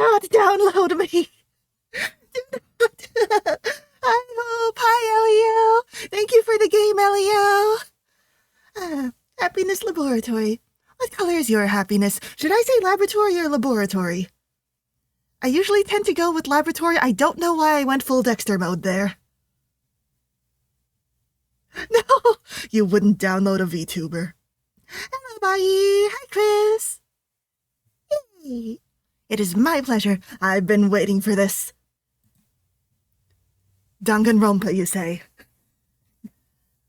not download me. Do not. I hope. Hi, Elio. Thank you for the game, Elio. Happiness Laboratory. What color is your happiness? Should I say laboratory or laboratory? I usually tend to go with laboratory. I don't know why I went full Dexter mode there. No, you wouldn't download a VTuber. Hello, bye. Hi, Chris. Yay. It is my pleasure. I've been waiting for this. Danganronpa, you say?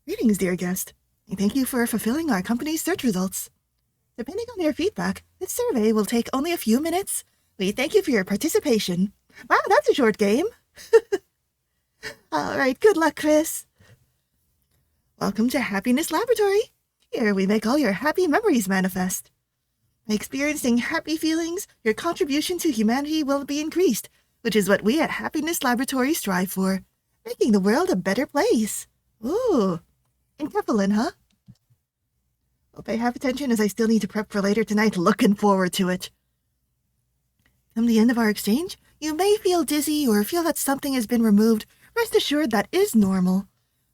Greetings, dear guest. Thank you for fulfilling our company's search results. Depending on your feedback, this survey will take only a few minutes. We thank you for your participation. Wow, that's a short game. All right, good luck, Chris. Welcome to Happiness Laboratory. Here we make all your happy memories manifest. By experiencing happy feelings, your contribution to humanity will be increased, which is what we at Happiness Laboratory strive for, making the world a better place. Ooh, Enkephalin, huh? I'll pay half attention as I still need to prep for later tonight. Looking forward to it. From the end of our exchange, you may feel dizzy or feel that something has been removed. Rest assured that is normal.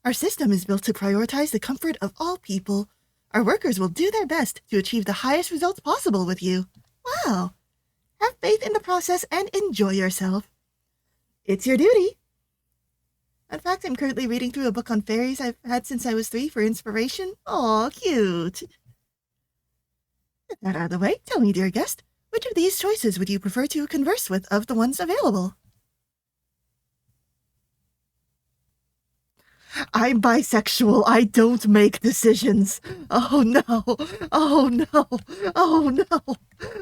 Our system is built to prioritize the comfort of all people. Our workers will do their best to achieve the highest results possible with you. Wow! Have faith in the process and enjoy yourself. It's your duty. In fact, I'm currently reading through a book on fairies I've had since I was 3 for inspiration. Aw, cute. Get that out of the way. Tell me, dear guest, which of these choices would you prefer to converse with of the ones available? I'm bisexual. I don't make decisions. Oh no. Oh no. Oh no.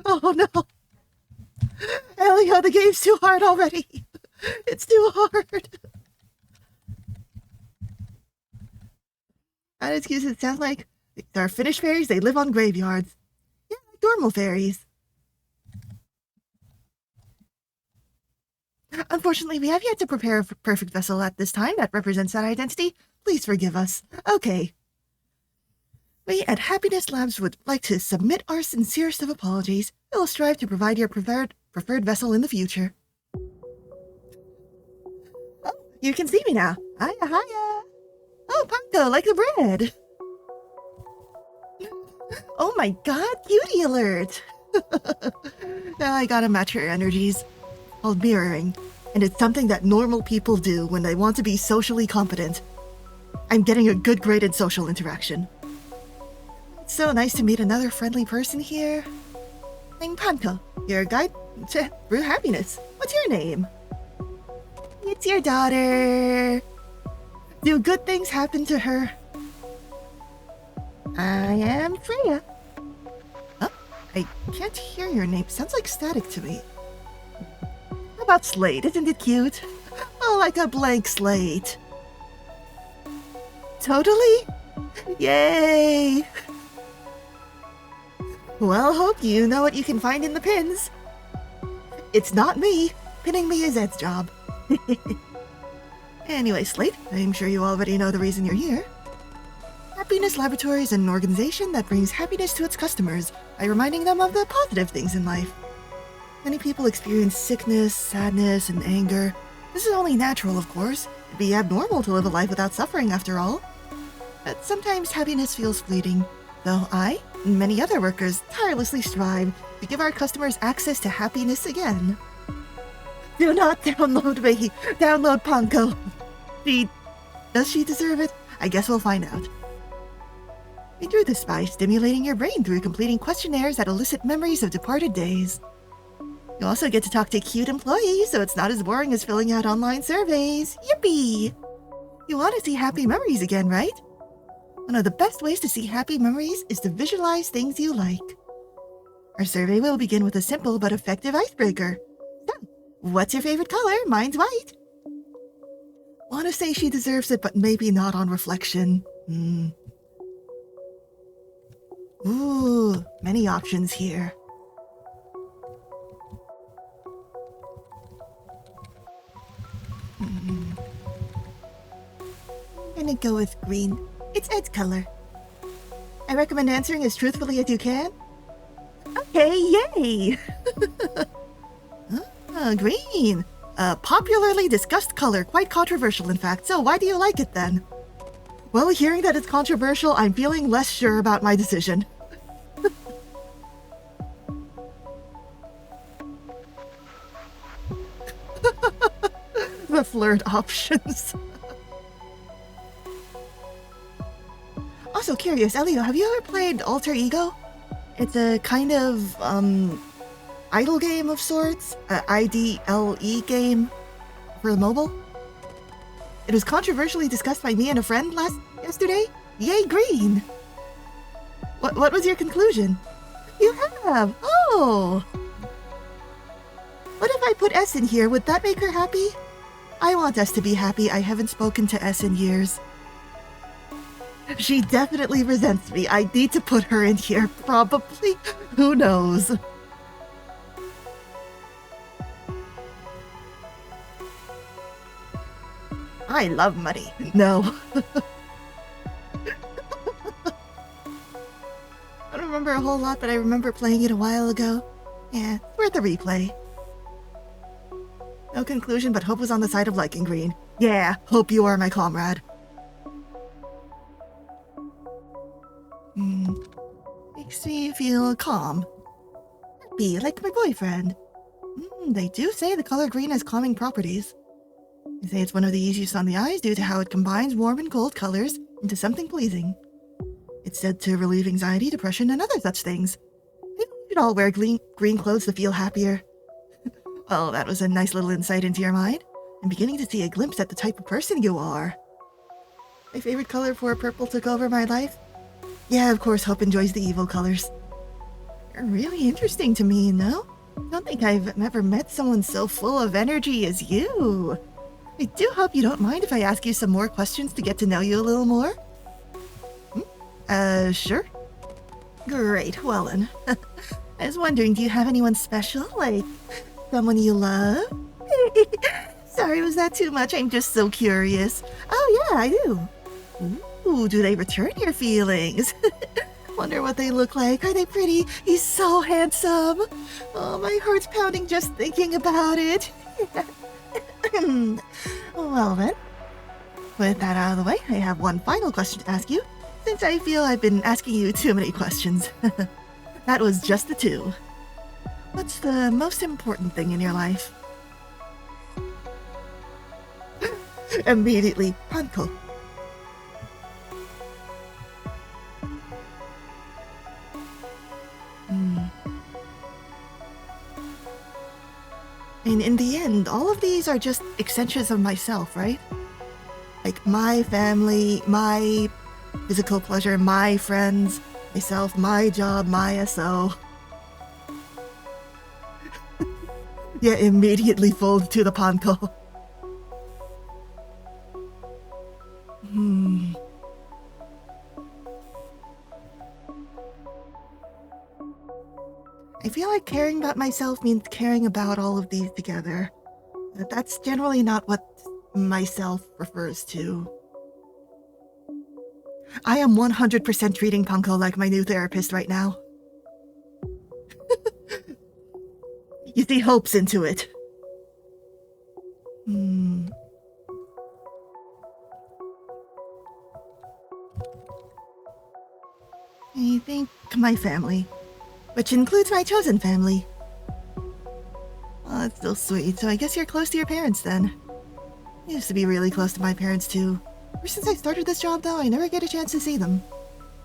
Oh no. Elio, the game's too hard already. It's too hard. That excuse, it sounds like there are Finnish fairies. They live on graveyards. Yeah, like normal fairies. Unfortunately, we have yet to prepare a perfect vessel at this time that represents that identity. Please forgive us. Okay. We at Happiness Labs would like to submit our sincerest of apologies. We will strive to provide your preferred vessel in the future. Oh, you can see me now. Hiya, hiya. Oh, Panko, like the bread. Oh my god, cutie alert. Now I gotta match her energies. Called mirroring, and it's something that normal people do when they want to be socially competent. I'm getting a good grade in social interaction. It's so nice to meet another friendly person here. I'm Panko, your guide to Brew Happiness. What's your name? It's your daughter. Do good things happen to her? I am Freya. Oh, I can't hear your name. Sounds like static to me. How about Slate? Isn't it cute? Oh, like a blank slate. Totally? Yay! Well, hope you know what you can find in the pins. It's not me. Pinning me is Ed's job. Anyway, Slate, I'm sure you already know the reason you're here. Happiness Laboratory is an organization that brings happiness to its customers by reminding them of the positive things in life. Many people experience sickness, sadness, and anger. This is only natural, of course. It'd be abnormal to live a life without suffering, after all. But sometimes happiness feels fleeting, though I and many other workers tirelessly strive to give our customers access to happiness again. Do not download me! Download Panko! Does she deserve it? I guess we'll find out. We do this by stimulating your brain through completing questionnaires that elicit memories of departed days. You also get to talk to cute employees, so it's not as boring as filling out online surveys. Yippee! You want to see happy memories again, right? One of the best ways to see happy memories is to visualize things you like. Our survey will begin with a simple but effective icebreaker. So, what's your favorite color? Mine's white. Want to say she deserves it, but maybe not on reflection. Ooh, many options here. I'm gonna go with green. It's Ed's color. I recommend answering as truthfully as you can. Okay, yay! Huh? Ah, green. A popularly discussed color, quite controversial in fact, so why do you like it then? Well, hearing that it's controversial, I'm feeling less sure about my decision. The flirt options. Also curious, Elio, have you ever played Alter Ego? It's a kind of, idle game of sorts, IDLE game for the mobile. It was controversially discussed by me and a friend yesterday. Yay, green! What was your conclusion? You have! Oh! What if I put S in here? Would that make her happy? I want S to be happy. I haven't spoken to S in years. She definitely resents me. I need to put her in here, probably. Who knows? I love money. No. I don't remember a whole lot, but I remember playing it a while ago. Yeah, worth a replay. No conclusion, but Hope was on the side of liking green. Yeah, Hope, you are my comrade. Makes me feel calm. Happy, like my boyfriend. They do say the color green has calming properties. They say it's one of the easiest on the eyes due to how it combines warm and cold colors into something pleasing. It's said to relieve anxiety, depression, and other such things. Maybe we should all wear green clothes to feel happier. Well, that was a nice little insight into your mind. I'm beginning to see a glimpse at the type of person you are. My favorite color before purple took over my life? Yeah, of course, Hope enjoys the evil colors. You're really interesting to me, no? I don't think I've ever met someone so full of energy as you. I do hope you don't mind if I ask you some more questions to get to know you a little more. Sure. Great, well then. I was wondering, do you have anyone special? Like, someone you love? Sorry, was that too much? I'm just so curious. Oh yeah, I do. Ooh, do they return your feelings? Wonder what they look like. Are they pretty? He's so handsome. Oh, my heart's pounding just thinking about it. Well then, with that out of the way, I have one final question to ask you, since I feel I've been asking you too many questions. That was just the two. What's the most important thing in your life? Immediately, Hanko. And in the end, all of these are just extensions of myself, right? Like my family, my physical pleasure, my friends, myself, my job, my SO. Yeah, immediately fold to the Panko. I feel like caring about myself means caring about all of these together. But that's generally not what myself refers to. I am 100% treating Panko like my new therapist right now. You see Hope's into it. I think my family. Which includes my chosen family. Oh, that's so sweet. So I guess you're close to your parents then. I used to be really close to my parents too. Ever since I started this job though, I never get a chance to see them.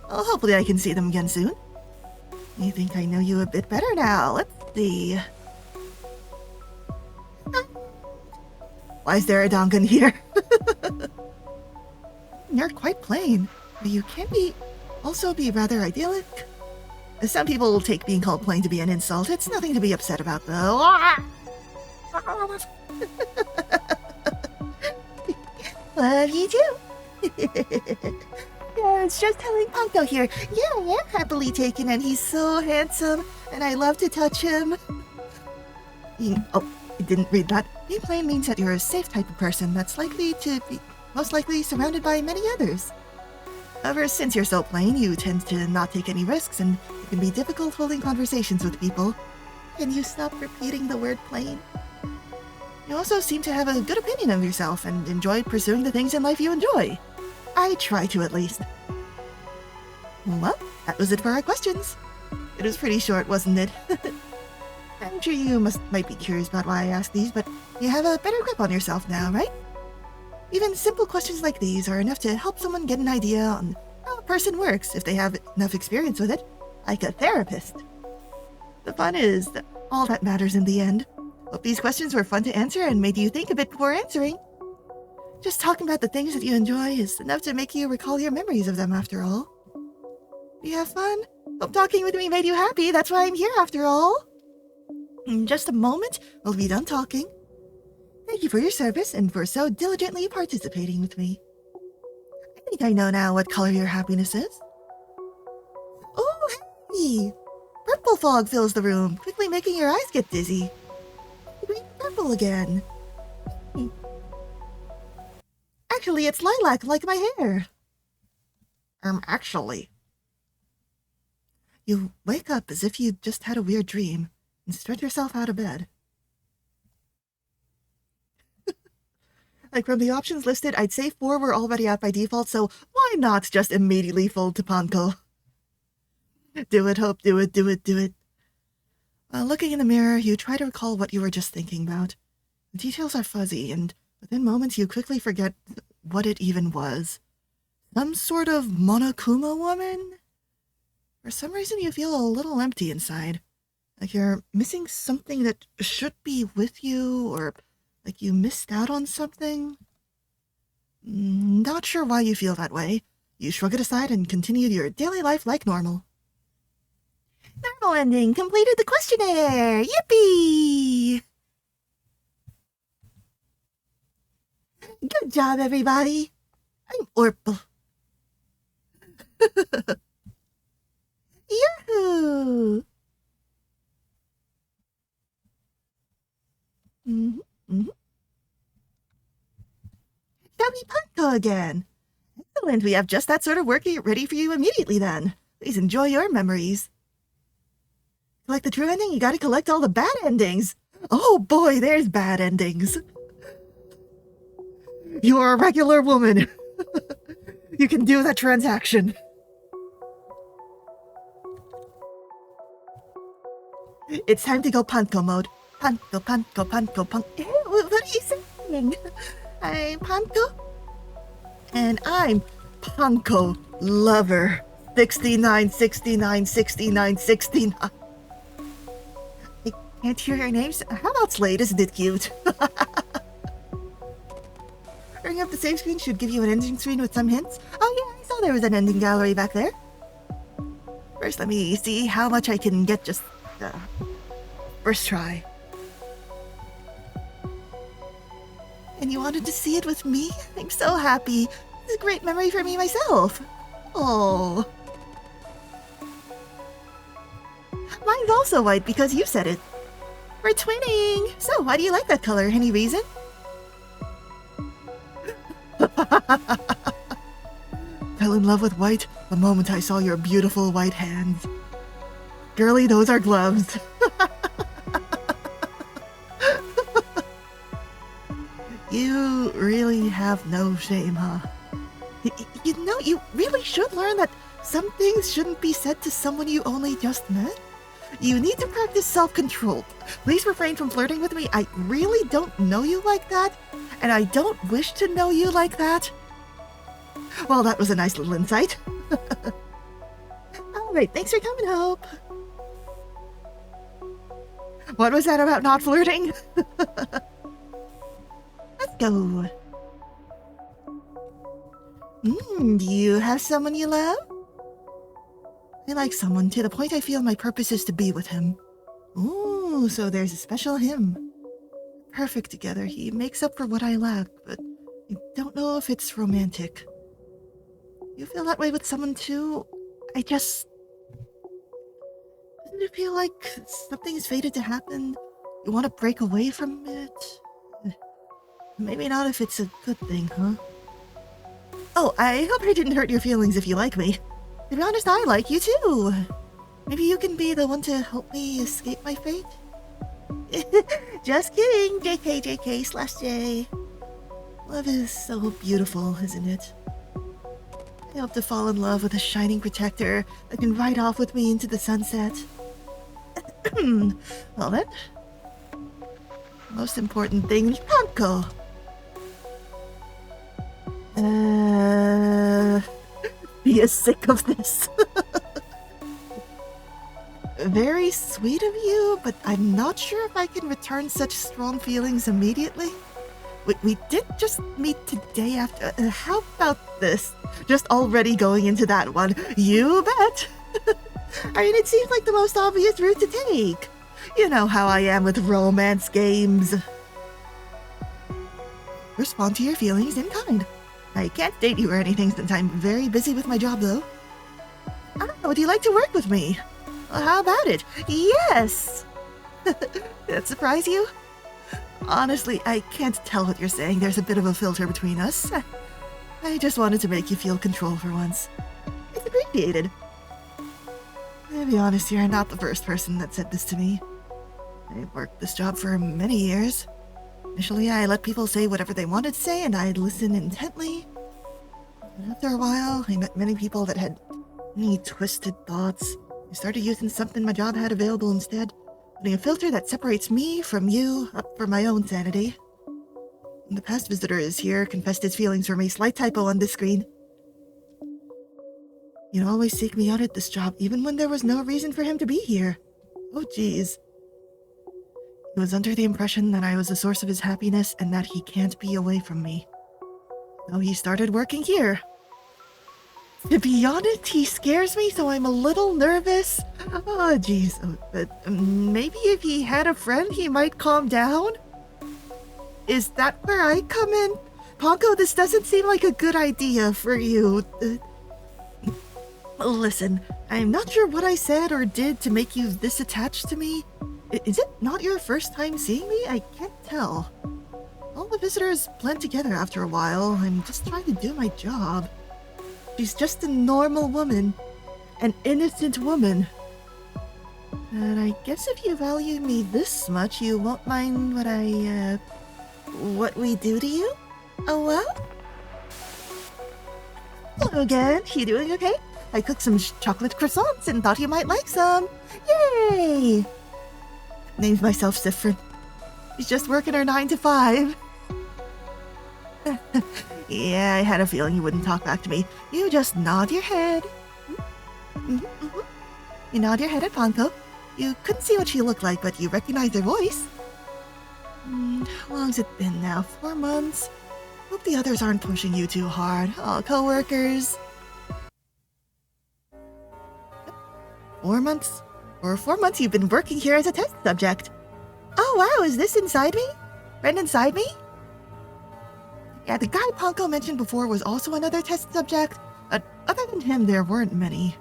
Well, hopefully I can see them again soon. I think I know you a bit better now. Let's see. Why is there a Dongan here? You're quite plain, but you can also be rather idyllic. Some people will take being called plain to be an insult. It's nothing to be upset about, though. Love you too. Yeah, it's just telling Panko here. Yeah, I am happily taken, and he's so handsome, and I love to touch him. Oh, I didn't read that. Being plain means that you're a safe type of person that's likely to be most likely surrounded by many others. However, since you're so plain, you tend to not take any risks, and it can be difficult holding conversations with people. Can you stop repeating the word plain? You also seem to have a good opinion of yourself and enjoy pursuing the things in life you enjoy. I try to, at least. Well, that was it for our questions. It was pretty short, wasn't it? I'm sure you might be curious about why I asked these, but you have a better grip on yourself now, right? Even simple questions like these are enough to help someone get an idea on how a person works if they have enough experience with it, like a therapist. The fun is that all that matters in the end. Hope these questions were fun to answer and made you think a bit before answering. Just talking about the things that you enjoy is enough to make you recall your memories of them after all. You have fun? Hope talking with me made you happy. That's why I'm here after all. In just a moment, we'll be done talking. Thank you for your service and for so diligently participating with me. I think I know now what color your happiness is. Oh, hey! Purple fog fills the room, quickly making your eyes get dizzy. Green purple again. Actually, it's lilac like my hair. Actually. You wake up as if you just had a weird dream and stretch yourself out of bed. Like from the options listed, I'd say 4 were already out by default, so why not just immediately fold to Panko? Do it, Hope, do it, do it, do it. While looking in the mirror, you try to recall what you were just thinking about. The details are fuzzy, and within moments you quickly forget what it even was. Some sort of Monokuma woman? For some reason you feel a little empty inside. Like you're missing something that should be with you, or like you missed out on something. Not sure why you feel that way. You shrug it aside and continue your daily life like normal. Normal ending. Completed the questionnaire. Yippee! Good job, everybody. I'm Orpal. Yahoo! Shall we Panko again? Excellent, we have just that sort of work ready for you immediately then. Please enjoy your memories. Collect the true ending, you gotta collect all the bad endings. Oh boy, there's bad endings. You're a regular woman. You can do that transaction. It's time to go Panko mode. Panko, Panko, Panko, Panko. What are you saying? I'm Panko. And I'm Panko Lover. 69, 69, 69, 69. I can't hear your names. How about Slade? Isn't it cute? Bring up the save screen should give you an ending screen with some hints. Oh yeah, I saw there was an ending gallery back there. First, let me see how much I can get just... first try. And you wanted to see it with me? I'm so happy. It's a great memory for me myself. Oh. Mine's also white because you said it. We're twinning! So, why do you like that color? Any reason? Fell in love with white the moment I saw your beautiful white hands. Girlie, those are gloves. You really have no shame, huh? You know, you really should learn that some things shouldn't be said to someone you only just met. You need to practice self-control. Please refrain from flirting with me. I really don't know you like that, and I don't wish to know you like that. Well, that was a nice little insight. Alright, thanks for coming, Hope. What was that about not flirting? Let's go. Do you have someone you love? I like someone to the point I feel my purpose is to be with him. Ooh, so there's a special him. Perfect together. He makes up for what I lack, but I don't know if it's romantic. You feel that way with someone too? Doesn't it feel like something's fated to happen? You want to break away from it? Maybe not if it's a good thing, huh? Oh, I hope I didn't hurt your feelings if you like me. To be honest, I like you too. Maybe you can be the one to help me escape my fate? Just kidding, JK, JK, slash J. Love is so beautiful, isn't it? I hope to fall in love with a shining protector that can ride off with me into the sunset. Well then, most important thing, Panko. Be as sick of this. Very sweet of you, but I'm not sure if I can return such strong feelings immediately. We did just meet today after. How about this? Just already going into that one. You bet. I mean, it seems like the most obvious route to take. You know how I am with romance games. Respond to your feelings in kind. I can't date you or anything since I'm very busy with my job, though. Would you like to work with me? Well, how about it? Yes! That surprise you? Honestly, I can't tell what you're saying. There's a bit of a filter between us. I just wanted to make you feel control for once. It's appreciated. To be honest, you're not the first person that said this to me. I've worked this job for many years. Initially, I let people say whatever they wanted to say, and I'd listen intently. But after a while, I met many people that had many twisted thoughts. I started using something my job had available instead, putting a filter that separates me from you up for my own sanity. When the past visitor is here, confessed his feelings from a slight typo on this screen. You'd always seek me out at this job, even when there was no reason for him to be here. Oh, geez. He was under the impression that I was the source of his happiness and that he can't be away from me. So he started working here. To be honest, he scares me, so I'm a little nervous. Oh, geez. But maybe if he had a friend, he might calm down? Is that where I come in? Ponko, this doesn't seem like a good idea for you. Listen, I'm not sure what I said or did to make you this attached to me. Is it not your first time seeing me? I can't tell. All the visitors blend together after a while. I'm just trying to do my job. She's just a normal woman. An innocent woman. And I guess if you value me this much, you won't mind what we do to you? Oh, well? Hello again. You doing okay? I cooked some chocolate croissants and thought you might like some. Yay! Named myself Sifrin. She's just working her 9 to 5. Yeah, I had a feeling you wouldn't talk back to me. You just nod your head. You nod your head at Ponko. You couldn't see what she looked like, but you recognized her voice. How long's it been now? 4 months? Hope the others aren't pushing you too hard. Oh, co-workers. 4 months? For 4 months you've been working here as a test subject. Oh wow, is this inside me? Friend inside me? Yeah, the guy Ponko mentioned before was also another test subject. Other than him, there weren't many.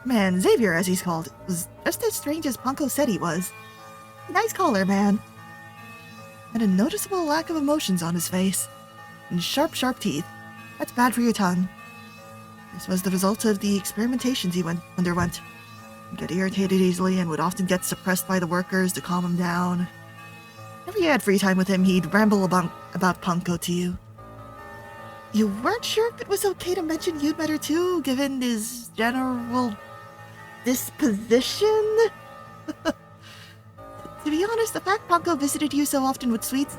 Man, Xavier, as he's called, was just as strange as Ponko said he was. Nice caller, man. Had a noticeable lack of emotions on his face. And sharp teeth. That's bad for your tongue. This was the result of the experimentations he underwent. He'd get irritated easily and would often get suppressed by the workers to calm him down. Whenever you had free time with him, he'd ramble about Ponko to you. You weren't sure if it was okay to mention you'd met her too, given his general disposition? To be honest, the fact Ponko visited you so often with sweets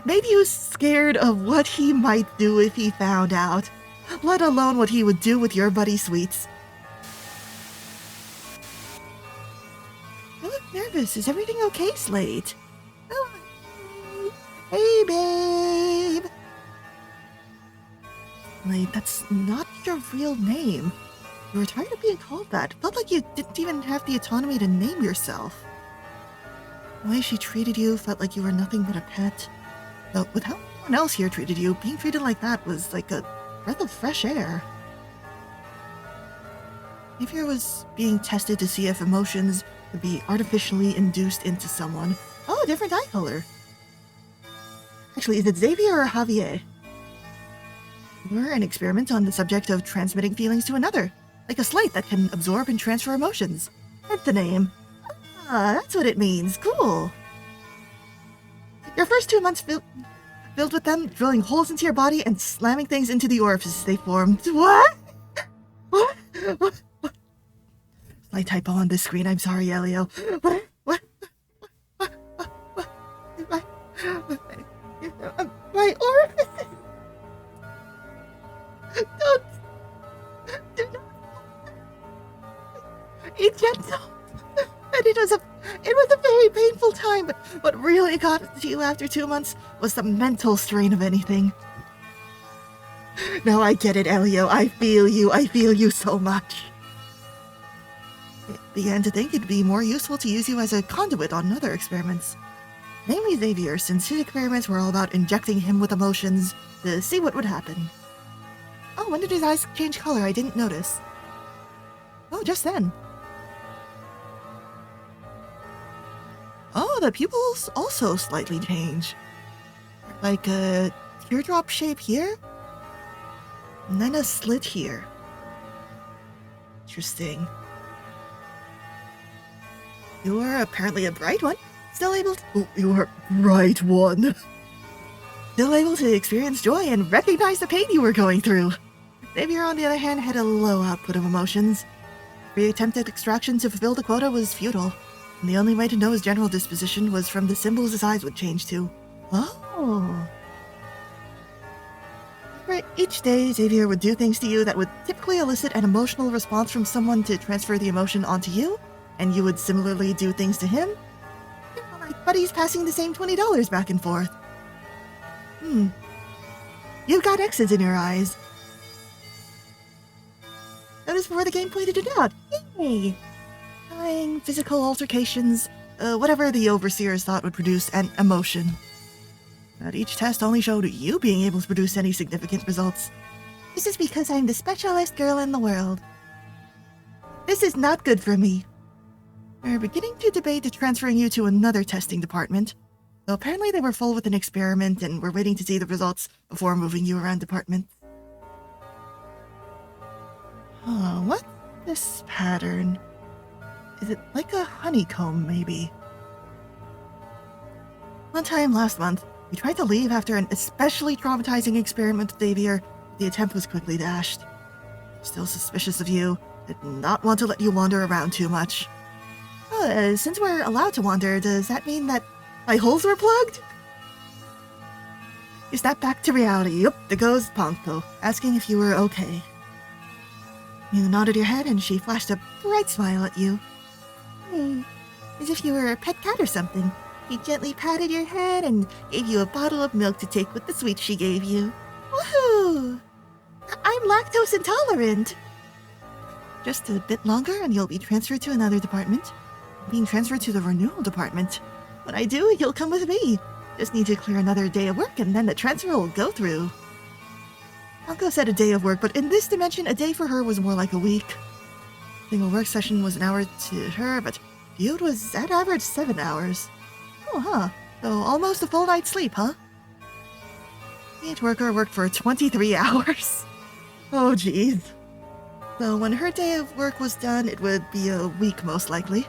made you scared of what he might do if he found out, let alone what he would do with your buddy Sweets. You look nervous. Is everything okay, Slate? Oh, hey, babe. Slate, that's not your real name. You were tired of being called that. Felt like you didn't even have the autonomy to name yourself. The way she treated you felt like you were nothing but a pet. But with how everyone else here treated you, being treated like that was like a breath of fresh air. Xavier was being tested to see if emotions could be artificially induced into someone. Oh, a different eye color. Actually, is it Xavier or Javier? We're an experiment on the subject of transmitting feelings to another, like a slate that can absorb and transfer emotions. Hence the name. Ah, that's what it means. Cool. Your first 2 months filled with them drilling holes into your body and slamming things into the orifices they formed. What? What? What? Slight typo on this screen. I'm sorry, Elio. What? My orifices. Don't. Do not. Be gentle. And it was a very painful time, but what really got to you after 2 months was the mental strain of anything. No, I get it, Elio. I feel you so much. I began to think it'd be more useful to use you as a conduit on other experiments. Namely Xavier, since his experiments were all about injecting him with emotions to see what would happen. Oh, when did his eyes change color? I didn't notice. Oh, just then. Oh, the pupils also slightly change. Like a teardrop shape here, and then a slit here. Interesting. You are apparently a bright one. Still able to... Oh, you are bright one. Still able to experience joy and recognize the pain you were going through. Xavier, on the other hand, had a low output of emotions. Every attempt at extraction to fulfill the quota was futile, and the only way to know his general disposition was from the symbols his eyes would change to. Oh. For each day, Xavier would do things to you that would typically elicit an emotional response from someone to transfer the emotion onto you, and you would similarly do things to him. Like buddies passing the same $20 back and forth. You've got X's in your eyes. Notice before the game pointed it out. Yay! Dying, physical altercations, whatever the overseers thought would produce an emotion. But each test only showed you being able to produce any significant results. This is because I'm the specialist girl in the world. This is not good for me. We're beginning to debate transferring you to another testing department. Though apparently they were full with an experiment and were waiting to see the results before moving you around departments. Oh, what's this pattern? Is it like a honeycomb, maybe? One time last month, we tried to leave after an especially traumatizing experiment with Xavier. The attempt was quickly dashed. Still suspicious of you. Did not want to let you wander around too much. Since we're allowed to wander, does that mean that my holes were plugged? You snapped back to reality. Yup, there goes Ponko, asking if you were okay. You nodded your head and she flashed a bright smile at you. As if you were a pet cat or something. She gently patted your head and gave you a bottle of milk to take with the sweets she gave you. Woohoo! I'm lactose intolerant. Just a bit longer and you'll be transferred to another department. Being transferred to the renewal department. When I do, you'll come with me. Just need to clear another day of work and then the transfer will go through. Anko said a day of work, but in this dimension, a day for her was more like a week. A single work session was an hour to her, but viewed was at average 7 hours. Oh, huh. So almost a full night's sleep, huh? Each worker worked for 23 hours. Oh, jeez. So when her day of work was done, it would be a week most likely.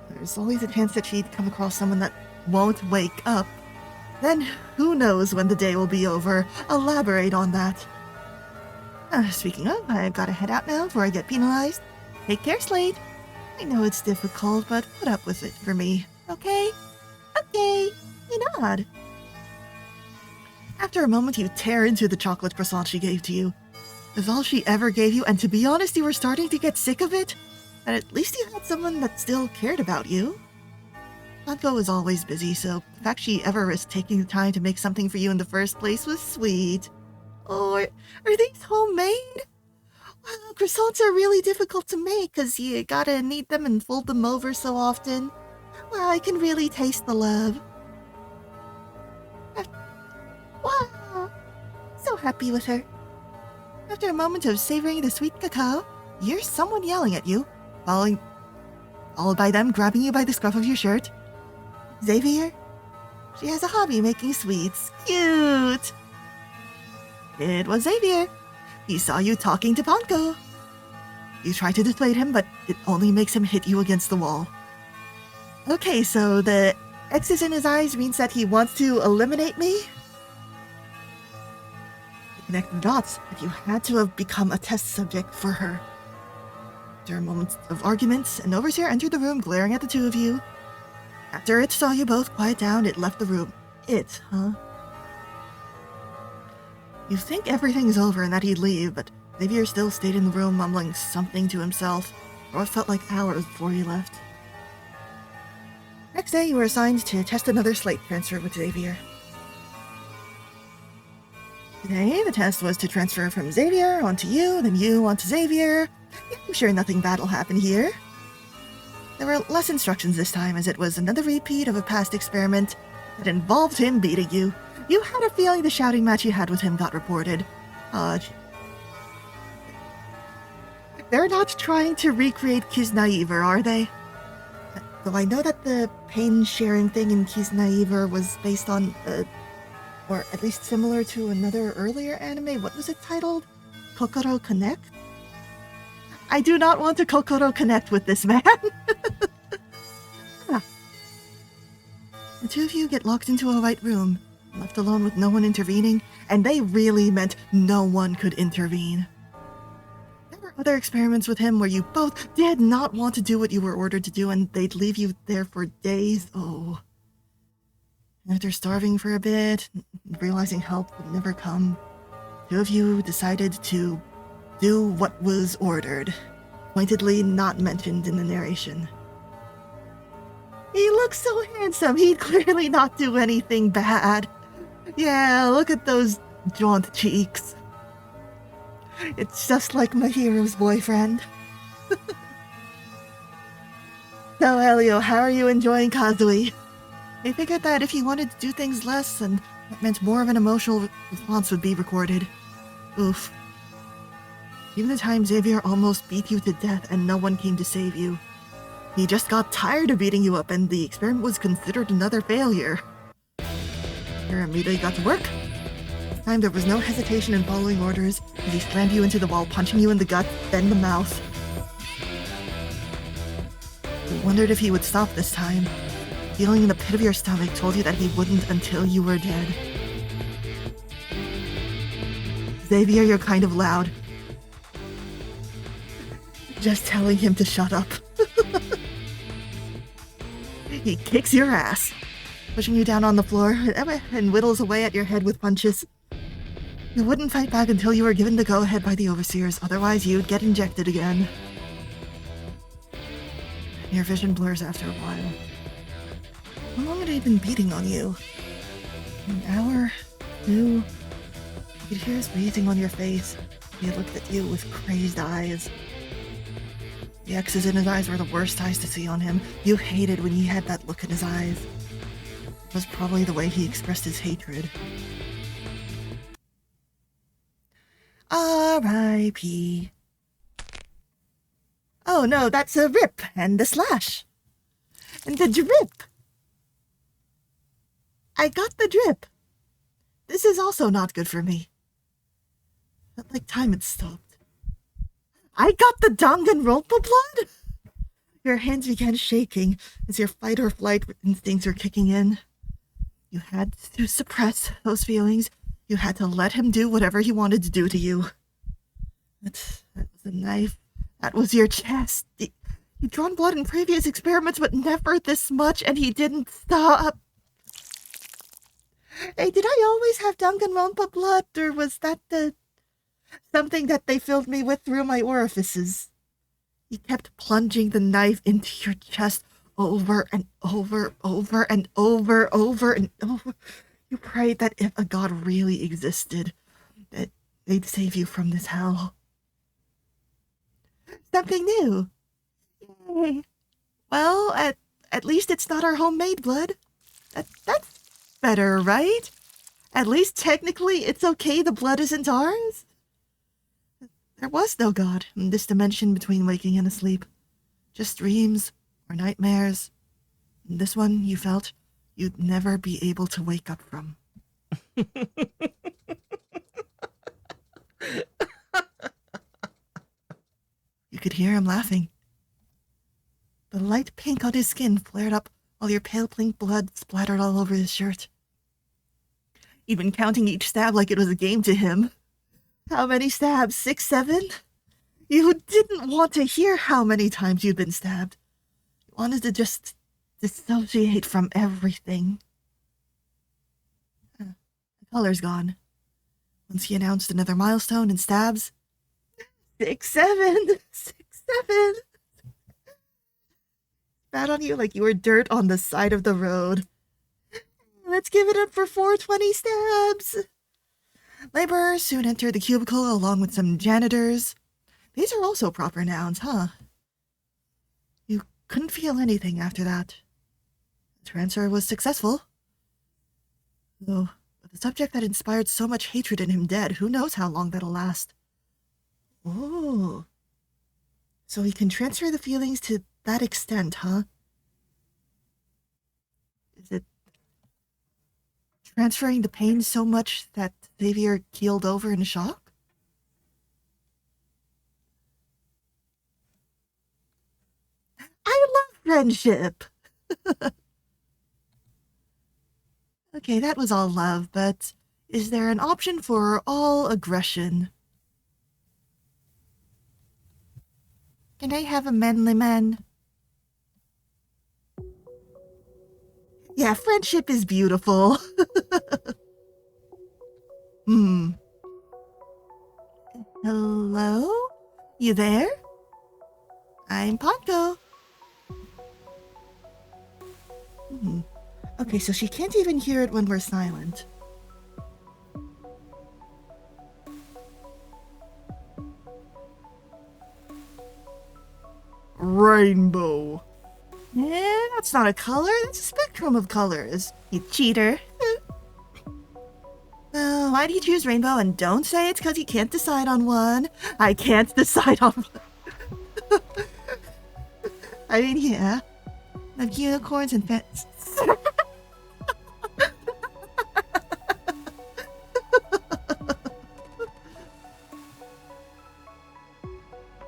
There's always a chance that she'd come across someone that won't wake up. Then who knows when the day will be over. Elaborate on that. Speaking of, I've got to head out now before I get penalized. Take care, Slade. I know it's difficult, but put up with it for me, okay? Okay, you nod. After a moment, you tear into the chocolate croissant she gave to you. It was all she ever gave you, and to be honest, you were starting to get sick of it. And at least you had someone that still cared about you. Ponko was always busy, so the fact she ever risked taking the time to make something for you in the first place was sweet. Oh, are these homemade? Wow, croissants are really difficult to make because you gotta knead them and fold them over so often. Wow, I can really taste the love. Wow, so happy with her. After a moment of savoring the sweet cacao, you hear someone yelling at you, followed by them grabbing you by the scruff of your shirt. Xavier? She has a hobby making sweets. Cute! It was Xavier. He saw you talking to Ponko. You try to dissuade him, but it only makes him hit you against the wall. Okay, so the X's in his eyes means that he wants to eliminate me? To connect the dots, that you had to have become a test subject for her. After moments of arguments, an overseer entered the room, glaring at the two of you. After it saw you both quiet down, it left the room. It, huh? You think everything's over and that he'd leave, but Xavier still stayed in the room, mumbling something to himself, for what felt like hours before he left. Next day, you were assigned to test another slate transfer with Xavier. Today, the test was to transfer from Xavier onto you, then you onto Xavier. I'm sure nothing bad will happen here. There were less instructions this time, as it was another repeat of a past experiment that involved him beating you. You had a feeling the shouting match you had with him got reported. They're not trying to recreate Kisnaiver, are they? Though I know that the pain-sharing thing in Kisnaiver was based on, or at least similar to another earlier anime. What was it titled? Kokoro Connect? I do not want to Kokoro Connect with this man. The two of you get locked into a white room, left alone with no one intervening, and they really meant no one could intervene. There were other experiments with him where you both did not want to do what you were ordered to do, and they'd leave you there for days. Oh. After starving for a bit, realizing help would never come, two of you decided to do what was ordered, pointedly not mentioned in the narration. He looks so handsome, he'd clearly not do anything bad. Yeah, look at those jaunt cheeks. It's just like my hero's boyfriend. So, Elio, how are you enjoying Kazui? I figured that if you wanted to do things less, then that meant more of an emotional response would be recorded. Oof. Even the time Xavier almost beat you to death and no one came to save you. He just got tired of beating you up and the experiment was considered another failure. Xavier immediately got to work. This time there was no hesitation in following orders, and he slammed you into the wall, punching you in the gut, then the mouth. You wondered if he would stop this time. The feeling in the pit of your stomach told you that he wouldn't until you were dead. Xavier, you're kind of loud. Just telling him to shut up. He kicks your ass, pushing you down on the floor and whittles away at your head with punches. You wouldn't fight back until you were given the go-ahead by the overseers, otherwise you'd get injected again. Your vision blurs after a while. How long had he been beating on you? An hour? 2? You could hear his breathing on your face. He looked at you with crazed eyes. The X's in his eyes were the worst eyes to see on him. You hated when he had that look in his eyes. It was probably the way he expressed his hatred. R.I.P. Oh no, that's a rip and a slash. And the drip. I got the drip. This is also not good for me. Felt like time had stopped. I got the Danganronpa blood? Your hands began shaking as your fight or flight instincts were kicking in. You had to suppress those feelings. You had to let him do whatever he wanted to do to you. That was a knife. That was your chest. He'd drawn blood in previous experiments, but never this much, and he didn't stop. Hey, did I always have Danganronpa blood, or was that something that they filled me with through my orifices? He kept plunging the knife into your chest over and over and over. You prayed that if a god really existed, that they'd save you from this hell. Something new. Yay. Well, at least it's not our homemade blood. That's better, right? At least technically it's okay the blood isn't ours. There was no god in this dimension between waking and asleep. Just dreams or nightmares. And this one you felt you'd never be able to wake up from. You could hear him laughing. The light pink on his skin flared up while your pale pink blood splattered all over his shirt. He'd been counting each stab like it was a game to him. How many stabs? 6, 7? You didn't want to hear how many times you'd been stabbed. You wanted to just dissociate from everything. The color's gone. Once he announced another milestone in stabs. 6, 7! 6, 7! Spat on you like you were dirt on the side of the road. Let's give it up for 420 stabs! Laborers soon entered the cubicle along with some janitors. These are also proper nouns, huh? You couldn't feel anything after that. The transfer was successful. Though, with the subject that inspired so much hatred in him dead, who knows how long that'll last. Oh. So he can transfer the feelings to that extent, huh? Is it transferring the pain so much that Xavier keeled over in shock? I love friendship! Okay, that was all love, but is there an option for all aggression? Can I have a manly man? Yeah, friendship is beautiful. Hello? You there? I'm Ponko. Okay, so she can't even hear it when we're silent. Rainbow. That's not a color, that's a spectrum of colors. You cheater. Why do you choose rainbow? And don't say it's because you can't decide on one. I can't decide on one. I mean, yeah. Of unicorns and fans.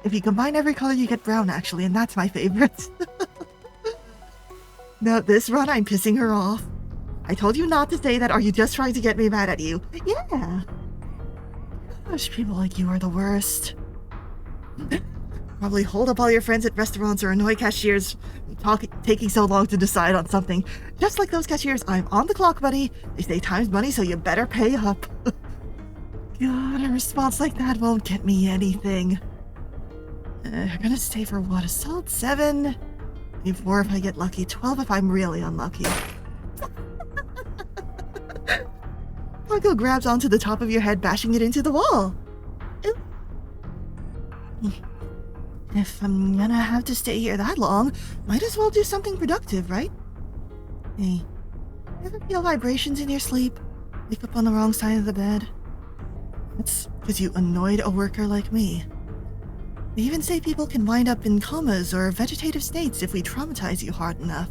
If you combine every color, you get brown, actually, and that's my favorite. No, this run, I'm pissing her off. I told you not to say that. Are you just trying to get me mad at you? Yeah. Gosh, people like you are the worst. Probably hold up all your friends at restaurants or annoy cashiers taking so long to decide on something. Just like those cashiers, I'm on the clock, buddy. They say time's money, so you better pay up. God, a response like that won't get me anything. You're gonna stay for what, a solid 7? Maybe 4 if I get lucky, 12 if I'm really unlucky. Ponko grabs onto the top of your head, bashing it into the wall. If I'm gonna have to stay here that long, might as well do something productive, right? Hey, ever feel vibrations in your sleep? Wake up on the wrong side of the bed? That's because you annoyed a worker like me. They even say people can wind up in comas or vegetative states if we traumatize you hard enough.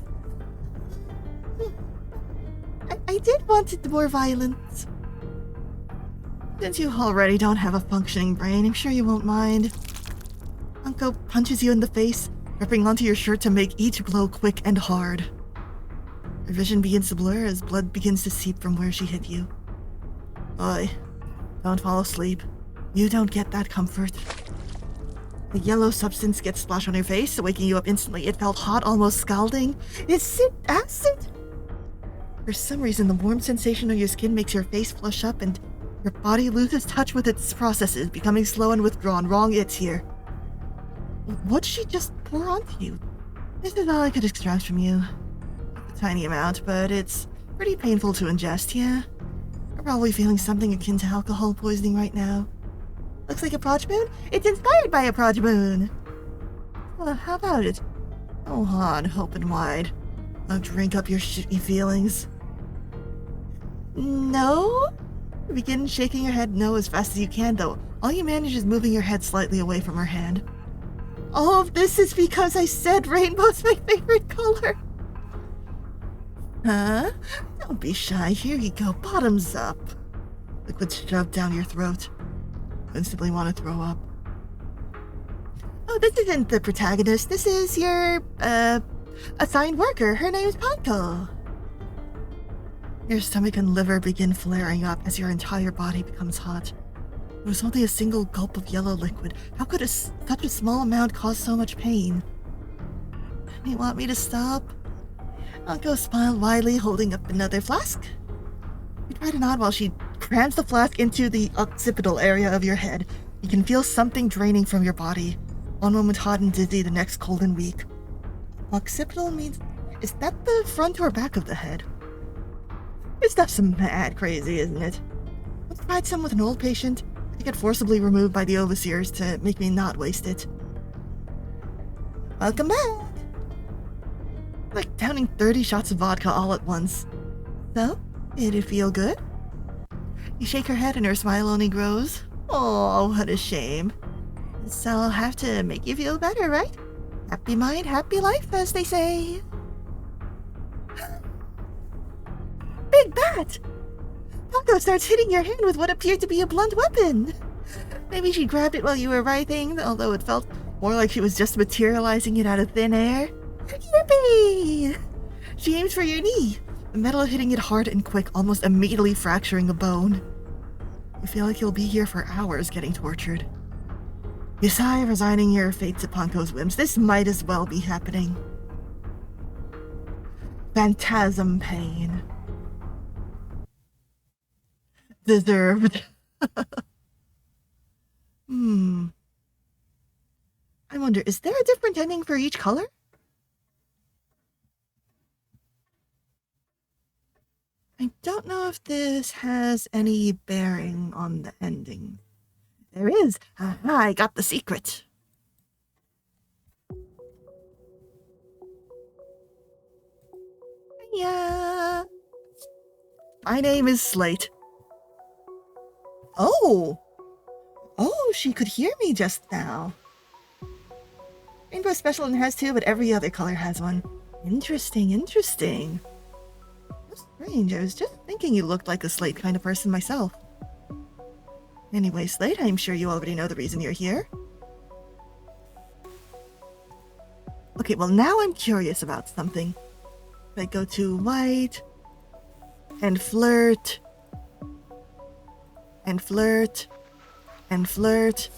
I did want it more violence. Since you already don't have a functioning brain, I'm sure you won't mind. Ponko punches you in the face, ripping onto your shirt to make each blow quick and hard. Her vision begins to blur as blood begins to seep from where she hit you. Boy, don't fall asleep. You don't get that comfort. The yellow substance gets splashed on your face, waking you up instantly. It felt hot, almost scalding. Is it acid? For some reason, the warm sensation on your skin makes your face flush up and your body loses touch with its processes, becoming slow and withdrawn. Wrong, it's here. What'd she just pour onto you? This is all I could extract from you. A tiny amount, but it's pretty painful to ingest, yeah? You're probably feeling something akin to alcohol poisoning right now. Looks like a proj moon? It's inspired by a proj moon! How about it? Oh, on, open wide. I'll drink up your shitty feelings. No? Begin shaking your head no as fast as you can, though. All you manage is moving your head slightly away from her hand. All of this is because I said rainbow's my favorite color. Huh? Don't be shy. Here you go. Bottoms up. Liquid shoved down your throat. Instantly want to throw up. Oh, this isn't the protagonist. This is your, Assigned worker, her name's Panko. Your stomach and liver begin flaring up as your entire body becomes hot. It was only a single gulp of yellow liquid. How could such a small amount cause so much pain? You want me to stop? Panko smiled widely, holding up another flask. You try to nod while she crams the flask into the occipital area of your head. You can feel something draining from your body. One moment hot and dizzy, the next cold and weak. Occipital means... is that the front or back of the head? This stuff's mad crazy, isn't it? Let's provide some with an old patient. I get forcibly removed by the overseers to make me not waste it. Welcome back! Like downing 30 shots of vodka all at once. So, did it feel good? You shake her head and her smile only grows. Oh, what a shame. So I'll have to make you feel better, right? Happy mind, happy life, as they say. Big bat! Paco starts hitting your hand with what appeared to be a blunt weapon. Maybe she grabbed it while you were writhing, although it felt more like she was just materializing it out of thin air. Yippee! She aims for your knee, the metal hitting it hard and quick, almost immediately fracturing a bone. You feel like you'll be here for hours getting tortured. You sigh, resigning your fate to Panko's whims. This might as well be happening. Phantasm pain. Deserved. I wonder, is there a different ending for each color? I don't know if this has any bearing on the ending. There is. Aha, I got the secret. Yeah. My name is Slate. Oh, she could hear me just now. Rainbow Special one has two, but every other color has one. Interesting. That's strange. I was just thinking you looked like a Slate kind of person myself. Anyway, Slate, I'm sure you already know the reason you're here. Okay, well now I'm curious about something. If I go to white, and flirt, and flirt, and flirt,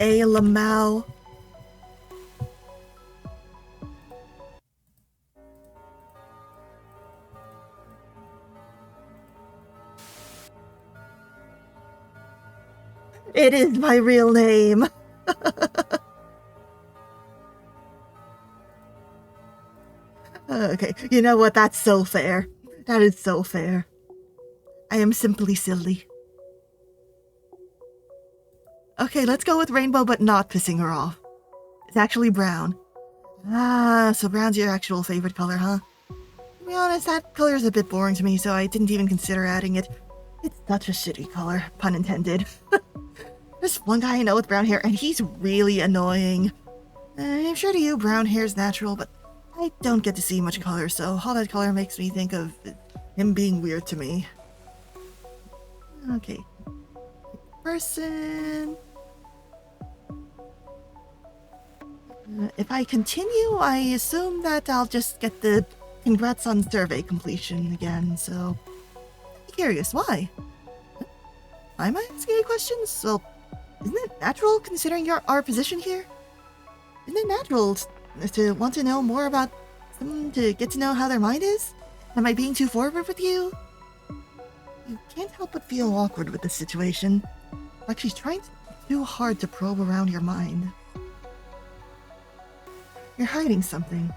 a lamau. It is my real name. Okay, you know what? That's so fair. That is so fair. I am simply silly. Okay, let's go with rainbow, but not pissing her off. It's actually brown. Ah, so brown's your actual favorite color, huh? To be honest, that color is a bit boring to me, so I didn't even consider adding it. It's such a shitty color, pun intended. There's one guy I know with brown hair, and he's really annoying. I'm sure to you, brown hair's natural, but I don't get to see much color, so all that color makes me think of him being weird to me. Okay. Person. If I continue, I assume that I'll just get the congrats on survey completion again, so... I'm curious, why? Am I asking any questions? Well, isn't it natural considering our position here? Isn't it natural to want to know more about someone, to get to know how their mind is? Am I being too forward with you? You can't help but feel awkward with this situation. Like she's trying too hard to probe around your mind. You're hiding something.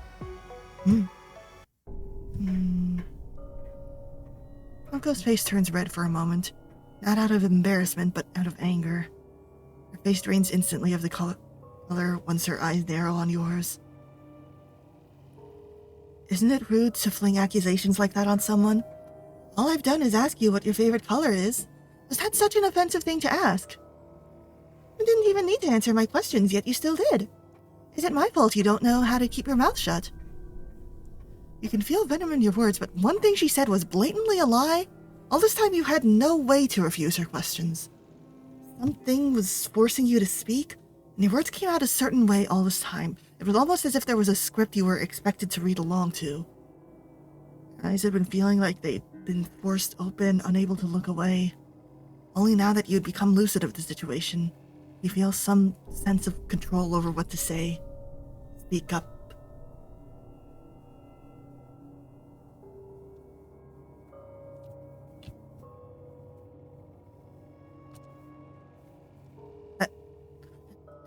Coco's face turns red for a moment. Not out of embarrassment, but out of anger. Her face drains instantly of the color once her eyes narrow on yours. Isn't it rude to fling accusations like that on someone? All I've done is ask you what your favorite color is. Was that such an offensive thing to ask? You didn't even need to answer my questions, yet you still did. Is it my fault you don't know how to keep your mouth shut? You can feel venom in your words, but one thing she said was blatantly a lie. All this time you had no way to refuse her questions. Something was forcing you to speak, And your words came out a certain way all this time. It was almost as if there was a script you were expected to read along to. Your eyes had been feeling like they'd been forced open, unable to look away. Only now that you had become lucid of the situation, you feel some sense of control over what to say. Speak up.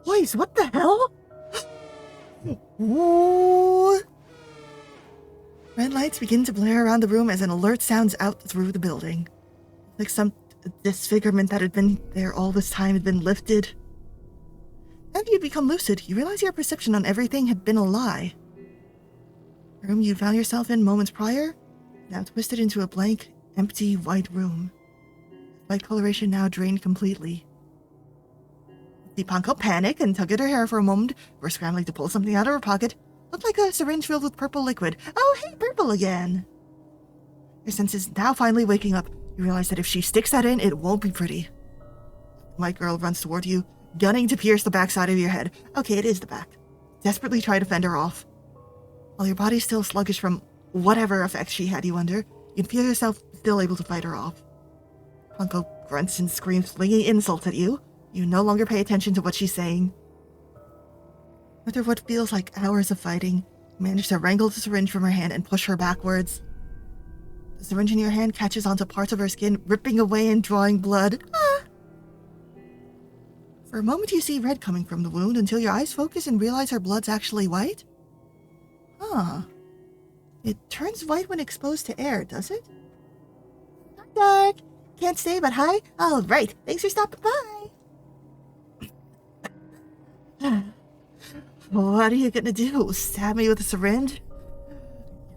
Boys, what the hell? Ooh. Red lights begin to blare around the room as an alert sounds out through the building. Like some disfigurement that had been there all this time had been lifted. After you'd become lucid, you realize your perception on everything had been a lie. The room you'd found yourself in moments prior, now twisted into a blank, empty, white room. Light coloration now drained completely. Panko panicked and tugged at her hair for a moment before scrambling to pull something out of her pocket. Looked like a syringe filled with purple liquid. Oh, hey, purple again! Your senses now finally waking up. You realize that if she sticks that in, it won't be pretty. The white girl runs toward you, gunning to pierce the backside of your head. Okay, it is the back. Desperately try to fend her off. While your body's still sluggish from whatever effect she had you under, you'd feel yourself still able to fight her off. Panko grunts and screams, flinging insults at you. You no longer pay attention to what she's saying. After what feels like hours of fighting, you manage to wrangle the syringe from her hand and push her backwards. The syringe in your hand catches onto parts of her skin, ripping away and drawing blood. Ah! For a moment you see red coming from the wound until your eyes focus and realize her blood's actually white. Huh. It turns white when exposed to air, does it? Dark. Can't stay, but hi. Oh, right. Thanks for stopping by. What are you gonna do? Stab me with a syringe?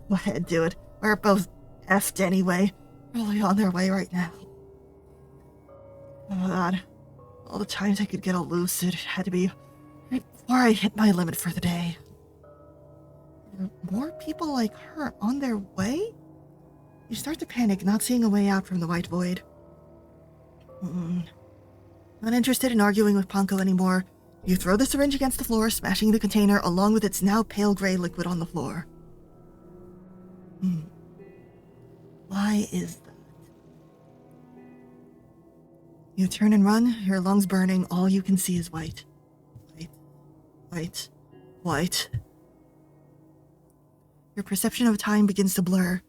Go ahead, do it. We're both effed anyway. Probably on their way right now. Oh god. All the times I could get a lucid had to be right before I hit my limit for the day. Are more people like her on their way? You start to panic, not seeing a way out from the white void. Not interested in arguing with Panko anymore. You throw the syringe against the floor, smashing the container along with its now pale gray liquid on the floor. Why is that? You turn and run, your lungs burning, all you can see is white. White. White. White. Your perception of time begins to blur.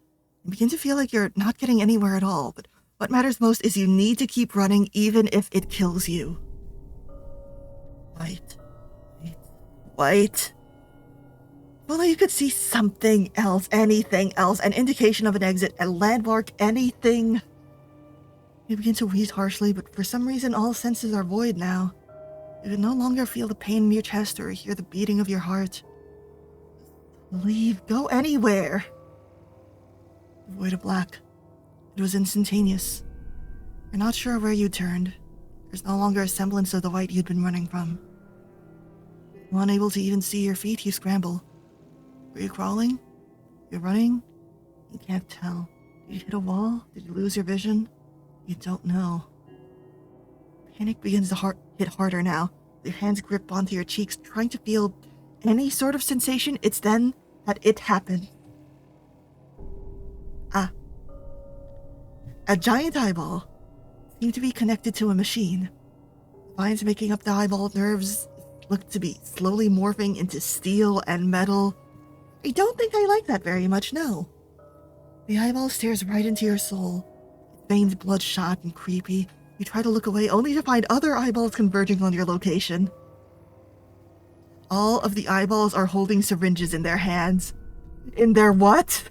You begin to feel like you're not getting anywhere at all, but what matters most is you need to keep running even if it kills you. White. White. White. Well, you could see something else, anything else, an indication of an exit, a landmark, anything. You begin to wheeze harshly, but for some reason all senses are void now. You can no longer feel the pain in your chest or hear the beating of your heart. Leave. Go anywhere. The void of black. It was instantaneous. You're not sure where you turned. There's no longer a semblance of the white you'd been running from. Unable to even see your feet, you scramble. Were you crawling? You're running? You can't tell. Did you hit a wall? Did you lose your vision? You don't know. Panic begins to hit harder now. Your hands grip onto your cheeks, trying to feel any sort of sensation. It's then that it happened. A giant eyeball seemed to be connected to a machine. The vines making up the eyeball nerves looked to be slowly morphing into steel and metal. I don't think I like that very much, no. The eyeball stares right into your soul. Its veins bloodshot and creepy. You try to look away only to find other eyeballs converging on your location. All of the eyeballs are holding syringes in their hands. In their what?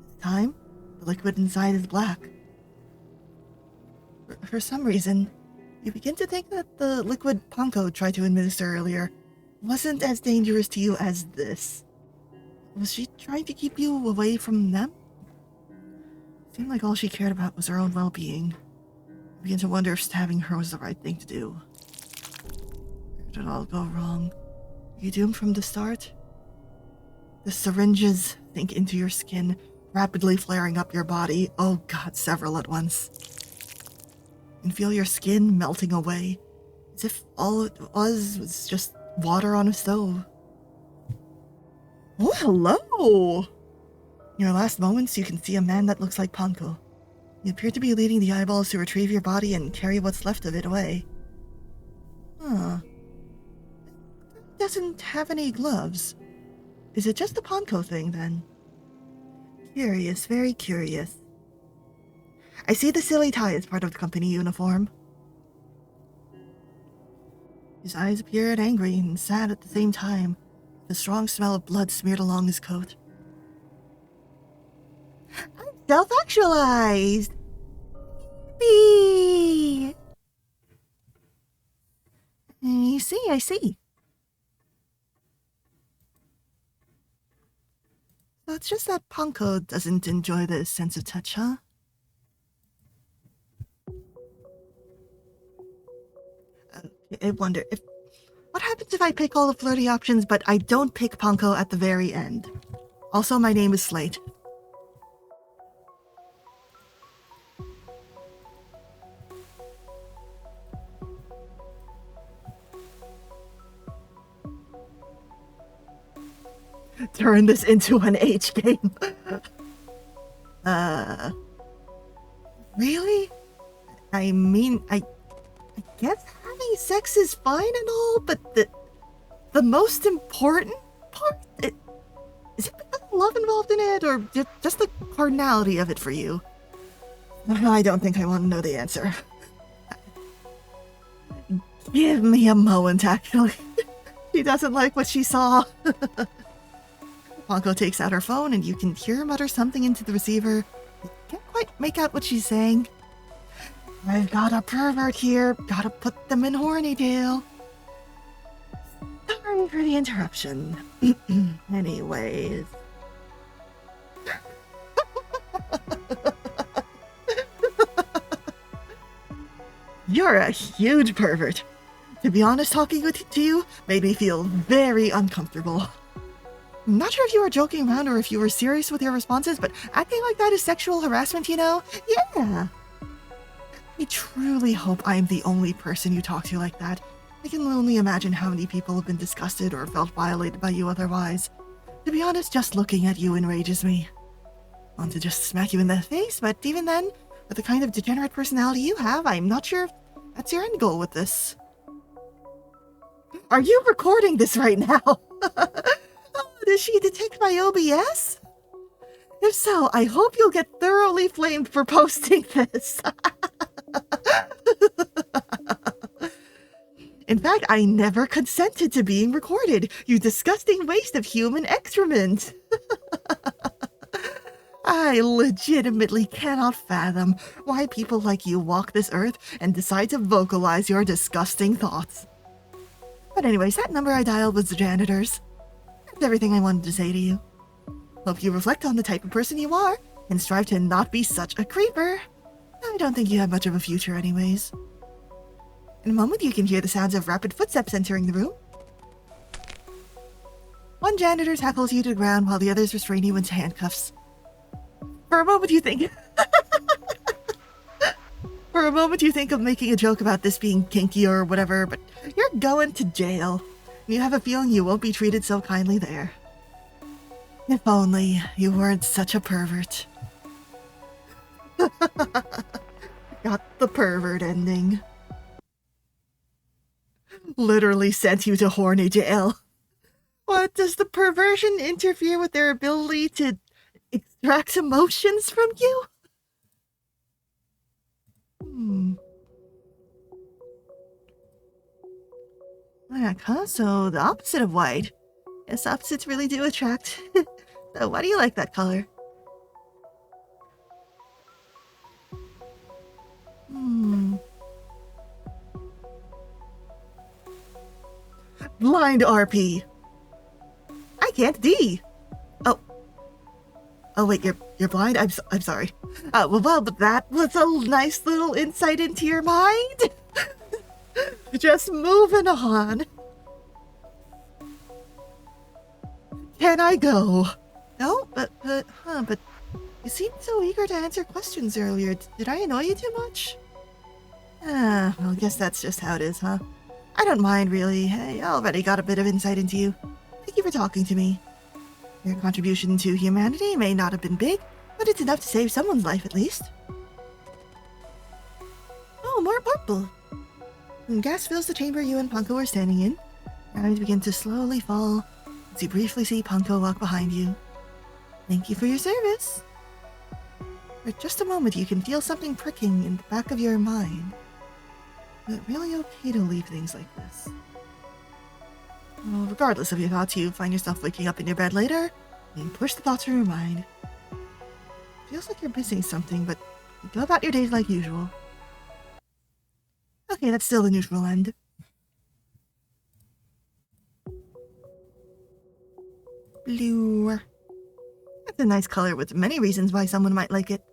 This time, the liquid inside is black. For some reason, you begin to think that the liquid Panko tried to administer earlier wasn't as dangerous to you as this. Was she trying to keep you away from them? It seemed like all she cared about was her own well-being. You begin to wonder if stabbing her was the right thing to do. Where did it all go wrong? Were you doomed from the start? The syringes sink into your skin, rapidly flaring up your body. Oh god, several at once. You can feel your skin melting away. As if all it was just water on a stove. Oh, hello! In your last moments, you can see a man that looks like Panko. You appear to be leading the eyeballs to retrieve your body and carry what's left of it away. Huh. It doesn't have any gloves. Is it just a Panko thing, then? Curious, very curious. I see the silly tie as part of the company uniform. His eyes appeared angry and sad at the same time, the strong smell of blood smeared along his coat. I'm self-actualized! Yippee! I see. So it's just that Panko doesn't enjoy the sense of touch, huh? I wonder if... What happens if I pick all the flirty options, but I don't pick Panko at the very end? Also, my name is Slate. Turn this into an H game. Really? I mean, I guess having sex is fine and all, but the most important part? Is it love involved in it, or just the carnality of it for you? I don't think I want to know the answer. Give me a moment, actually. She doesn't like what she saw. Panko takes out her phone, and you can hear her mutter something into the receiver. You can't quite make out what she's saying. I've got a pervert here. Gotta put them in horny jail. Sorry for the interruption. Anyways. You're a huge pervert. To be honest, talking to you made me feel very uncomfortable. I'm not sure if you were joking around or if you were serious with your responses, but acting like that is sexual harassment, you know? Yeah. I truly hope I'm the only person you talk to like that. I can only imagine how many people have been disgusted or felt violated by you otherwise. To be honest, just looking at you enrages me. I want to just smack you in the face, but even then, with the kind of degenerate personality you have, I'm not sure if that's your end goal with this. Are you recording this right now? Does she detect my OBS? If so, I hope you'll get thoroughly flamed for posting this. In fact, I never consented to being recorded, you disgusting waste of human excrement. I legitimately cannot fathom why people like you walk this earth and decide to vocalize your disgusting thoughts. But anyways, that number I dialed was the janitor's. That's everything I wanted to say to you. Hope you reflect on the type of person you are and strive to not be such a creeper. I don't think you have much of a future anyways. In a moment, you can hear the sounds of rapid footsteps entering the room. One janitor tackles you to the ground while the others restrain you into handcuffs. For a moment, you think... For a moment, you think of making a joke about this being kinky or whatever, but you're going to jail. You have a feeling you won't be treated so kindly there. If only you weren't such a pervert. Got the pervert ending. Literally sent you to horny jail. What, does the perversion interfere with their ability to extract emotions from you? Black, huh? So the opposite of white. Yes, opposites really do attract. So why do you like that color? Blind RP. I can't D. Oh wait, you're blind? I'm sorry. Well, but that was a nice little insight into your mind. Just moving on. Can I go? No, but you seemed so eager to answer questions earlier. Did I annoy you too much? Well, I guess that's just how it is, huh? I don't mind, really. I already got a bit of insight into you. Thank you for talking to me. Your contribution to humanity may not have been big, but it's enough to save someone's life at least. Oh, more purple. When gas fills the chamber you and Punko are standing in, your eyes begin to slowly fall as you briefly see Punko walk behind you. Thank you for your service. For just a moment you can feel something pricking in the back of your mind. Is it really okay to leave things like this? Well, regardless of your thoughts, you find yourself waking up in your bed later, and you push the thoughts from your mind. Feels like you're missing something, but you go about your days like usual. Okay, that's still the neutral end. Blue. That's a nice color with many reasons why someone might like it.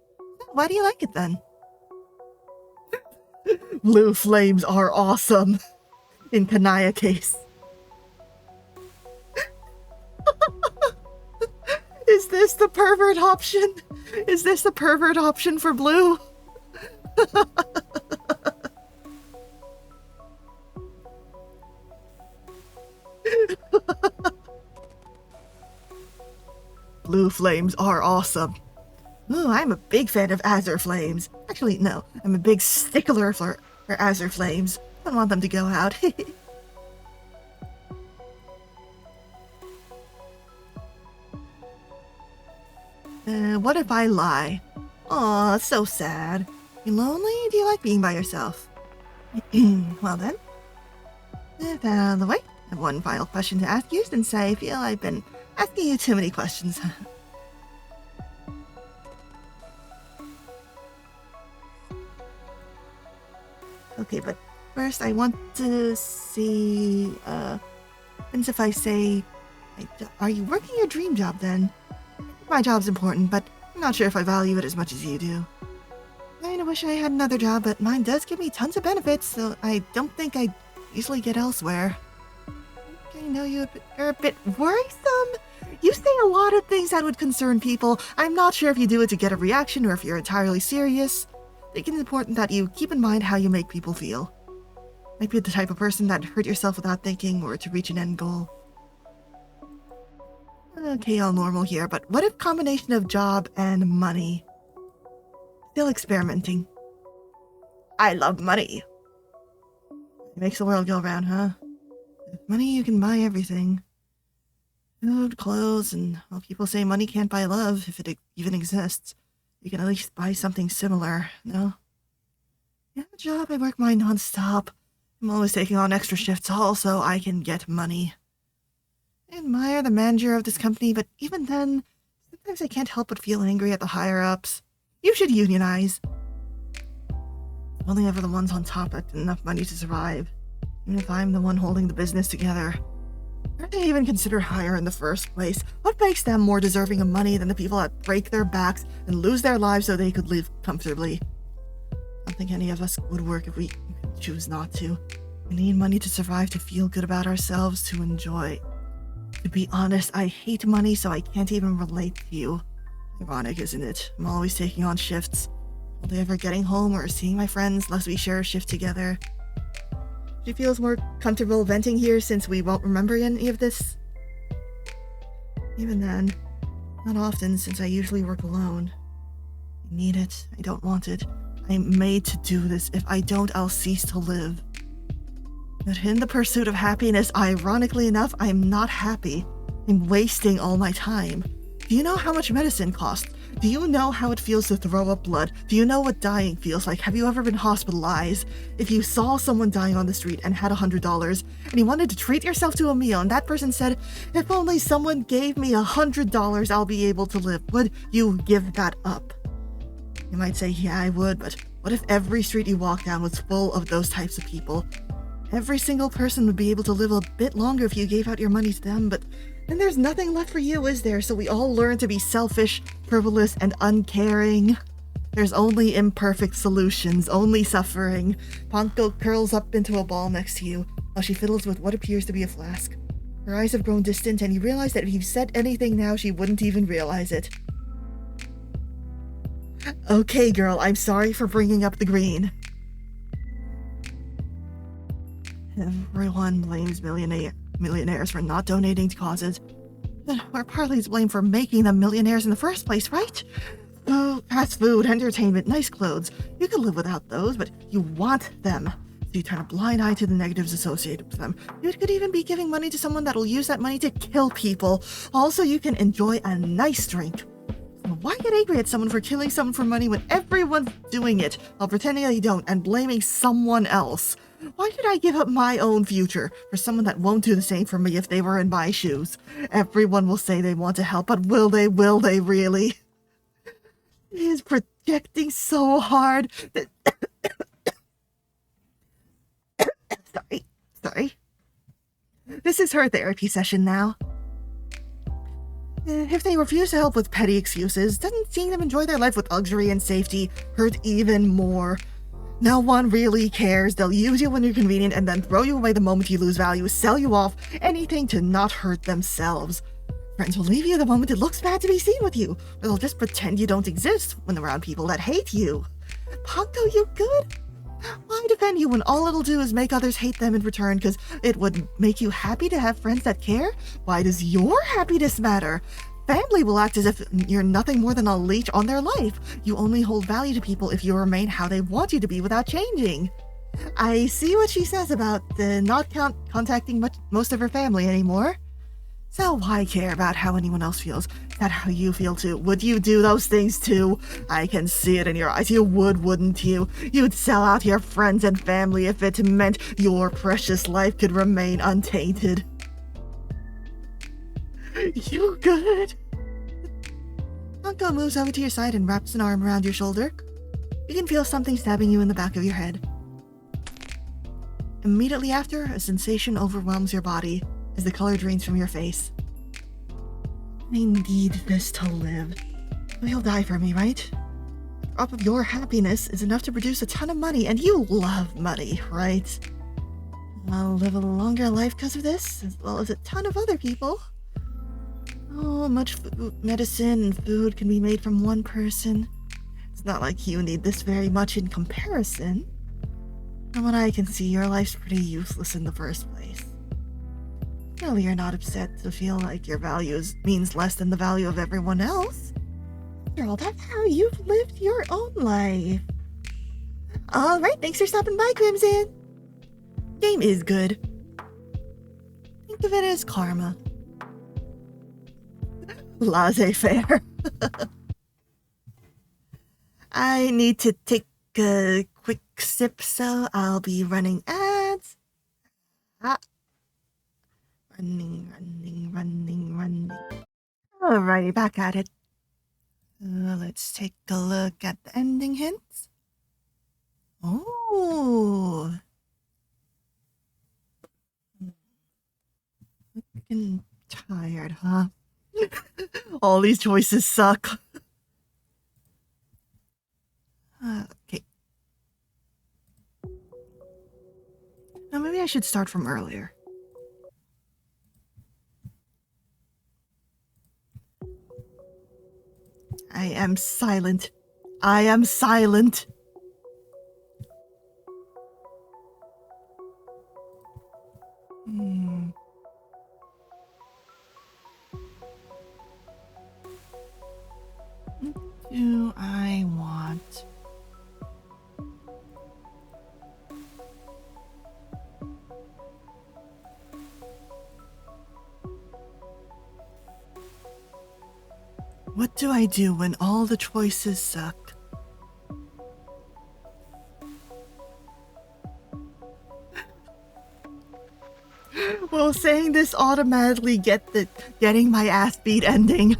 Why do you like it then? Blue flames are awesome. In Kanaya case. Is this the pervert option? Is this the pervert option for blue? Blue flames are awesome. Ooh, I'm a big fan of azure flames. Actually, no, I'm a big stickler for azure flames. I don't want them to go out. What if I lie? Aw, so sad. You lonely? Do you like being by yourself? Well then. Out of the way, I have one final question to ask you since I feel I've been asking you too many questions. Okay, but first I want to see, and if I say, are you working your dream job then? My job's important, but I'm not sure if I value it as much as you do. I kinda wish I had another job, but mine does give me tons of benefits, so I don't think I'd easily get elsewhere. I know you're a bit worrisome. You say a lot of things that would concern people. I'm not sure if you do it to get a reaction or if you're entirely serious. I think it's important that you keep in mind how you make people feel. Might be the type of person that hurt yourself without thinking or to reach an end goal. Okay, all normal here, but what if combination of job and money? Still experimenting. I love money. It makes the world go round, huh? With money you can buy everything. Food, clothes, and well, people say money can't buy love if it even exists. You can at least buy something similar, no? Yeah, the job, I work mine non-stop. I'm always taking on extra shifts all so I can get money. I admire the manager of this company, but even then, sometimes I can't help but feel angry at the higher-ups. You should unionize. Only ever the ones on top get enough money to survive. Even if I'm the one holding the business together. Why do they even consider hire in the first place? What makes them more deserving of money than the people that break their backs and lose their lives so they could live comfortably? I don't think any of us would work if we choose not to. We need money to survive, to feel good about ourselves, to enjoy. To be honest, I hate money, so I can't even relate to you. Ironic, isn't it? I'm always taking on shifts. Hardly ever getting home or seeing my friends unless we share a shift together. She feels more comfortable venting here since we won't remember any of this. Even then, not often since I usually work alone. I need it. I don't want it. I'm made to do this. If I don't, I'll cease to live. But in the pursuit of happiness, ironically enough, I'm not happy. I'm wasting all my time. Do you know how much medicine costs? Do you know how it feels to throw up blood? Do you know what dying feels like? Have you ever been hospitalized? If you saw someone dying on the street and had $100 and you wanted to treat yourself to a meal and that person said, if only someone gave me $100, I'll be able to live, would you give that up? You might say, yeah, I would, but what if every street you walk down was full of those types of people? Every single person would be able to live a bit longer if you gave out your money to them, but then there's nothing left for you, is there? So we all learn to be selfish, frivolous, and uncaring. There's only imperfect solutions, only suffering. Ponko curls up into a ball next to you, while she fiddles with what appears to be a flask. Her eyes have grown distant, and you realize that if you said anything now, she wouldn't even realize it. Okay, girl, I'm sorry for bringing up the green. Everyone blames millionaires for not donating to causes. But we're partly to blame for making them millionaires in the first place, right? Oh, fast food, entertainment, nice clothes. You can live without those, but you want them. So you turn a blind eye to the negatives associated with them. You could even be giving money to someone that'll use that money to kill people. Also, you can enjoy a nice drink. Why get angry at someone for killing someone for money when everyone's doing it while pretending they don't and blaming someone else? Why should I give up my own future for someone that won't do the same for me if they were in my shoes? Everyone will say they want to help, but will they really? He is projecting so hard that... Sorry. This is her therapy session now. If they refuse to help with petty excuses, doesn't seeing them enjoy their life with luxury and safety hurt even more? No one really cares. They'll use you when you're convenient and then throw you away the moment you lose value, sell you off, anything to not hurt themselves. Friends will leave you the moment it looks bad to be seen with you, or they'll just pretend you don't exist when around people that hate you. Pongo, you good? Why defend you when all it'll do is make others hate them in return because it would make you happy to have friends that care? Why does your happiness matter? Family will act as if you're nothing more than a leech on their life. You only hold value to people if you remain how they want you to be without changing. I see what she says about not contacting most of her family anymore. So why care about how anyone else feels? Is that how you feel too? Would you do those things too? I can see it in your eyes. You would, wouldn't you? You'd sell out your friends and family if it meant your precious life could remain untainted. You good? Pongo moves over to your side and wraps an arm around your shoulder. You can feel something stabbing you in the back of your head. Immediately after, a sensation overwhelms your body as the color drains from your face. I need this to live. You'll die for me, right? A drop of your happiness is enough to produce a ton of money, and you love money, right? I'll live a longer life because of this, as well as a ton of other people. Oh, much medicine and food can be made from one person. It's not like you need this very much in comparison. From what I can see, your life's pretty useless in the first place. Surely you're not upset to feel like your value means less than the value of everyone else. After all, that's how you've lived your own life. Alright, thanks for stopping by, Crimson. Game is good. Think of it as karma. Laissez-faire. I need to take a quick sip, so I'll be running ads. Running. Alrighty, back at it. Let's take a look at the ending hints. Oh. Looking tired, huh? All these choices suck. Okay. Now maybe I should start from earlier. I am silent. What do I want? What do I do when all the choices suck? Will saying this automatically get the getting my ass beat ending?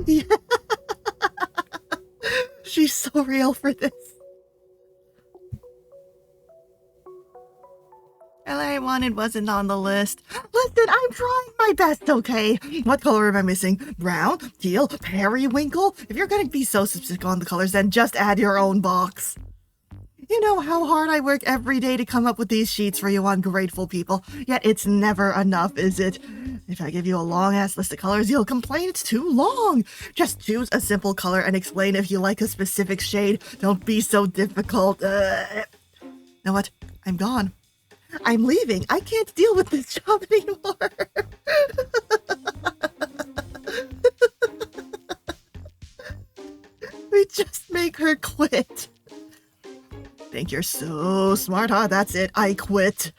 Yeah. She's so real for this. All I wanted wasn't on the list. Listen, I'm trying my best, okay? What color am I missing? Brown? Teal? Periwinkle? If you're gonna be so specific on the colors, then just add your own box. You know how hard I work every day to come up with these sheets for you ungrateful people, yet it's never enough, is it? If I give you a long-ass list of colors, you'll complain it's too long. Just choose a simple color and explain if you like a specific shade. Don't be so difficult. Know what? I'm gone. I'm leaving. I can't deal with this job anymore. We just make her quit. Think you're so smart, huh? That's it. I quit.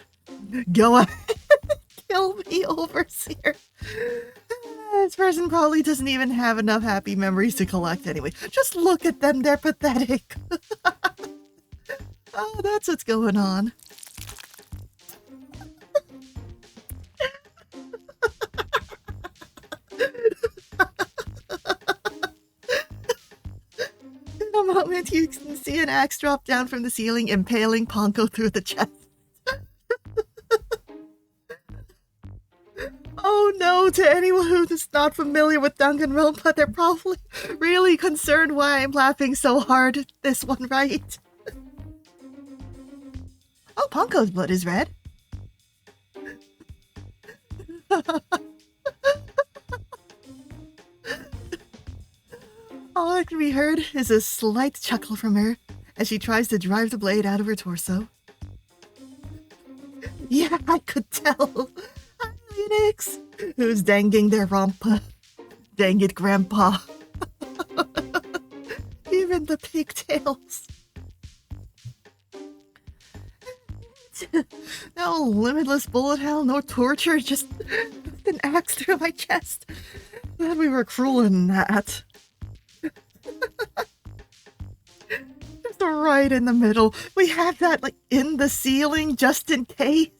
Go ahead. Kill me, overseer. This person probably doesn't even have enough happy memories to collect anyway. Just look at them. They're pathetic. Oh, that's what's going on. In a moment, you can see an axe drop down from the ceiling, impaling Ponko through the chest. Oh no, to anyone who's not familiar with Danganronpa, they're probably really concerned why I'm laughing so hard at this one, right? Oh, Ponko's blood is red. All that can be heard is a slight chuckle from her as she tries to drive the blade out of her torso. Yeah, I could tell. Phoenix, who's danging their rompa. Dang it, Grandpa. Even the pigtails. No limitless bullet hell, no torture, just an axe through my chest. Glad we were cruel in that. Just right in the middle. We have that, like, in the ceiling, just in case.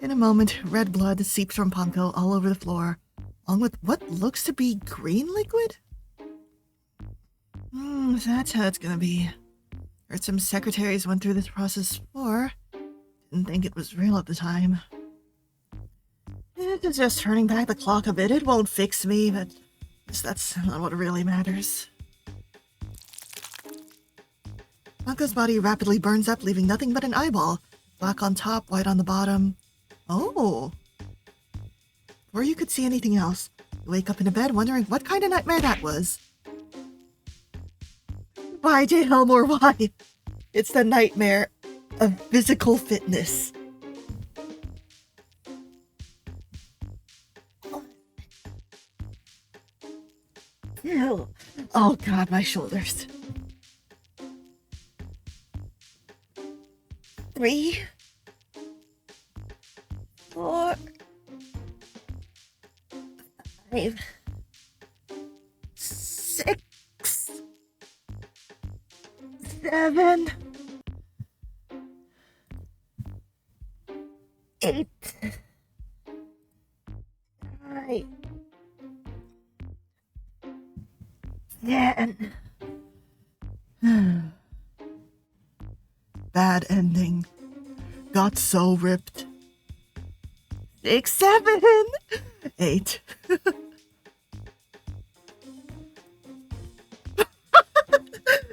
In a moment, red blood seeps from Ponko all over the floor, along with what looks to be green liquid? That's how it's gonna be. Heard some secretaries went through this process before. Didn't think it was real at the time. It's just turning back the clock a bit. It won't fix me, but that's not what really matters. Ponko's body rapidly burns up, leaving nothing but an eyeball. Black on top, white on the bottom. Oh. Before you could see anything else, you wake up in a bed wondering what kind of nightmare that was. Why, J. Helmore, why? It's the nightmare of physical fitness. Ew. Oh god, my shoulders. 3, 4, 5, 6, 7, 8, 9, 10. Bad ending. Got so ripped. 6, 7, 8.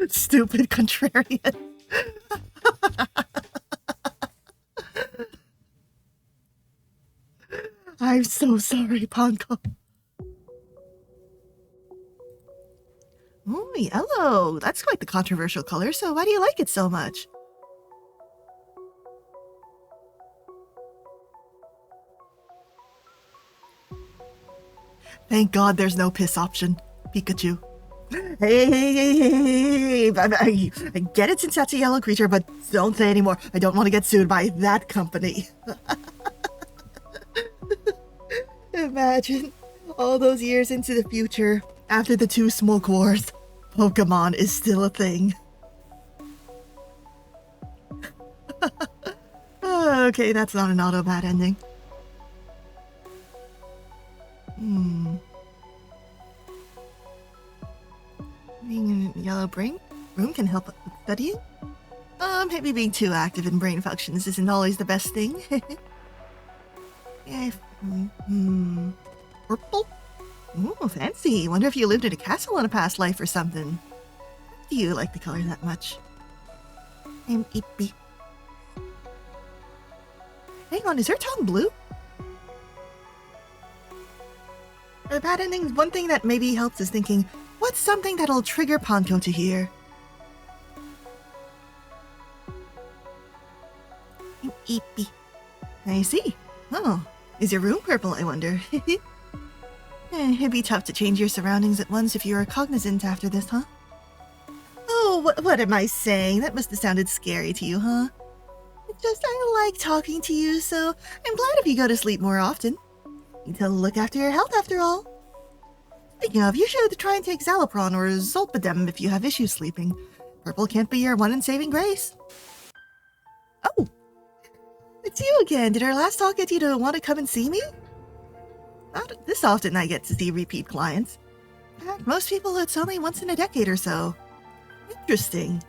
Stupid contrarian. I'm so sorry, Ponko. Ooh, yellow. That's quite the controversial color, so why do you like it so much? Thank God there's no piss option. Pikachu. Hey, I get it since that's a yellow creature, but don't say anymore. I don't want to get sued by that company. Imagine all those years into the future, after the 2 smoke wars, Pokemon is still a thing. Okay, that's not an auto-bad ending. Being in yellow brain room can help with studying. Maybe being too active in brain functions isn't always the best thing. Purple? Ooh, fancy. Wonder if you lived in a castle in a past life or something. Do you like the color that much? I'm Ippy. Hang on, is her tongue blue? For the bad endings, one thing that maybe helps is thinking, what's something that'll trigger Ponko to hear? Eepy. I see. Oh, is your room purple, I wonder? It'd be tough to change your surroundings at once if you were cognizant after this, huh? Oh, what am I saying? That must have sounded scary to you, huh? It's just I like talking to you, so I'm glad if you go to sleep more often. You need to look after your health, after all. Speaking of, you should try and take Zalopron or Zolpidem if you have issues sleeping. Purple can't be your one and saving grace. Oh, it's you again. Did our last talk get you to want to come and see me? Not this often I get to see repeat clients. In fact, most people it's only once in a decade or so. Interesting.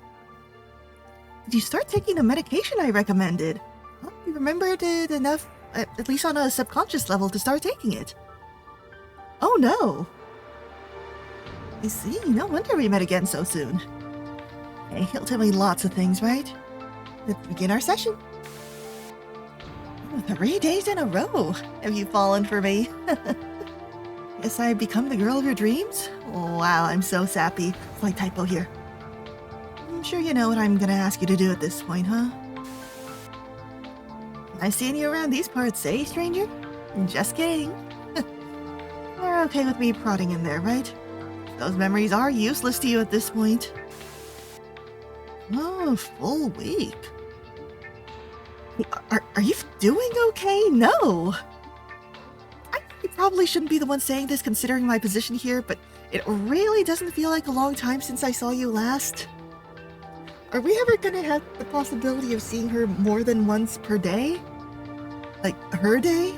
Did you start taking the medication I recommended? Well, you remembered it enough, at least on a subconscious level, to start taking it. Oh no. I see. No wonder we met again so soon. Hey, he'll tell me lots of things, right? Let's begin our session. Oh, 3 days in a row. Have you fallen for me? Guess I've become the girl of your dreams? Wow, I'm so sappy. Slight typo here. I'm sure you know what I'm gonna ask you to do at this point, huh? I've seen you around these parts, eh, stranger? Just kidding. You're okay with me prodding in there, right? Those memories are useless to you at this point. Oh, full week. Are you doing okay? No. I probably shouldn't be the one saying this considering my position here, but it really doesn't feel like a long time since I saw you last. Are we ever gonna have the possibility of seeing her more than once per day? Like, her day?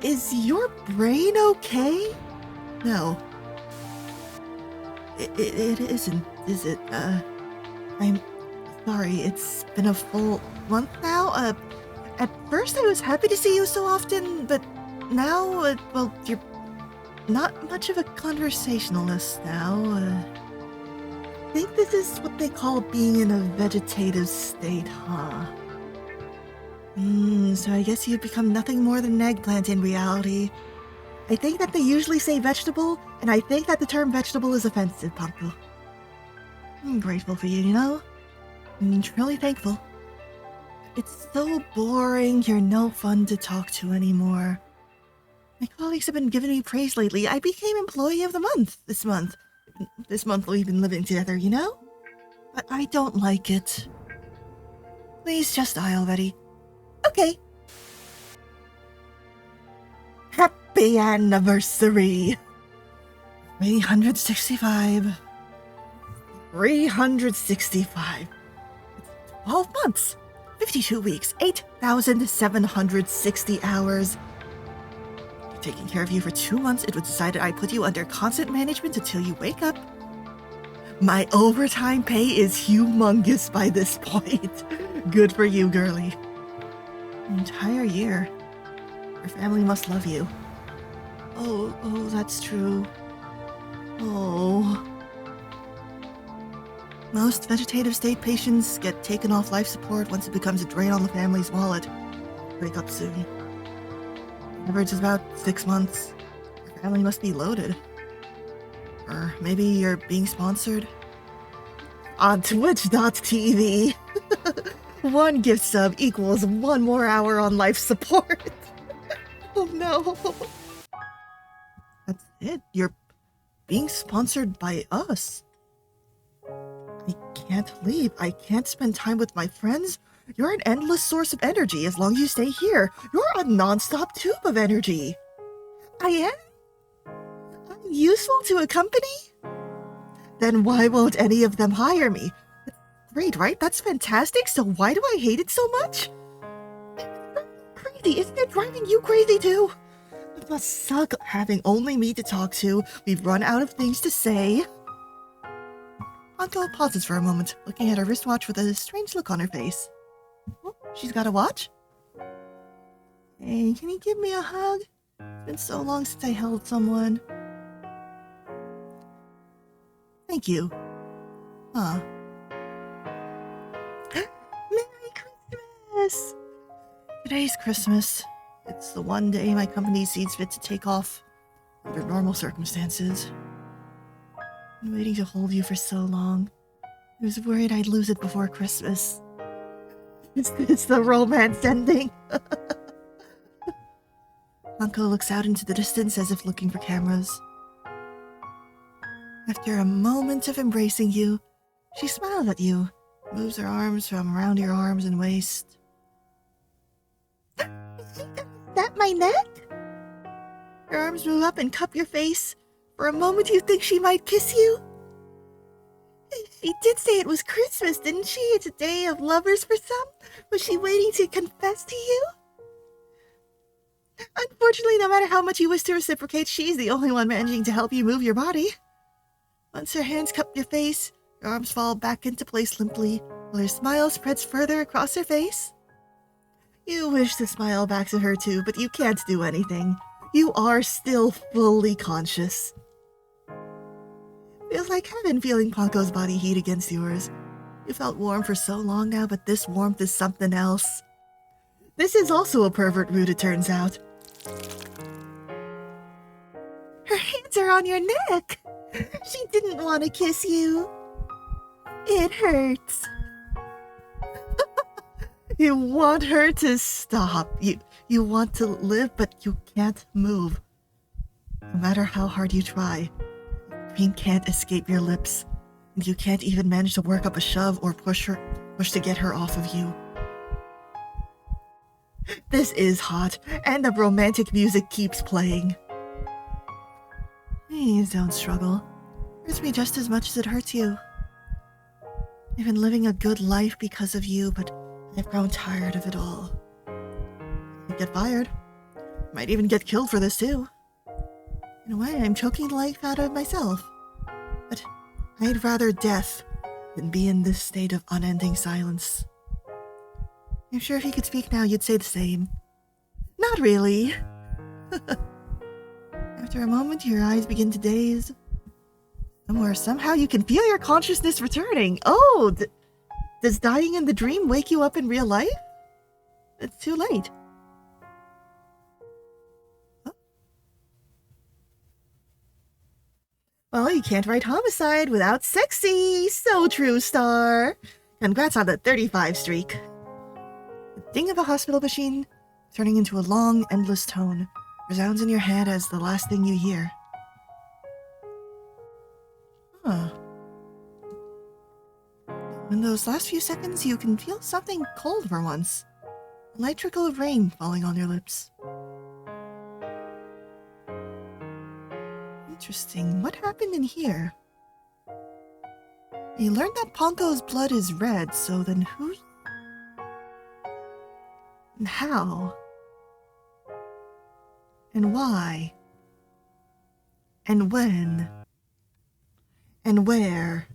Is your brain okay? No. It isn't, is it? I'm sorry, it's been a full month now. At first I was happy to see you so often, but now, well, you're not much of a conversationalist now. I think this is what they call being in a vegetative state, huh? So I guess you've become nothing more than an eggplant in reality. I think that they usually say vegetable, and I think that the term vegetable is offensive, Panko. I'm grateful for you, you know? I'm truly thankful. It's so boring, you're no fun to talk to anymore. My colleagues have been giving me praise lately. I became Employee of the Month this month. This month we've been living together, you know? But I don't like it. Please just die already. Okay. Happy anniversary! 365. 365. 12 months. 52 weeks. 8,760 hours. After taking care of you for 2 months, it was decided I put you under constant management until you wake up. My overtime pay is humongous by this point. Good for you, girlie. An entire year. Your family must love you. Oh, that's true. Oh. Most vegetative state patients get taken off life support once it becomes a drain on the family's wallet. Wake up soon. Average is about 6 months. Your family must be loaded. Or maybe you're being sponsored? On Twitch.tv. 1 gift sub equals 1 more hour on life support. Oh no. That's it. You're being sponsored by us. I can't leave. I can't spend time with my friends. You're an endless source of energy as long as you stay here. You're a non-stop tube of energy. I am? I'm useful to a company? Then why won't any of them hire me? Great, right? That's fantastic. So why do I hate it so much? Crazy. Isn't it driving you crazy too? It must suck having only me to talk to. We've run out of things to say. Anko pauses for a moment, looking at her wristwatch with a strange look on her face. Oh, she's got a watch? Hey, can you give me a hug? It's been so long since I held someone. Thank you. Huh. Merry Christmas! Today's Christmas. It's the one day my company sees fit to take off under normal circumstances. I've been waiting to hold you for so long. I was worried I'd lose it before Christmas. Is this the romance ending? Hanko looks out into the distance as if looking for cameras. After a moment of embracing you, she smiled at you, moves her arms from around your arms and waist. That my neck? Her arms move up and cup your face. For a moment you think she might kiss you. She did say it was Christmas, didn't she? It's a day of lovers for some. Was she waiting to confess to you? Unfortunately, no matter how much you wish to reciprocate, she's the only one managing to help you move your body. Once her hands cup your face, your arms fall back into place limply, while her smile spreads further across her face. You wish to smile back to her too, but you can't do anything. You are still fully conscious. Feels like heaven feeling Ponko's body heat against yours. You felt warm for so long now, but this warmth is something else. This is also a pervert mood, it turns out. Her hands are on your neck. She didn't want to kiss you. It hurts. You want her to stop. You want to live, but you can't move. No matter how hard you try, pain can't escape your lips, and you can't even manage to work up a shove or push to get her off of you. This is hot, and the romantic music keeps playing. Please don't struggle. It hurts me just as much as it hurts you. I've been living a good life because of you, but I've grown tired of it all. I'd get fired. Might even get killed for this too. In a way, I'm choking the life out of myself. But I'd rather death than be in this state of unending silence. I'm sure if you could speak now, you'd say the same. Not really. After a moment, your eyes begin to daze. Somehow you can feel your consciousness returning. Oh, does dying in the dream wake you up in real life? It's too late. Huh? Well, you can't write homicide without sexy. So true, Star. Congrats on the 35 streak. The ding of a hospital machine, turning into a long, endless tone, resounds in your head as the last thing you hear. Huh. In those last few seconds, you can feel something cold for once. A light trickle of rain falling on your lips. Interesting. What happened in here? You learned that Ponko's blood is red, so then who's... and how? And why? And when? And where?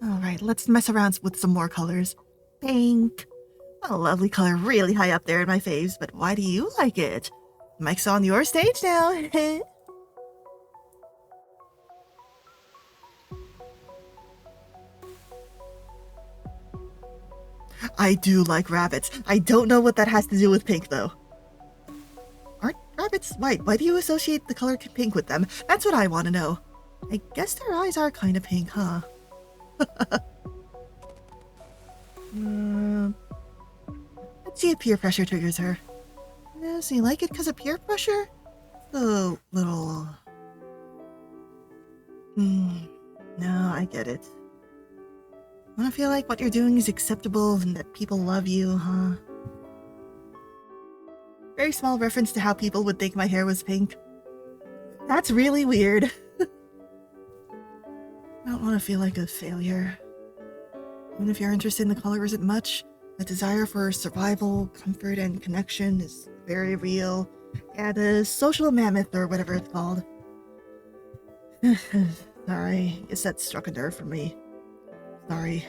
Alright, let's mess around with some more colors. Pink. A lovely color really high up there in my faves, but why do you like it? Mike's on your stage now. I do like rabbits. I don't know what that has to do with pink, though. Aren't rabbits white? Why do you associate the color pink with them? That's what I want to know. I guess their eyes are kind of pink, huh? Let's see if peer pressure triggers her. Does he like it because of peer pressure? The little... No, I get it. Wanna feel like what you're doing is acceptable and that people love you, huh? Very small reference to how people would think my hair was pink. That's really weird. I don't want to feel like a failure. Even if your interest in the color isn't much, the desire for survival, comfort, and connection is very real. Yeah, the social mammoth or whatever it's called. Sorry, guess that struck a nerve for me. Sorry.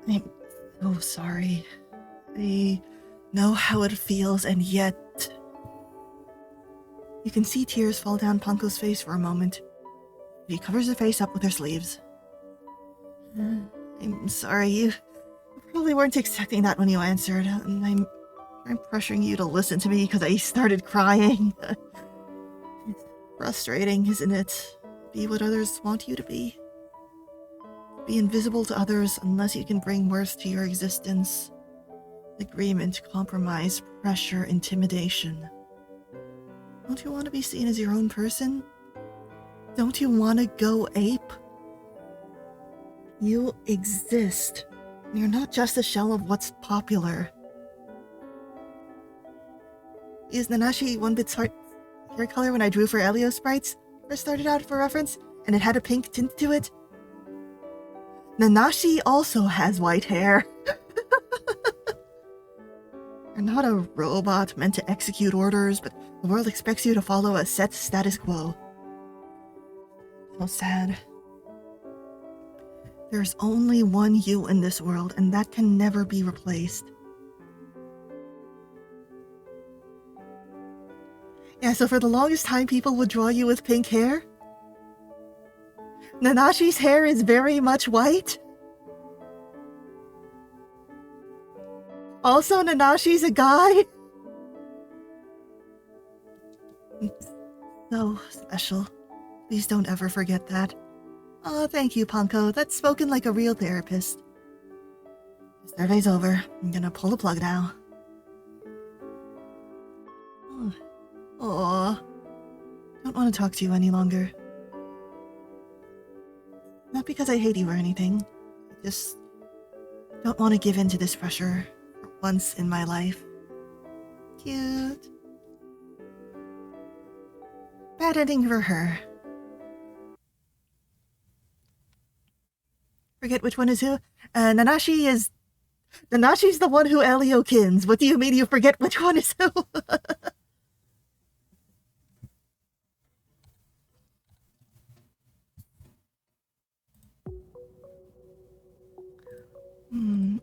I'm so sorry. I know how it feels, and yet... You can see tears fall down Ponko's face for a moment. She covers her face up with her sleeves. I'm sorry, you probably weren't expecting that when you answered. I'm pressuring you to listen to me because I started crying. It's frustrating, isn't it? Be what others want you to be. be invisible to others unless you can bring worth to your existence. Agreement, compromise, pressure, intimidation. Don't you want to be seen as your own person? Don't you want to go ape? You exist. You're not just a shell of what's popular. Is Nanashi 1-bit's hair color when I drew for Elio sprites? First started out for reference, and it had a pink tint to it. Nanashi also has white hair. You're not a robot meant to execute orders, but the world expects you to follow a set status quo. So sad. There's only one you in this world, and that can never be replaced. Yeah, so for the longest time, people would draw you with pink hair. Nanashi's hair is very much white. Also, Nanashi's a guy. It's so special. Please don't ever forget that. Oh, thank you, Panko. That's spoken like a real therapist. The survey's over. I'm gonna pull the plug now. Aw. Don't want to talk to you any longer. Not because I hate you or anything. I just don't want to give in to this pressure for once in my life. Cute. Bad ending for her. Forget which one is who. Nanashi's the one who Elio kins. What do you mean you forget which one is who?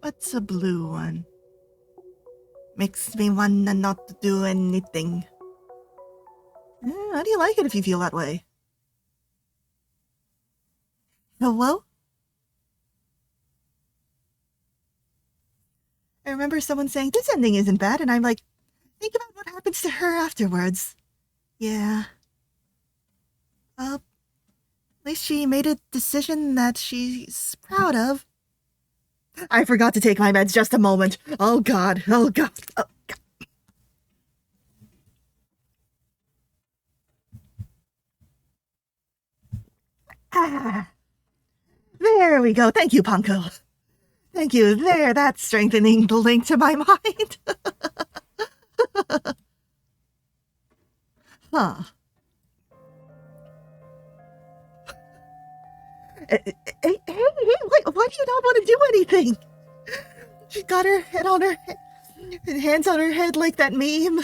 What's a blue one? Makes me wanna not do anything. How do you like it if you feel that way? Hello? I remember someone saying, this ending isn't bad, and I'm like, think about what happens to her afterwards. Yeah. At least she made a decision that she's proud of. I forgot to take my meds just a moment. Oh god, oh god, oh god. Ah. There we go. Thank you, Panko. Thank you. There, that's strengthening the link to my mind. Huh. Hey, wait, why do you not want to do anything? She got her head on her hands on her head like that meme.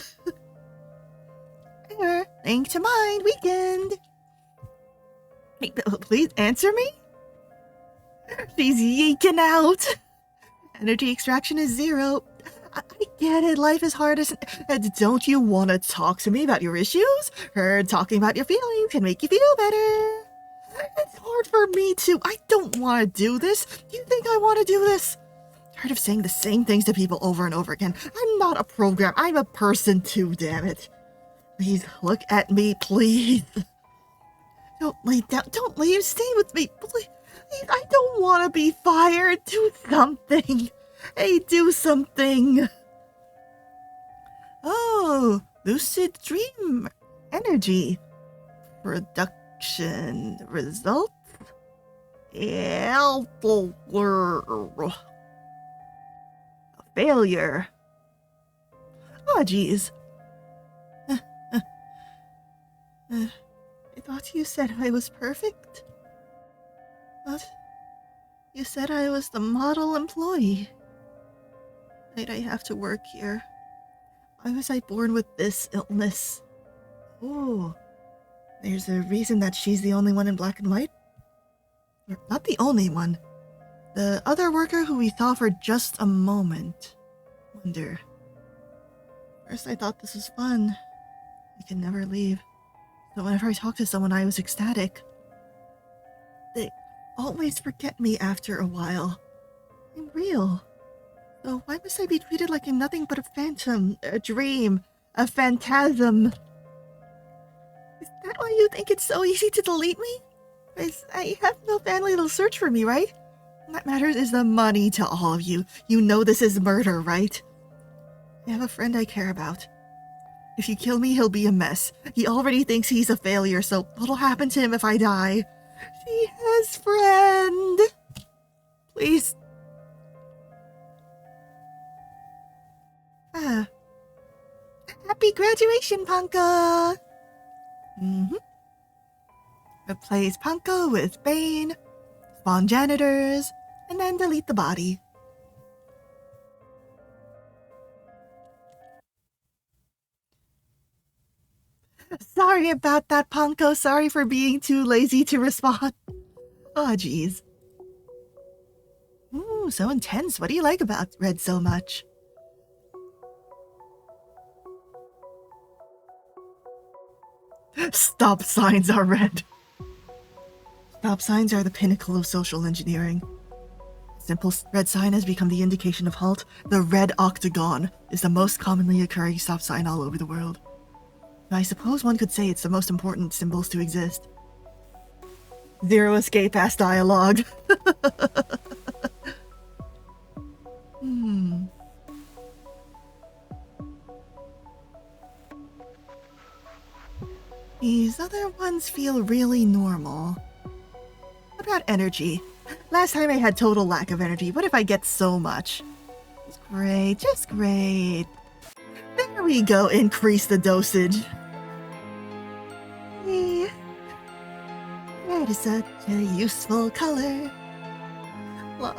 Link to mind, weekend. Hey, please answer me? She's yeeking out. Energy extraction is 0. I get it, life is hard. Don't you want to talk to me about your issues? Heard talking about your feelings can make you feel better. It's hard for me too. I don't want to do this. Do you think I want to do this? Tired of saying the same things to people over and over again. I'm not a program. I'm a person too, damn it. Please look at me, please. Don't lay down. Don't leave. Stay with me, please. I don't want to be fired. Do something. Hey, do something. Oh, lucid dream energy. Production results. A failure. Oh, jeez. I thought you said I was perfect. But you said I was the model employee. Why'd I have to work here? Why was I born with this illness? Oh, there's a reason that she's the only one in black and white? Or not the only one. The other worker who we saw for just a moment. Wonder. First I thought this was fun. I can never leave. But whenever I talk to someone, I was ecstatic. They always forget me after a while. I'm real. So why must I be treated like I'm nothing but a phantom, a dream, a phantasm? Is that why you think it's so easy to delete me? Because I have no family that'll search for me, right? What matters is the money to all of you. You know this is murder, right? I have a friend I care about. If you kill me, he'll be a mess. He already thinks he's a failure, so what'll happen to him if I die? She has friend. Please. Happy graduation, Panko! Replace Panko with Bane, spawn janitors, and then delete the body. Sorry about that, Panko. Sorry for being too lazy to respond. Oh, jeez. Ooh, so intense. What do you like about Red so much? Stop signs are red. Stop signs are the pinnacle of social engineering. Simple red sign has become the indication of halt. The red octagon is the most commonly occurring stop sign all over the world. I suppose one could say it's the most important symbols to exist. Zero escape ass dialogue. These other ones feel really normal. What about energy? Last time I had total lack of energy. What if I get so much? It's great, just great. There we go, increase the dosage. Red is such a useful color. As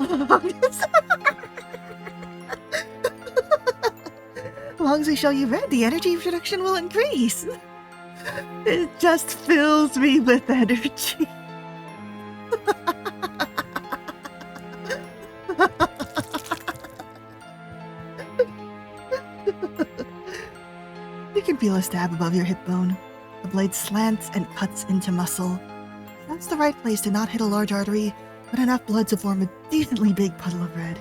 long as we show you red, the energy production will increase. It just fills me with energy. You can feel a stab above your hip bone. The blade slants and cuts into muscle. That's the right place to not hit a large artery, but enough blood to form a decently big puddle of red.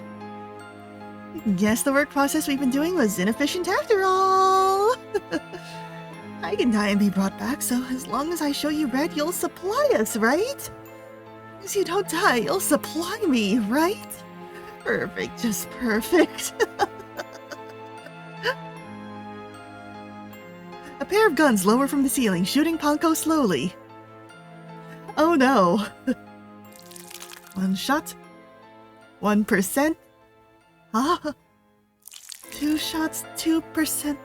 Guess the work process we've been doing was inefficient after all. I can die and be brought back, so as long as I show you red, you'll supply us, right? As you don't die, you'll supply me, right? Perfect, just perfect. A pair of guns lower from the ceiling, shooting Panko slowly. Oh no. One shot. 1%. Ah. 2 shots, 2%.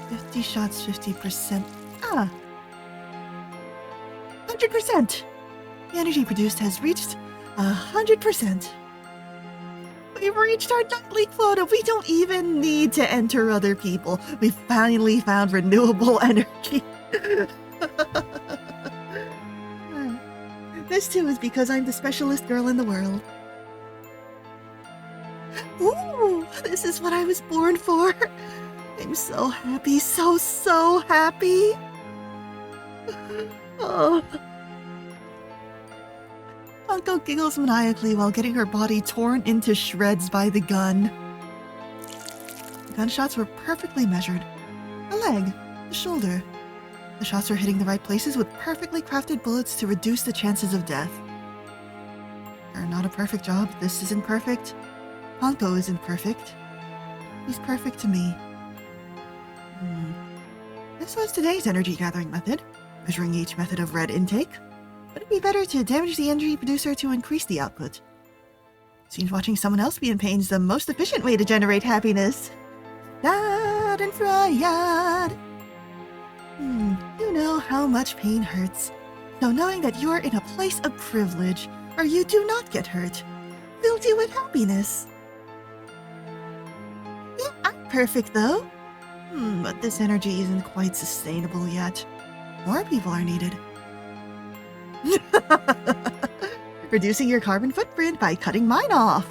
50 shots, 50%. Ah. 100%. The energy produced has reached 100%. We've reached our nightly quota. We don't even need to enter other people. We finally found renewable energy. This too is because I'm the specialist girl in the world. Ooh, this is what I was born for. I'm so happy, so happy. Oh. Panko giggles maniacally while getting her body torn into shreds by the gun. The gunshots were perfectly measured. The leg, the shoulder. The shots were hitting the right places with perfectly crafted bullets to reduce the chances of death. They're not a perfect job. This isn't perfect. Panko isn't perfect. He's perfect to me. This was today's energy gathering method, measuring each method of red intake. Would it be better to damage the energy producer to increase the output? Seems watching someone else be in pain is the most efficient way to generate happiness. Schadenfreude. You know how much pain hurts. So knowing that you are in a place of privilege, where you do not get hurt, fills you with happiness. Yeah, I'm perfect though. But this energy isn't quite sustainable yet. More people are needed. Reducing your carbon footprint by cutting mine off.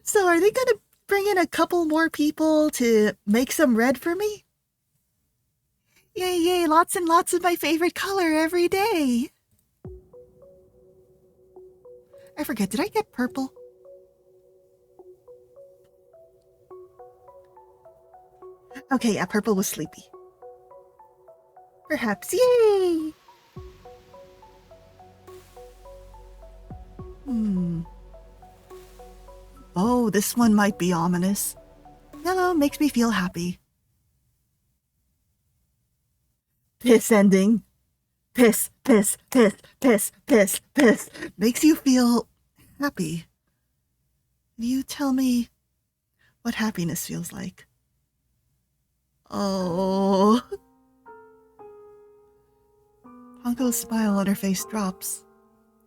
So are they gonna bring in a couple more people to make some red for me? Yay, yay, lots and lots of my favorite color every day. I forget, did I get purple? Okay, yeah, purple was sleepy. Perhaps, yay! Oh, this one might be ominous. Yellow makes me feel happy. Piss ending. Piss, piss, piss, piss, piss, piss. Makes you feel happy. You tell me what happiness feels like. Oh. Ponko's smile on her face drops.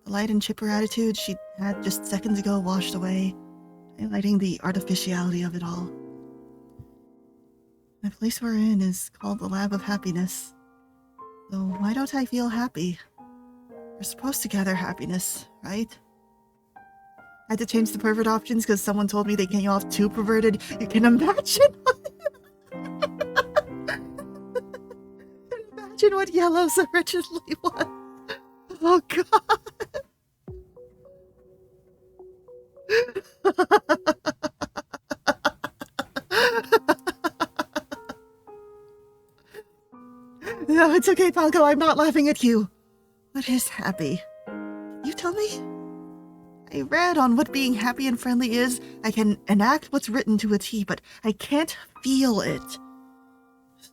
The light and chipper attitude she had just seconds ago washed away, highlighting the artificiality of it all. The place we're in is called the Lab of Happiness. So why don't I feel happy? We're supposed to gather happiness, right? I had to change the pervert options because someone told me they came off too perverted. You can imagine imagine what Yellow's originally was. Oh god. No, it's okay, Ponko. I'm not laughing at you. What is happy? You tell me? I read on what being happy and friendly is. I can enact what's written to a T, but I can't feel it.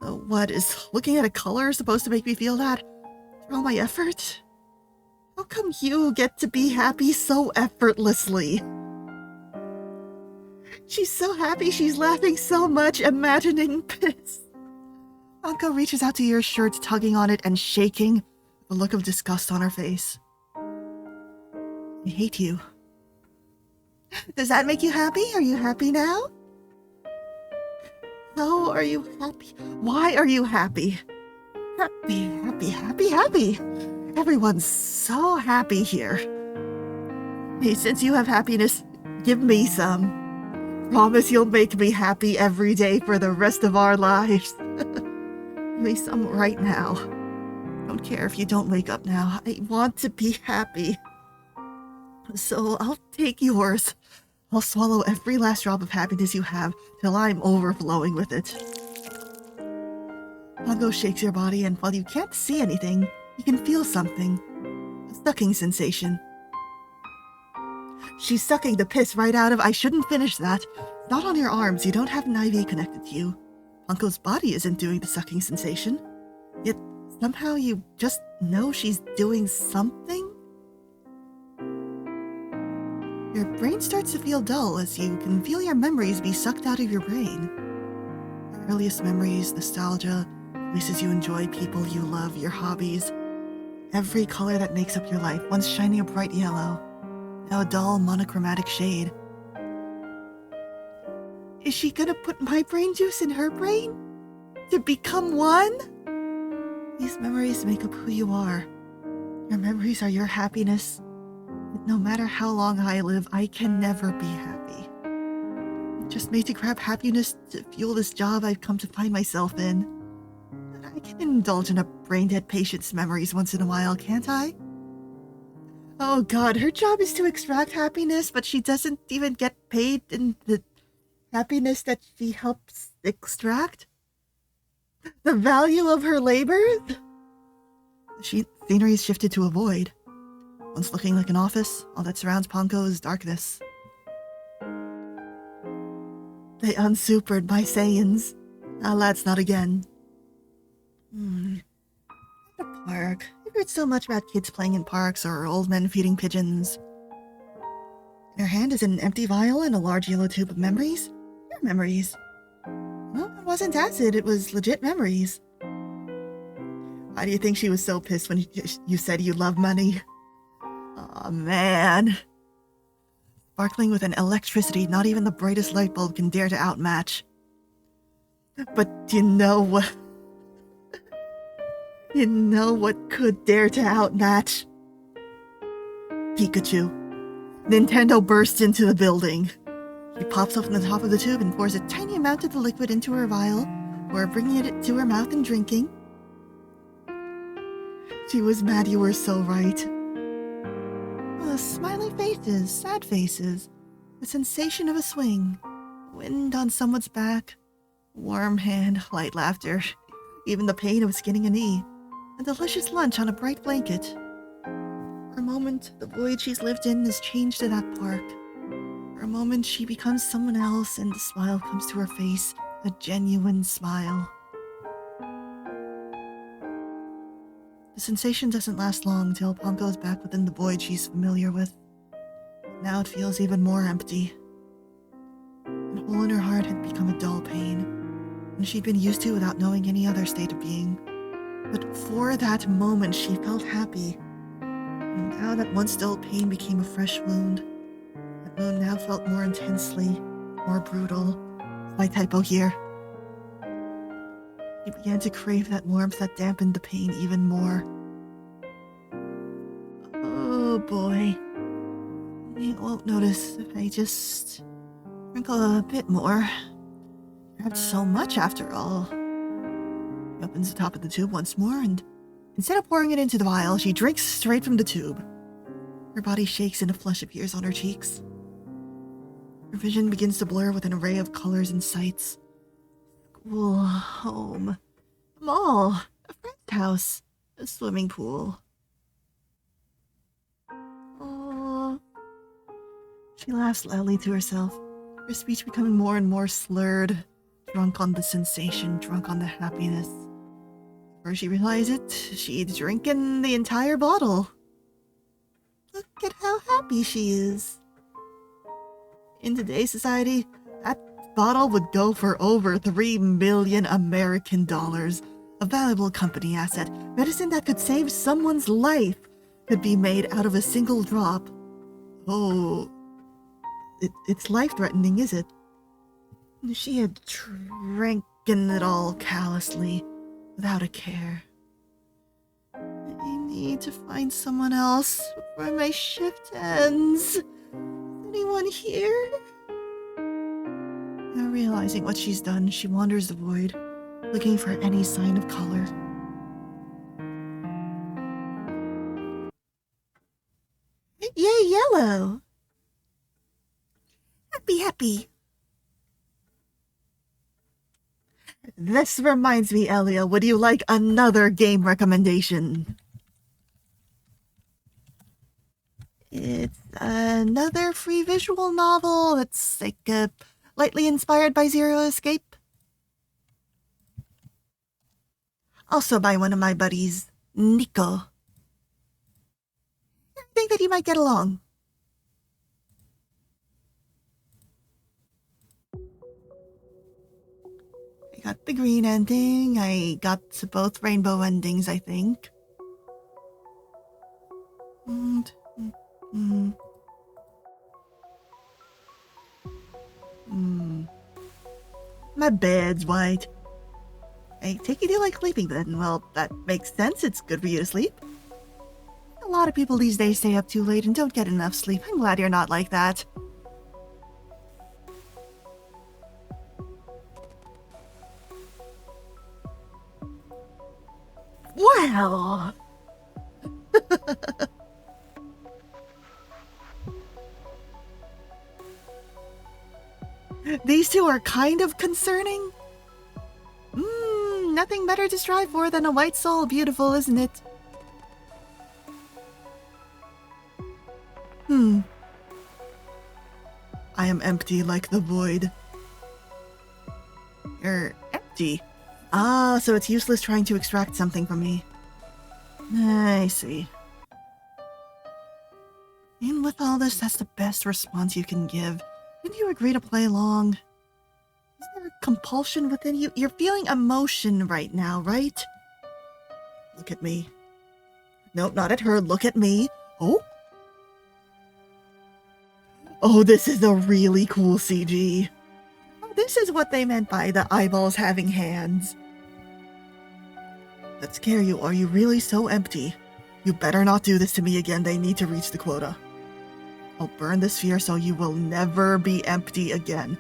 So what, is looking at a color supposed to make me feel that? For all my effort? How come you get to be happy so effortlessly? She's so happy she's laughing so much, imagining piss. Anko reaches out to your shirt, tugging on it and shaking, the look of disgust on her face. I hate you. Does that make you happy? Are you happy now? No, are you happy? Why are you happy? Happy, happy, happy, happy. Everyone's so happy here. Hey, since you have happiness, give me some. Promise you'll make me happy every day for the rest of our lives. Give me some right now. Don't care if you don't wake up now. I want to be happy. So I'll take yours. I'll swallow every last drop of happiness you have till I'm overflowing with it. Pongo shakes your body, and while you can't see anything, you can feel something. A sucking sensation. She's sucking the piss right out of... I shouldn't finish that. Not on your arms. You don't have an IV connected to you. Ponko's body isn't doing the sucking sensation. Yet somehow you just know she's doing something? Your brain starts to feel dull as you can feel your memories be sucked out of your brain. Your earliest memories, nostalgia, places you enjoy, people you love, your hobbies. Every color that makes up your life, once shining a bright yellow, now a dull monochromatic shade. Is she gonna put my brain juice in her brain? To become one? These memories make up who you are. Your memories are your happiness. No matter how long I live, I can never be happy. I'm just made to grab happiness to fuel this job I've come to find myself in. But I can indulge in a brain-dead patient's memories once in a while, can't I? Oh god, her job is to extract happiness, but she doesn't even get paid in the happiness that she helps extract? The value of her labor? Scenery is shifted to a void. Once looking like an office, all that surrounds Ponko is darkness. They unsupered my Saiyans. Ah, lads, not again. At a park. I've heard so much about kids playing in parks or old men feeding pigeons. In her hand is an empty vial and a large yellow tube of memories. Your memories. Well, it wasn't acid, it was legit memories. Why do you think she was so pissed when you said you love money? Aw, man. Sparkling with an electricity not even the brightest light bulb can dare to outmatch. But do you know what? You know what could dare to outmatch? Pikachu. Nintendo bursts into the building. She pops open the top of the tube and pours a tiny amount of the liquid into her vial, before bringing it to her mouth and drinking. She was mad you were so right. Smiling faces, sad faces, the sensation of a swing, wind on someone's back, warm hand, light laughter, even the pain of skinning a knee, a delicious lunch on a bright blanket. For a moment, the void she's lived in is changed to that park. For a moment, she becomes someone else, and the smile comes to her face, a genuine smile. The sensation doesn't last long till Pompo is back within the void she's familiar with. Now it feels even more empty. The hole in her heart had become a dull pain, and she'd been used to without knowing any other state of being. But for that moment, she felt happy. And now that once dull pain became a fresh wound, that wound now felt more intensely, more brutal. My typo here. She began to crave that warmth that dampened the pain even more. Oh boy. You won't notice if I just sprinkle a bit more. Grabbed so much after all. She opens the top of the tube once more, and instead of pouring it into the vial, she drinks straight from the tube. Her body shakes and a flush appears on her cheeks. Her vision begins to blur with an array of colors and sights. School, home, a mall, a friend's house, a swimming pool. Oh. She laughs loudly to herself, her speech becoming more and more slurred, drunk on the sensation, drunk on the happiness. Before she realized it, she'd drinking the entire bottle. Look at how happy she is. In today's society, that bottle would go for over 3 million American dollars. A valuable company asset. Medicine that could save someone's life could be made out of a single drop. Oh, it's life-threatening, is it? She had drinking it all callously, without a care. I need to find someone else before my shift ends. Is anyone here? Now realizing what she's done, she wanders the void, looking for any sign of color. Yay, yellow! Happy. This reminds me, Elia, would you like another game recommendation? It's another free visual novel that's like lightly inspired by Zero Escape. Also by one of my buddies, Nico. I think that you might get along. I got the green ending. I got both rainbow endings, I think. My bed's white. I take it you like sleeping then. Well, that makes sense. It's good for you to sleep. A lot of people these days stay up too late and don't get enough sleep. I'm glad you're not like that. Well... These two are kind of concerning. Nothing better to strive for than a white soul. Beautiful, isn't it? I am empty like the void. You're empty? Ah, so it's useless trying to extract something from me. I see. And with all this, that's the best response you can give. Didn't you agree to play along? Is there a compulsion within you? You're feeling emotion right now, right? Look at me. Nope, not at her. Look at me. Oh? Oh, this is a really cool CG. Oh, this is what they meant by the eyeballs having hands. That scare you? Are you really so empty? You better not do this to me again. They need to reach the quota. I'll burn this fear so you will never be empty again.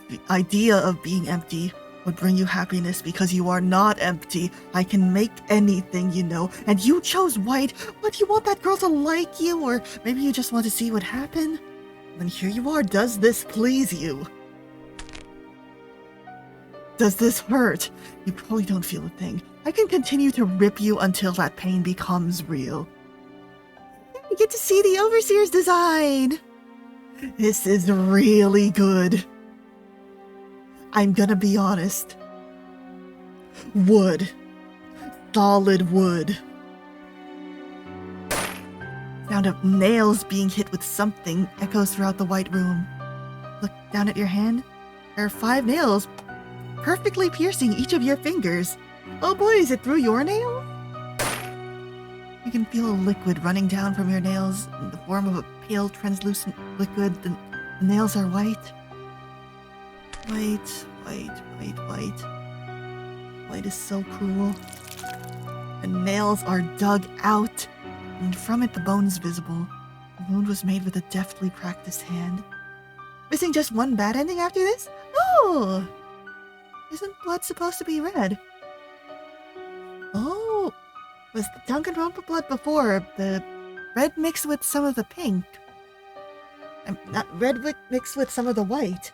The idea of being empty would bring you happiness because you are not empty. I can make anything, you know. And you chose white. What, you want that girl to like you? Or maybe you just want to see what happened? Then here you are. Does this please you? Does this hurt? You probably don't feel a thing. I can continue to rip you until that pain becomes real. We get to see the Overseer's design! This is really good. I'm gonna be honest. Wood. Solid wood. Sound of nails being hit with something echoes throughout the white room. Look down at your hand. There are 5 nails, perfectly piercing each of your fingers. Oh boy, is it through your nail? You can feel a liquid running down from your nails in the form of a pale, translucent liquid. The nails are white. White, white, white, white. White is so cruel. The nails are dug out, and from it the bone is visible. The wound was made with a deftly practiced hand. Missing just one bad ending after this? Oh! Isn't blood supposed to be red? Oh! Was the Danganronpa blood before the red mixed with some of the pink? Not red mixed with some of the white.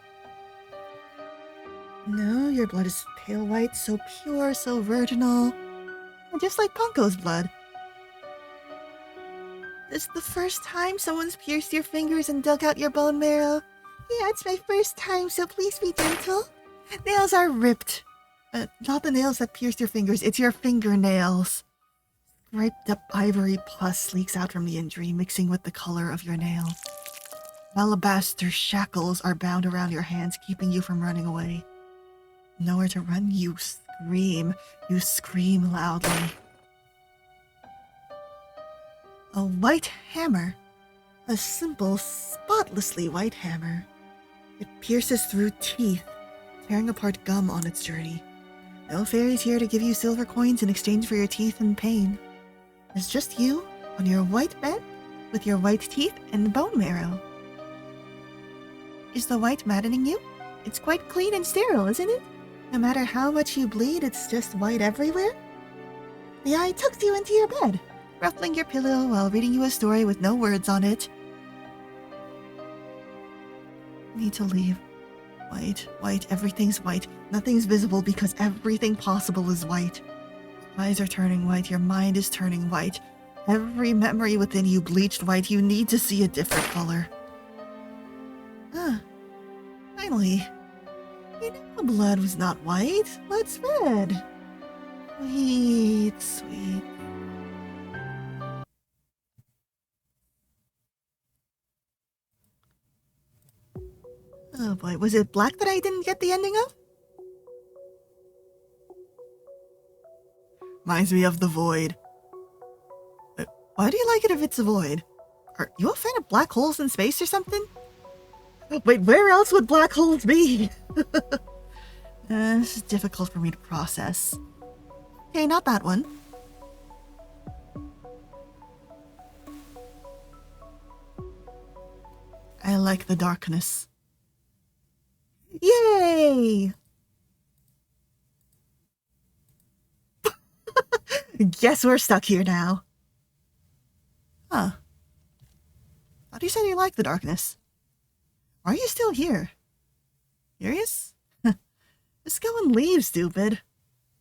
No, your blood is pale white, so pure, so virginal. And just like Punko's blood. This is the first time someone's pierced your fingers and dug out your bone marrow. Yeah, it's my first time, so please be gentle. Nails are ripped. Not the nails that pierced your fingers, it's your fingernails. Striped up ivory pus leaks out from the injury, mixing with the color of your nail. Alabaster shackles are bound around your hands, keeping you from running away. Nowhere to run, you scream. You scream loudly. A white hammer. A simple, spotlessly white hammer. It pierces through teeth, tearing apart gum on its journey. No fairies here to give you silver coins in exchange for your teeth and pain. It's just you on your white bed with your white teeth and bone marrow. Is the white maddening you? It's quite clean and sterile, isn't it? No matter how much you bleed, it's just white everywhere. The eye tucks you into your bed, ruffling your pillow while reading you a story with no words on it. Need to leave. White, white, everything's white. Nothing's visible because everything possible is white. Your eyes are turning white, your mind is turning white. Every memory within you bleached white. You need to see a different color. Ah, finally. You know blood was not white. Blood's red. Sweet, sweet. Oh boy, was it black that I didn't get the ending of? Reminds me of The Void. Why do you like it if it's a void? Are you a fan of black holes in space or something? Wait, where else would black holes be? This is difficult for me to process. Okay, not that one. I like the darkness. Yay! Guess we're stuck here now. Huh. Thought you said you liked the darkness. Why are you still here? Curious? Just go and leave, stupid.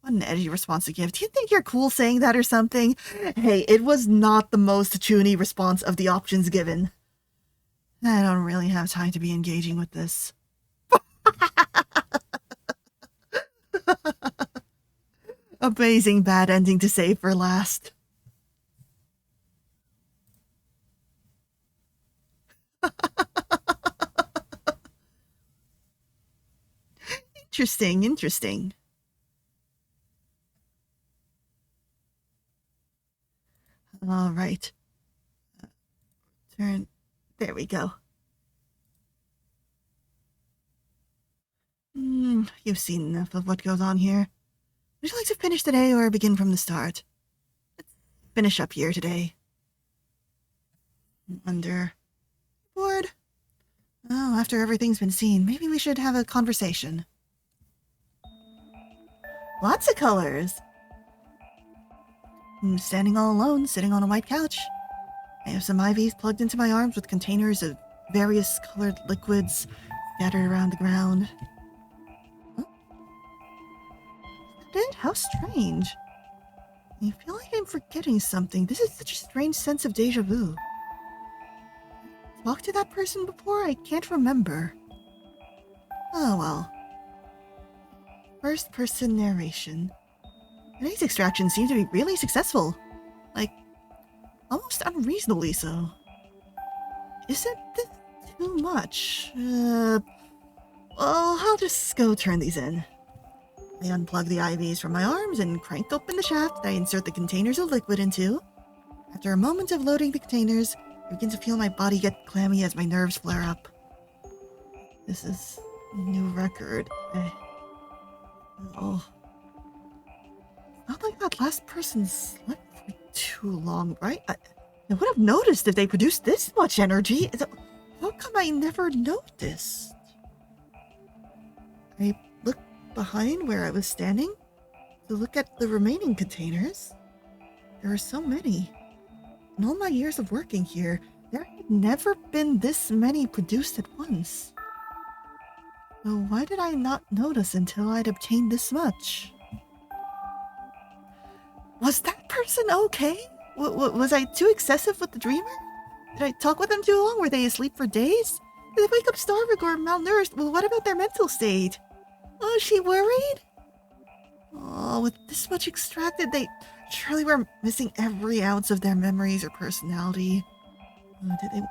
What an edgy response to give. Do you think you're cool saying that or something? Hey, it was not the most chuny response of the options given. I don't really have time to be engaging with this. Amazing bad ending to save for last. Interesting, interesting. All right. Turn. There we go. You've seen enough of what goes on here. Would you like to finish today or begin from the start? Let's finish up here today. Bored? Oh, after everything's been seen, maybe we should have a conversation. Lots of colors. I'm standing all alone, sitting on a white couch. I have some IVs plugged into my arms with containers of various colored liquids scattered around the ground. Huh? Is that it? How strange. I feel like I'm forgetting something. This is such a strange sense of deja vu. talked to that person before? I can't remember. Oh well. First person narration. Today's extraction seemed to be really successful. Like, almost unreasonably so. Isn't this too much? Well, I'll just go turn these in. I unplug the IVs from my arms and crank open the shaft I insert the containers of liquid into. After a moment of loading the containers, I begin to feel my body get clammy as my nerves flare up. This is a new record. Oh. Not like that last person slept for too long, right? I would have noticed if they produced this much energy. How come I never noticed? I looked behind where I was standing to look at the remaining containers. There are so many. In all my years of working here, there had never been this many produced at once. So why did I not notice until I'd obtained this much? Was that person okay? Was I too excessive with the dreamer? Did I talk with them too long? Were they asleep for days? Did they wake up starving or malnourished? Well, what about their mental state? Oh, is she worried? Oh, with this much extracted, they surely were missing every ounce of their memories or personality. Did they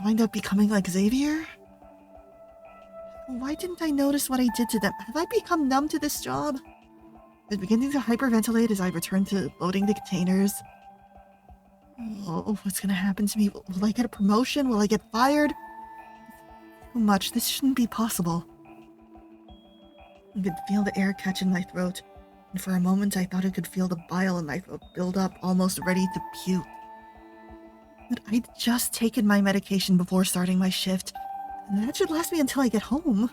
wind up becoming like Xavier? Why didn't I notice what I did to them? Have I become numb to this job? I was beginning to hyperventilate as I returned to loading the containers. Oh, what's gonna happen to me? Will I get a promotion? Will I get fired? Too much. This shouldn't be possible. I could feel the air catch in my throat, and for a moment I thought I could feel the bile in my throat build up, almost ready to puke. But I'd just taken my medication before starting my shift, and that should last me until I get home.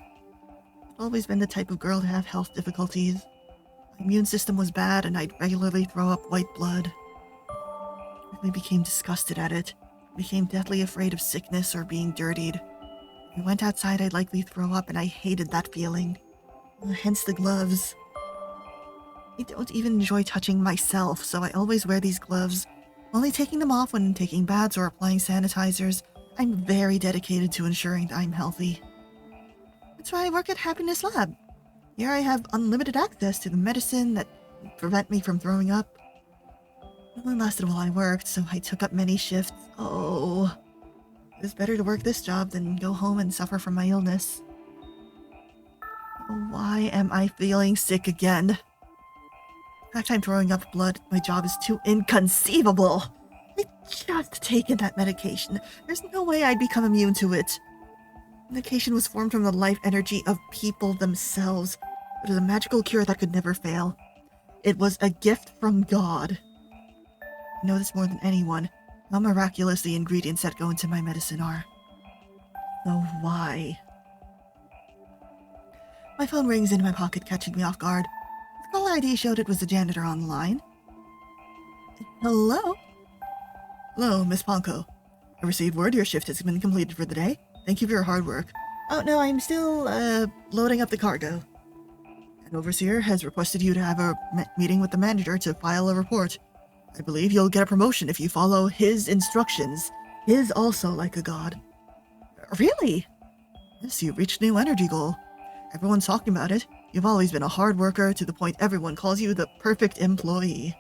I've always been the type of girl to have health difficulties. My immune system was bad, and I'd regularly throw up white blood. I quickly became disgusted at it. I became deathly afraid of sickness or being dirtied. If I went outside, I'd likely throw up, and I hated that feeling. Hence the gloves. I don't even enjoy touching myself, so I always wear these gloves, only taking them off when taking baths or applying sanitizers. I'm very dedicated to ensuring that I'm healthy. That's why I work at Happiness Lab. Here I have unlimited access to the medicine that prevent me from throwing up. It only lasted while I worked, so I took up many shifts. Oh, it was better to work this job than go home and suffer from my illness. Why am I feeling sick again? The fact I'm throwing up blood, my job is too inconceivable. I just taken that medication. There's no way I'd become immune to it. The medication was formed from the life energy of people themselves. It was a magical cure that could never fail. It was a gift from God. I know this more than anyone, how miraculous the ingredients that go into my medicine are. So why? My phone rings in my pocket, catching me off guard. The caller ID showed it was the janitor on the line. Hello? Hello, Miss Ponko. I received word your shift has been completed for the day. Thank you for your hard work. Oh, no, I'm still, loading up the cargo. An overseer has requested you to have a meeting with the manager to file a report. I believe you'll get a promotion if you follow his instructions. His also like a god. Really? Yes, you reached a new energy goal. Everyone's talking about it. You've always been a hard worker to the point everyone calls you the perfect employee.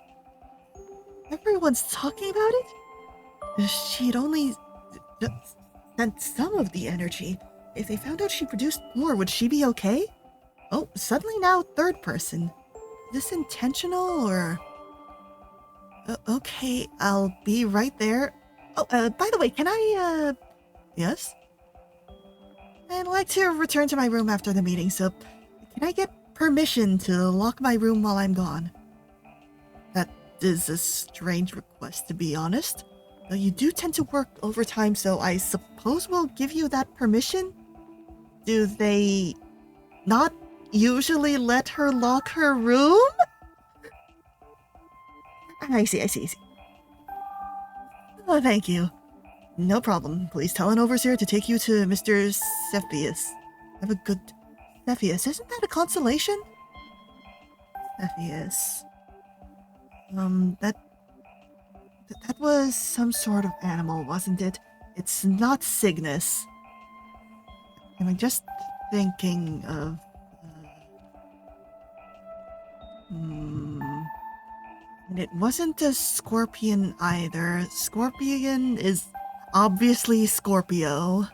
Everyone's talking about it? She'd only sent some of the energy. If they found out she produced more, would she be okay? Oh, suddenly now third person. Is this intentional or... okay, I'll be right there. Oh, by the way, can I, Yes? I'd like to return to my room after the meeting, so can I get permission to lock my room while I'm gone? That is a strange request, to be honest. Though you do tend to work overtime, so I suppose we'll give you that permission? Do they not usually let her lock her room? I see. Oh, thank you. No problem. Please tell an overseer to take you to Mr. Cepheus. Have a good... Cepheus, isn't that a constellation? Cepheus. That was some sort of animal, wasn't it? It's not Cygnus. Am I just thinking of... And it wasn't a scorpion either. Scorpion is obviously Scorpio.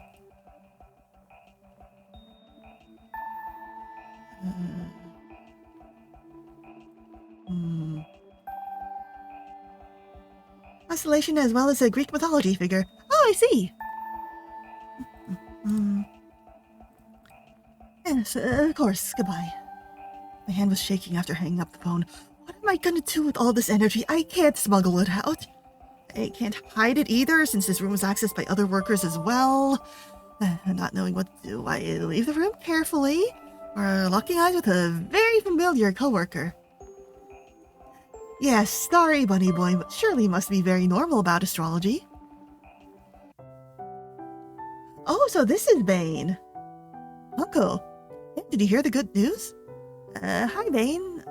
Constellation as well as a Greek mythology figure. Oh, I see. Yes, of course. Goodbye. My hand was shaking after hanging up the phone. What am I gonna do with all this energy? I can't smuggle it out. I can't hide it either, since this room was accessed by other workers as well. Not knowing what to do, I leave the room carefully, or locking eyes with a very familiar coworker. Yes, sorry, Bunny Boy, but surely must be very normal about astrology. Oh, so this is Bane. Uncle, hey, did you hear the good news? Hi, Bane.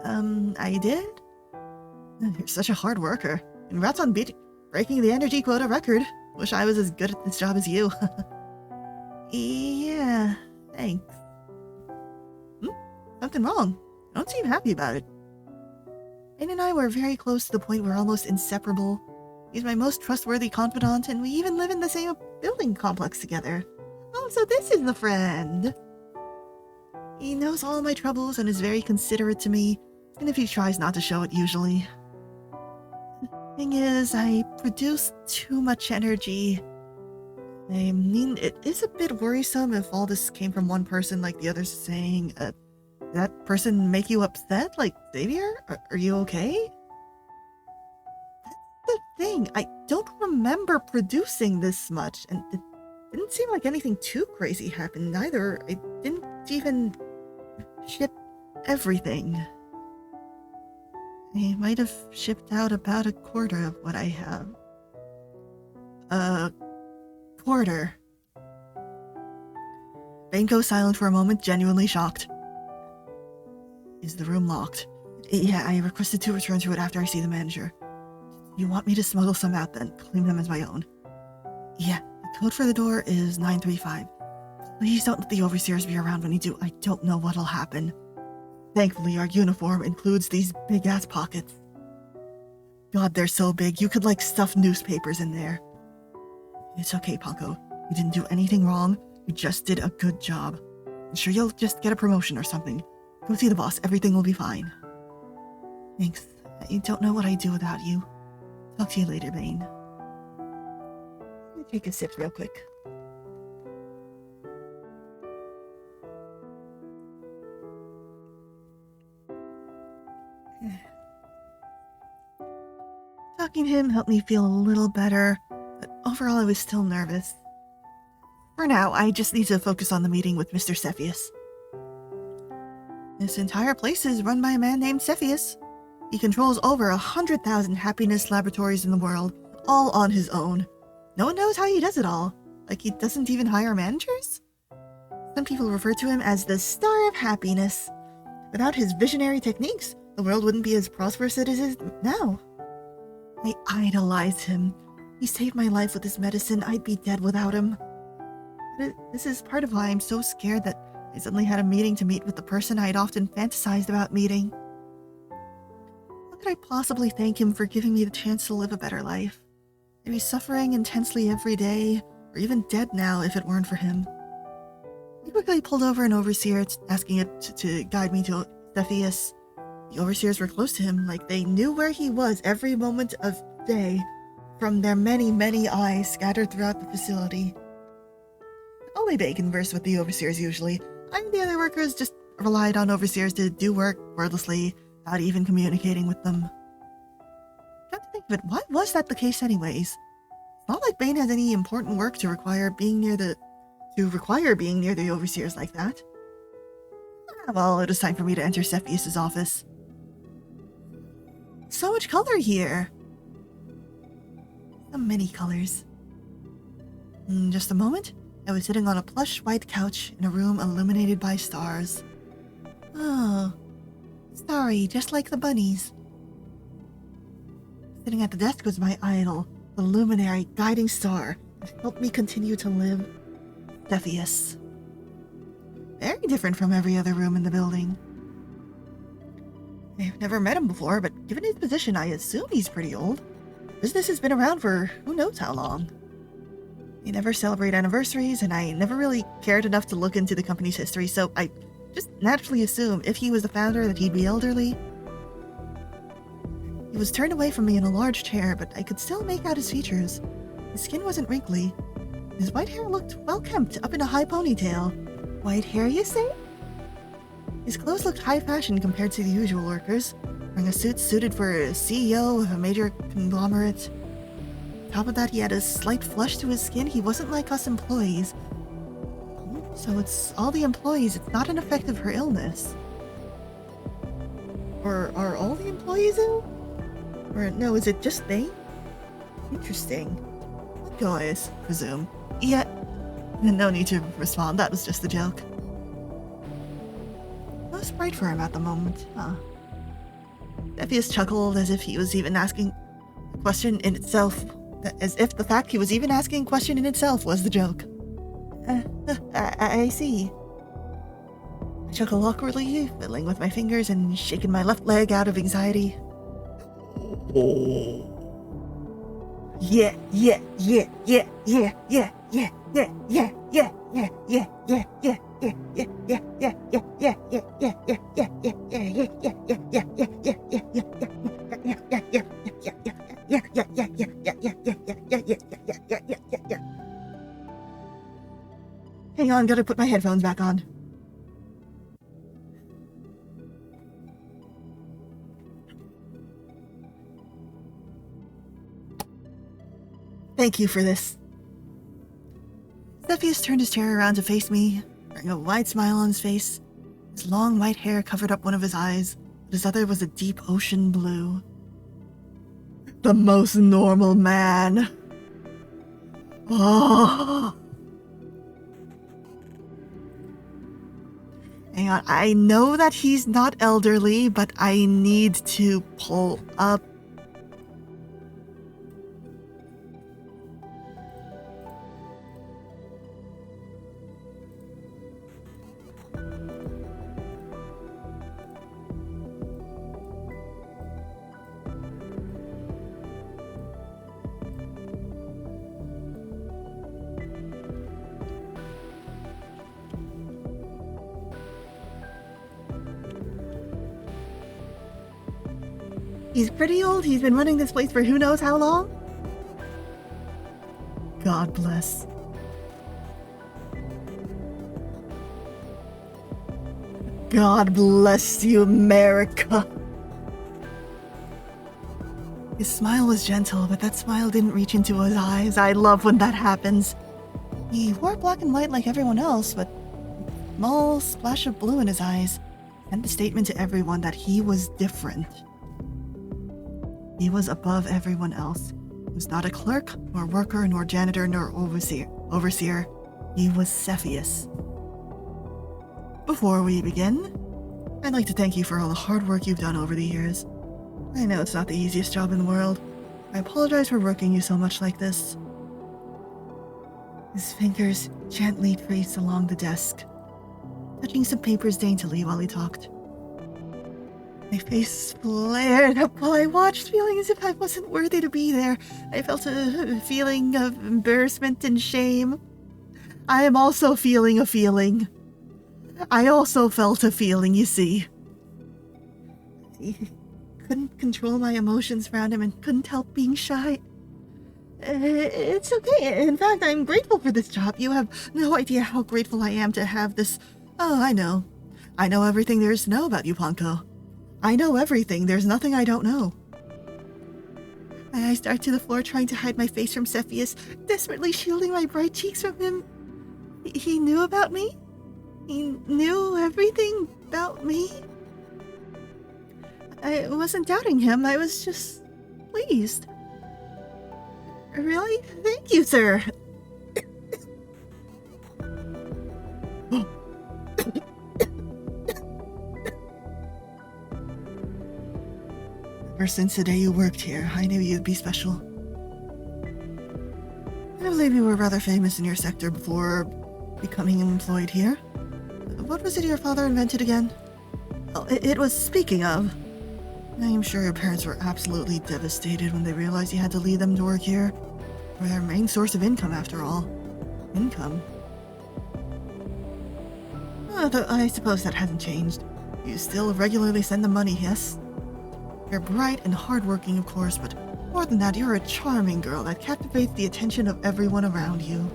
I did? You're such a hard worker. Congrats on breaking the energy quota record. Wish I was as good at this job as you. Yeah, thanks. Something wrong. I don't seem happy about it. Bane and I were very close to the point we're almost inseparable. He's my most trustworthy confidant, and we even live in the same building complex together. Oh, so this is the friend. He knows all my troubles and is very considerate to me, even if he tries not to show it usually. The thing is, I produce too much energy. I mean, it is a bit worrisome if all this came from one person like the others saying, that person make you upset? Like, Xavier? Are you okay? That's the thing, I don't remember producing this much, and it didn't seem like anything too crazy happened either. I didn't even ship everything. I might have shipped out about a quarter of what I have. A quarter. Bane goes silent for a moment, genuinely shocked. Is the room locked? Yeah, I requested to return to it after I see the manager. You want me to smuggle some out then? Claim them as my own. Yeah, the code for the door is 935. Please don't let the overseers be around when you do. I don't know what'll happen. Thankfully, our uniform includes these big-ass pockets. God, they're so big, you could, like, stuff newspapers in there. It's okay, Panko. You didn't do anything wrong. You just did a good job. I'm sure you'll just get a promotion or something. Go see the boss. Everything will be fine. Thanks. I don't know what I'd do without you. Talk to you later, Bane. Let me take a sip real quick. Talking to him helped me feel a little better, but overall I was still nervous. For now, I just need to focus on the meeting with Mr. Cepheus. This entire place is run by a man named Cepheus. He controls over 100,000 happiness laboratories in the world, all on his own. No one knows how he does it all. Like, he doesn't even hire managers? Some people refer to him as the Star of Happiness. Without his visionary techniques, the world wouldn't be as prosperous as it is now. I idolize him. He saved my life with his medicine. I'd be dead without him. This is part of why I'm so scared that I suddenly had a meeting to meet with the person I'd often fantasized about meeting. How could I possibly thank him for giving me the chance to live a better life? I'd be suffering intensely every day, or even dead now if it weren't for him. I quickly pulled over an overseer, asking it to guide me to Cepheus. The overseers were close to him, like they knew where he was every moment of day, from their many, many eyes scattered throughout the facility. Only they conversed with the overseers usually. I and the other workers just relied on overseers to do work wordlessly, without even communicating with them. Come to think of it, why was that the case anyways? It's not like Bane has any important work to require being near the overseers like that. Well, it was time for me to enter Cepheus' office. So much color here. So many colors. In just a moment, I was sitting on a plush white couch in a room illuminated by stars. Oh, starry, just like the bunnies. Sitting at the desk was my idol, the luminary guiding star, It helped me continue to live. Cepheus. Very different from every other room in the building. I've never met him before, but given his position, I assume he's pretty old. Business has been around for who knows how long. They never celebrate anniversaries, and I never really cared enough to look into the company's history, so I just naturally assume if he was the founder that he'd be elderly. He was turned away from me in a large chair, but I could still make out his features. His skin wasn't wrinkly. His white hair looked well-kempt, up in a high ponytail. White hair, you say? His clothes looked high-fashion compared to the usual workers, wearing a suit suited for a CEO of a major conglomerate. On top of that, he had a slight flush to his skin. He wasn't like us employees. So it's all the employees. It's not an effect of her illness. Or are all the employees ill? Or no, is it just they? Interesting. I presume. Yeah. No need to respond. That was just a joke. No sprite for him at the moment, huh? Cepheus chuckled as if he was even asking a question in itself. As if the fact he was even asking a question in itself was the joke. I see. I chuckled awkwardly, fiddling with my fingers and shaking my left leg out of anxiety. Yeah. Hang on, gotta put my headphones back on. Thank you for this. Cepheus turned his chair around to face me, wearing a wide smile on his face. His long white hair covered up one of his eyes, but his other was a deep ocean blue. The most normal man. Oh. Hang on, I know that he's not elderly, but I need to pull up. He's pretty old. He's been running this place for who knows how long. God bless. God bless you, America. His smile was gentle, but that smile didn't reach into his eyes. I love when that happens. He wore black and white like everyone else, but a small splash of blue in his eyes sent the statement to everyone that he was different. He was above everyone else. He was not a clerk, nor worker, nor janitor, nor overseer. He was Cepheus. Before we begin, I'd like to thank you for all the hard work you've done over the years. I know it's not the easiest job in the world. I apologize for working you so much like this. His fingers gently traced along the desk, touching some papers daintily while he talked. My face flared up while I watched, feeling as if I wasn't worthy to be there. I felt a feeling of embarrassment and shame. I am also feeling a feeling. I also felt a feeling, you see. I couldn't control my emotions around him and couldn't help being shy. It's okay. In fact, I'm grateful for this job. You have no idea how grateful I am to have this. Oh, I know. I know everything there is to know about you, Ponko. I know everything. There's nothing I don't know. My eyes dart to the floor, trying to hide my face from Cepheus, desperately shielding my bright cheeks from him. He knew about me? He knew everything about me? I wasn't doubting him. I was just pleased. Really? Thank you, sir. Ever since the day you worked here, I knew you'd be special. I've believe you were rather famous in your sector before becoming employed here. What was it your father invented again? Oh, it was speaking of. I'm sure your parents were absolutely devastated when they realized you had to leave them to work here. We're their main source of income, after all. Income? Though I suppose that hasn't changed. You still regularly send them money, yes? You're bright and hardworking, of course, but more than that, you're a charming girl that captivates the attention of everyone around you.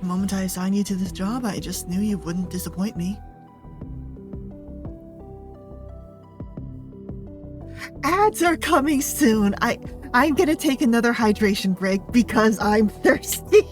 The moment I assigned you to this job, I just knew you wouldn't disappoint me. Ads are coming soon. I'm gonna take another hydration break because I'm thirsty.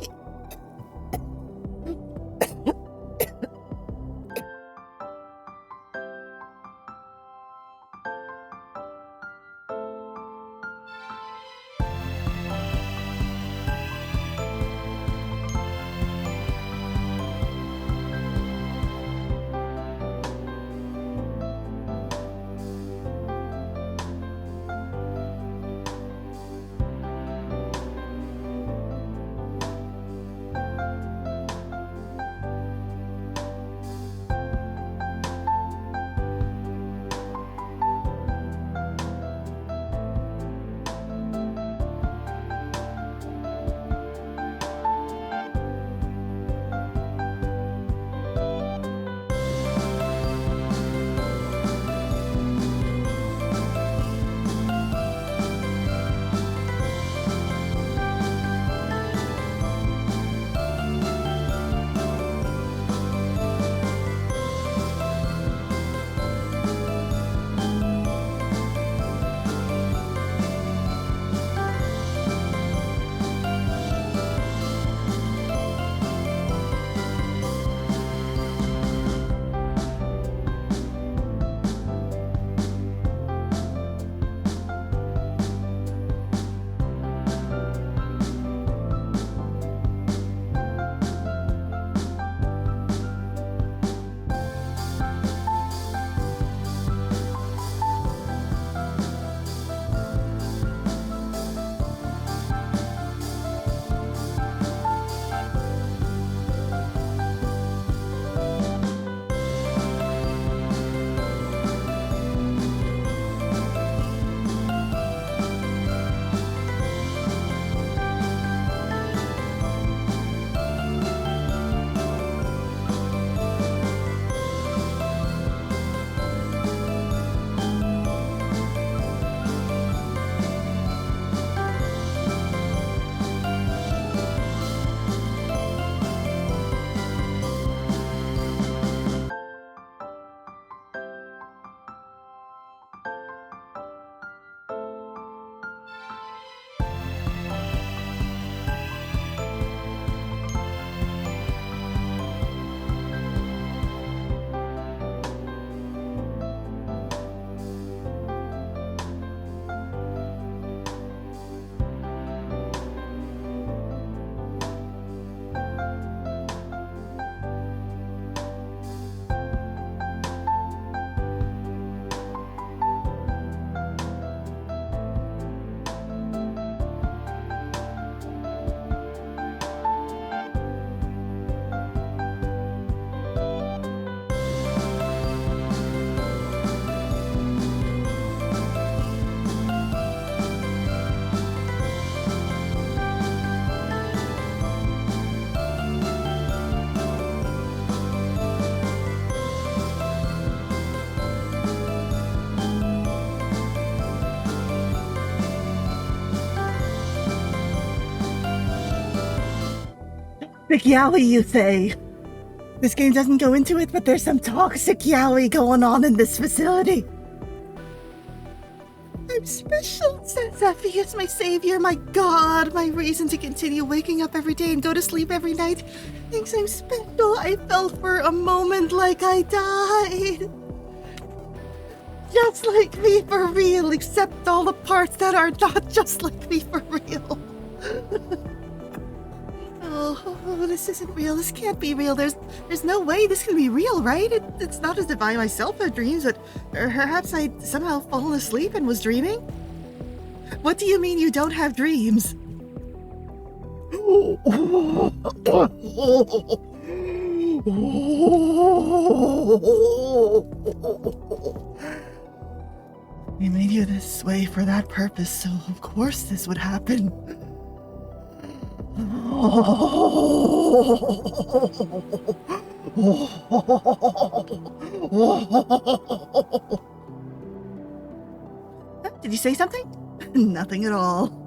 Toxic yaoi, you say? This game doesn't go into it, but there's some toxic yaoi going on in this facility. I'm special, Zephy is my savior, my god, my reason to continue waking up every day and go to sleep every night. Thinks I'm special. I felt for a moment like I died. Just like me for real, except all the parts that are not just like me for real. Oh, this isn't real. This can't be real. There's no way this can be real, right? It's not as if I myself have dreams, but perhaps I'd somehow fallen asleep and was dreaming? What do you mean you don't have dreams? We made you this way for that purpose, so of course this would happen. Did you say something? Nothing at all.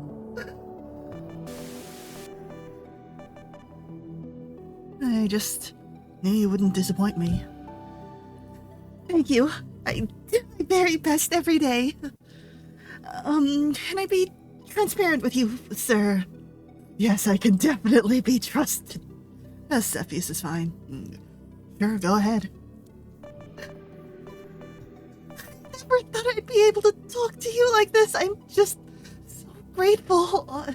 I just knew you wouldn't disappoint me. Thank you. I do my very best every day. Can I be transparent with you, sir? Yes, I can definitely be trusted. Cepheus is fine. Sure, go ahead. I never thought I'd be able to talk to you like this. I'm just so grateful.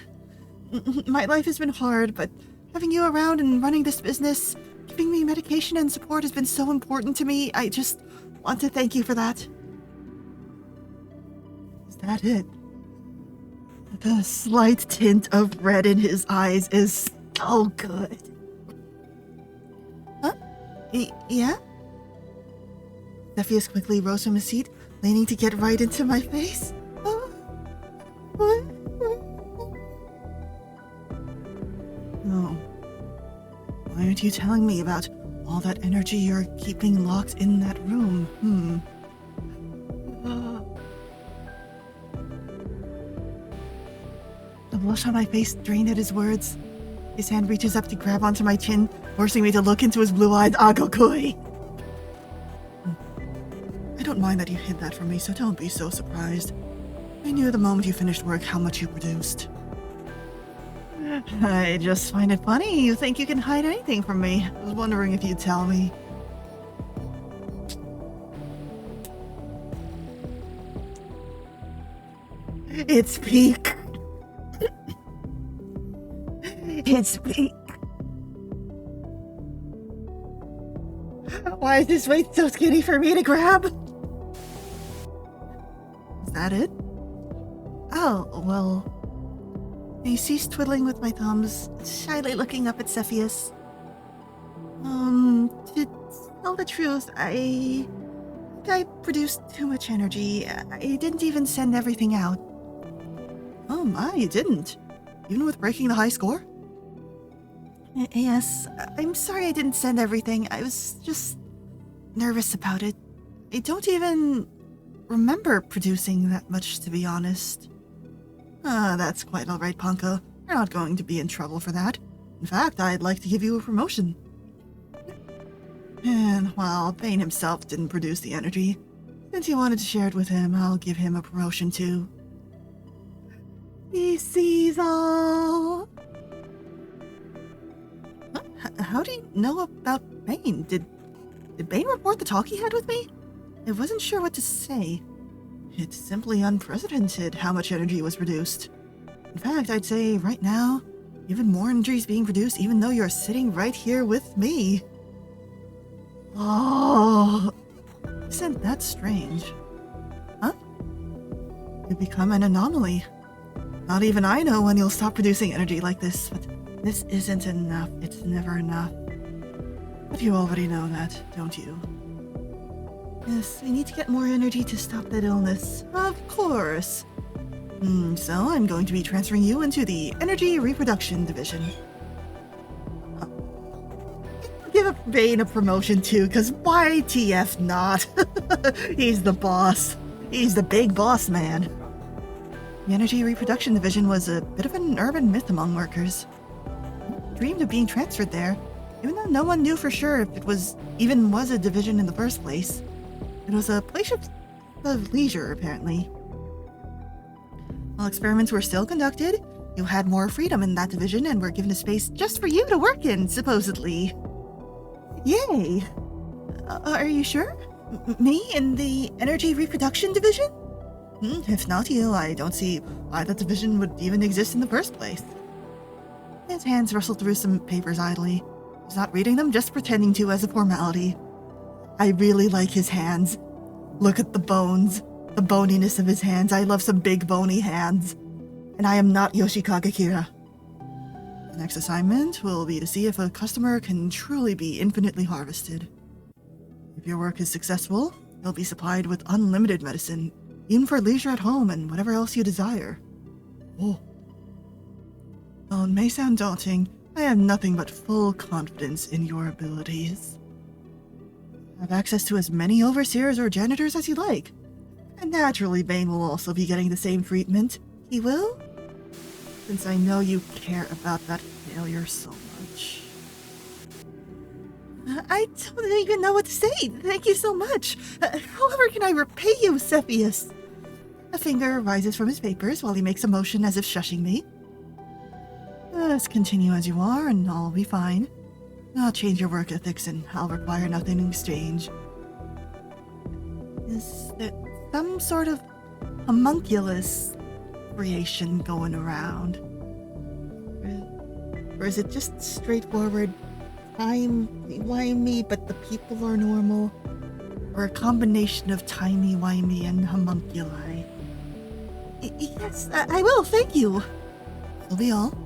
My life has been hard, but having you around and running this business, giving me medication and support has been so important to me. I just want to thank you for that. Is that it? The slight tint of red in his eyes is so good. Huh? Yeah? Cepheus quickly rose from his seat, leaning to get right into my face. What? No. Why aren't you telling me about all that energy you're keeping locked in that room? The blush on my face drained at his words. His hand reaches up to grab onto my chin, forcing me to look into his blue-eyed agokoi. I don't mind that you hid that from me, so don't be so surprised. I knew the moment you finished work how much you produced. I just find it funny. You think you can hide anything from me. I was wondering if you'd tell me. It's peak. It's peak. Why is this weight so skinny for me to grab? Is that it? Oh, well... I ceased twiddling with my thumbs, shyly looking up at Cepheus. To tell the truth, I produced too much energy. I didn't even send everything out. Oh my, you didn't? Even with breaking the high score? Yes, I'm sorry I didn't send everything. I was just nervous about it. I don't even remember producing that much, to be honest. That's quite alright, Ponko. You're not going to be in trouble for that. In fact, I'd like to give you a promotion. And while Bane himself didn't produce the energy, since you wanted to share it with him, I'll give him a promotion too. He sees all. How do you know about Bane? Did Bane report the talk he had with me? I wasn't sure what to say. It's simply unprecedented how much energy was produced. In fact, I'd say right now, even more energy is being produced even though you're sitting right here with me. Oh, isn't that strange? Huh? You become an anomaly. Not even I know when you'll stop producing energy like this, but this isn't enough. It's never enough. But you already know that, don't you? Yes, I need to get more energy to stop that illness. Of course. So I'm going to be transferring you into the Energy Reproduction Division. Give Bane a promotion too, because why TF not? He's the boss. He's the big boss man. The Energy Reproduction Division was a bit of an urban myth among workers. I dreamed of being transferred there, even though no one knew for sure if it was a division in the first place. It was a place of leisure, apparently. While experiments were still conducted, you had more freedom in that division and were given a space just for you to work in, supposedly. Yay! Are you sure? Me in the Energy Reproduction Division? If not you, I don't see why that division would even exist in the first place. His hands rustled through some papers idly. He was not reading them, just pretending to as a formality. I really like his hands. Look at the bones. The boniness of his hands. I love some big bony hands. And I am not Yoshikage Kira. The next assignment will be to see if a customer can truly be infinitely harvested. If your work is successful, you'll be supplied with unlimited medicine, even for leisure at home and whatever else you desire. Oh. While it may sound daunting, I have nothing but full confidence in your abilities. Have access to as many overseers or janitors as you like. And naturally, Bane will also be getting the same treatment. He will? Since I know you care about that failure so much. I don't even know what to say. Thank you so much. However can I repay you, Cepheus? A finger rises from his papers while he makes a motion as if shushing me. Just continue as you are and all will be fine. I'll change your work ethics and I'll require nothing in exchange. Is there some sort of homunculus creation going around? Or is it just straightforward timey-wimey, but the people are normal? Or a combination of timey-wimey and homunculi? Yes, I will, thank you. That'll be all.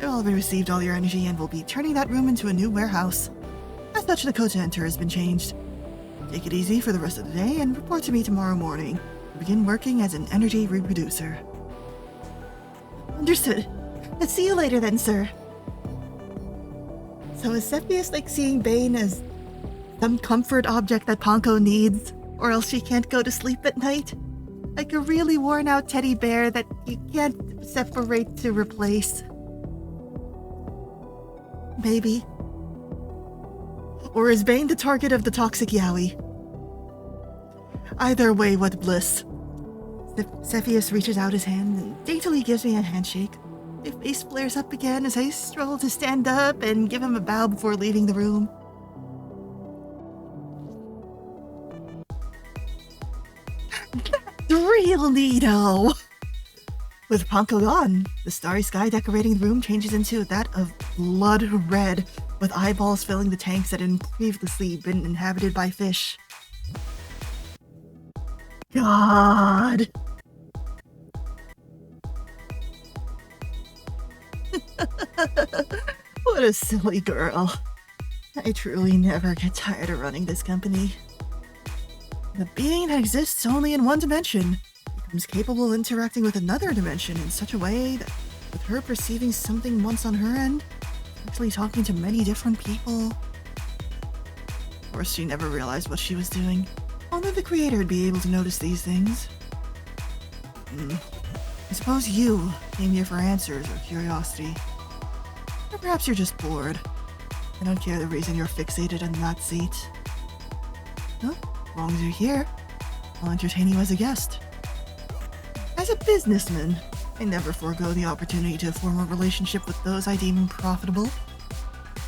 You'll have received all your energy and will be turning that room into a new warehouse. As such, the code to enter has been changed. Take it easy for the rest of the day and report to me tomorrow morning. Begin working as an energy reproducer. Understood. Let's see you later then, sir. So is Cepheus like seeing Bane as some comfort object that Ponko needs, or else she can't go to sleep at night? Like a really worn out teddy bear that you can't separate to replace. Maybe. Or is Bane the target of the toxic yaoi? Either way, what bliss. Cepheus reaches out his hand and daintily gives me a handshake. His face flares up again as I stroll to stand up and give him a bow before leaving the room. That's real neato! With Ponko gone, the starry sky decorating the room changes into that of blood red, with eyeballs filling the tanks that had previously been inhabited by fish. God! What a silly girl. I truly never get tired of running this company. The being that exists only in one dimension becomes capable of interacting with another dimension in such a way that, with her perceiving something once on her end, actually talking to many different people. Of course, she never realized what she was doing. Only the creator would be able to notice these things. I suppose you came here for answers or curiosity. Or perhaps you're just bored. I don't care the reason you're fixated on that seat. Well, as long as you're here, I'll entertain you as a guest. As a businessman, I never forego the opportunity to form a relationship with those I deem profitable.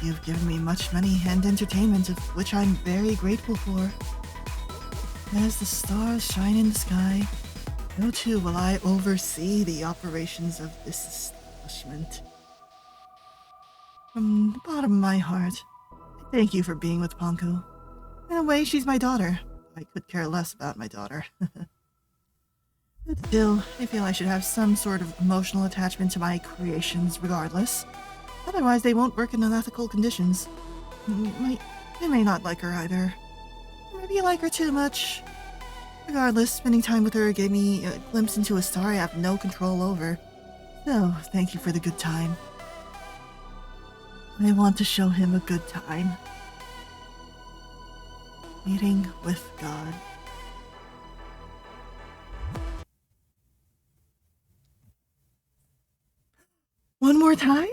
You've given me much money and entertainment, of which I'm very grateful for. As the stars shine in the sky, so too will I oversee the operations of this establishment. From the bottom of my heart, I thank you for being with Ponko. In a way, she's my daughter. I could care less about my daughter. But still, I feel I should have some sort of emotional attachment to my creations regardless. Otherwise, they won't work in unethical conditions. I may not like her either. Maybe you like her too much. Regardless, spending time with her gave me a glimpse into a star I have no control over. So, thank you for the good time. I want to show him a good time. Meeting with God. One more time?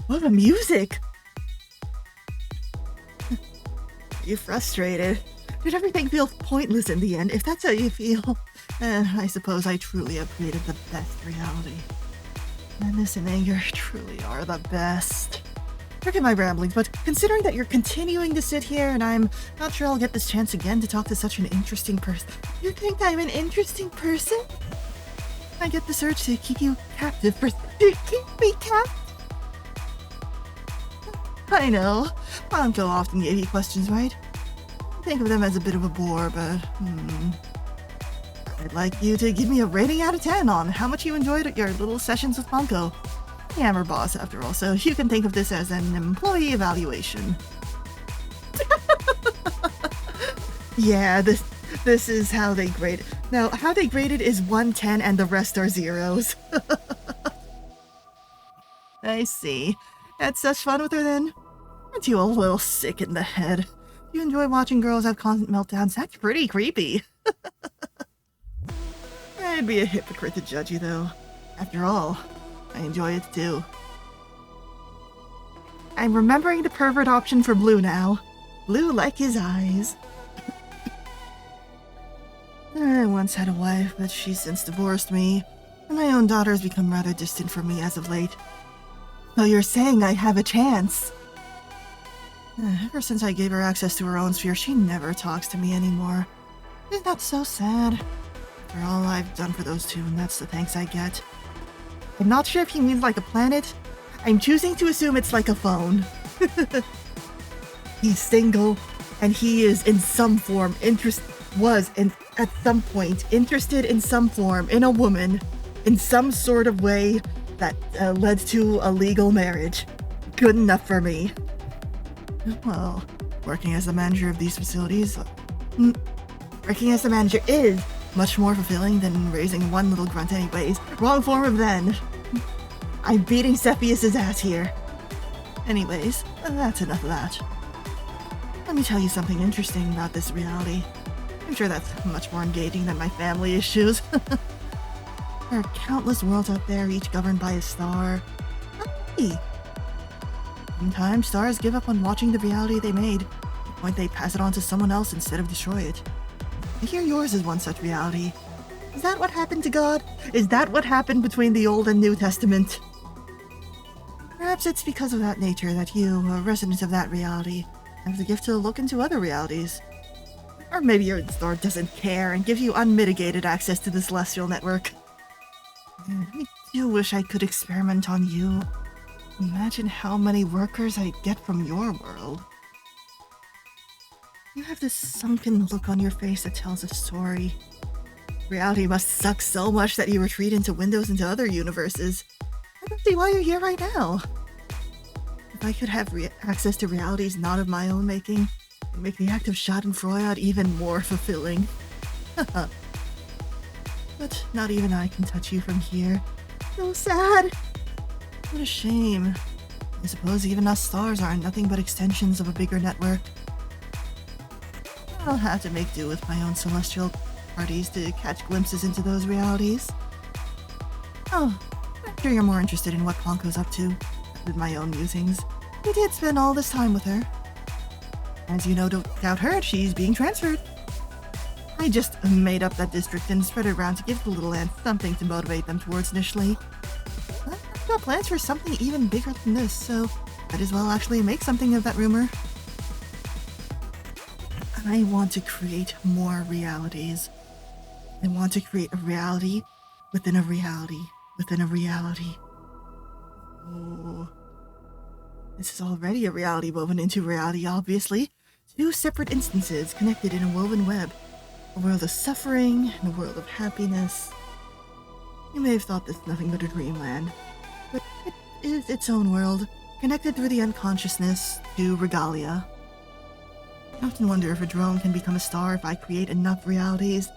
What a music! Are you frustrated? Did everything feel pointless in the end? If that's how you feel, I suppose I truly have created the best reality. Madness and anger truly are the best. Forgive my ramblings, but considering that you're continuing to sit here and I'm not sure I'll get this chance again to talk to such an interesting person. You think I'm an interesting person? I get this urge to keep you captive to keep me captive? I know. Banco often gave you questions, right? I think of them as a bit of a bore, but I'd like you to give me a rating out of 10 on how much you enjoyed your little sessions with Banco. Yeah, I'm her boss after all, so you can think of this as an employee evaluation. Yeah, this is how they grade it. Now, how they grade it is 110 and the rest are zeros. I see. Had such fun with her then? Aren't you a little sick in the head? You enjoy watching girls have constant meltdowns? That's pretty creepy. I'd be a hypocrite to judge you, though. After all, I enjoy it too. I'm remembering the pervert option for Blue now. Blue like his eyes. I once had a wife, but she's since divorced me, and my own daughter has become rather distant from me as of late. So you're saying I have a chance? Ever since I gave her access to her own sphere, she never talks to me anymore. Isn't that so sad? For all I've done for those two, and that's the thanks I get. I'm not sure if he means like a planet. I'm choosing to assume it's like a phone. He's single, and he is in some form at some point interested in some form in a woman, in some sort of way that led to a legal marriage. Good enough for me. Well, working as the manager of these facilities, working as the manager is much more fulfilling than raising one little grunt anyways. Wrong form of then. I'm beating Cepheus's ass here. Anyways, that's enough of that. Let me tell you something interesting about this reality. I'm sure that's much more engaging than my family issues. There are countless worlds out there, each governed by a star. Hey. Sometimes stars give up on watching the reality they made. To the point they pass it on to someone else instead of destroy it. I hear yours is one such reality. Is that what happened to God? Is that what happened between the Old and New Testament? Perhaps it's because of that nature that you, a resident of that reality, have the gift to look into other realities. Or maybe your star doesn't care and gives you unmitigated access to the celestial network. I do wish I could experiment on you. Imagine how many workers I'd get from your world. You have this sunken look on your face that tells a story. Reality must suck so much that you retreat into windows into other universes. I don't see why you're here right now. If I could have access to realities not of my own making, it'd make the act of schadenfreude even more fulfilling. But not even I can touch you from here. So sad. What a shame. I suppose even us stars are nothing but extensions of a bigger network. I'll have to make do with my own celestial parties to catch glimpses into those realities. Oh, I'm sure you're more interested in what Ponko's up to than my own musings. We did spend all this time with her. As you no doubt heard, she's being transferred. I just made up that district and spread it around to give the little ants something to motivate them towards initially. I've got plans for something even bigger than this, so might as well actually make something of that rumor. I want to create more realities. I want to create a reality within a reality within a reality. Oh. This is already a reality woven into reality, obviously. Two separate instances connected in a woven web. A world of suffering and a world of happiness. You may have thought this nothing but a dreamland, but it is its own world, connected through the unconsciousness to regalia. I often wonder if a drone can become a star if I create enough realities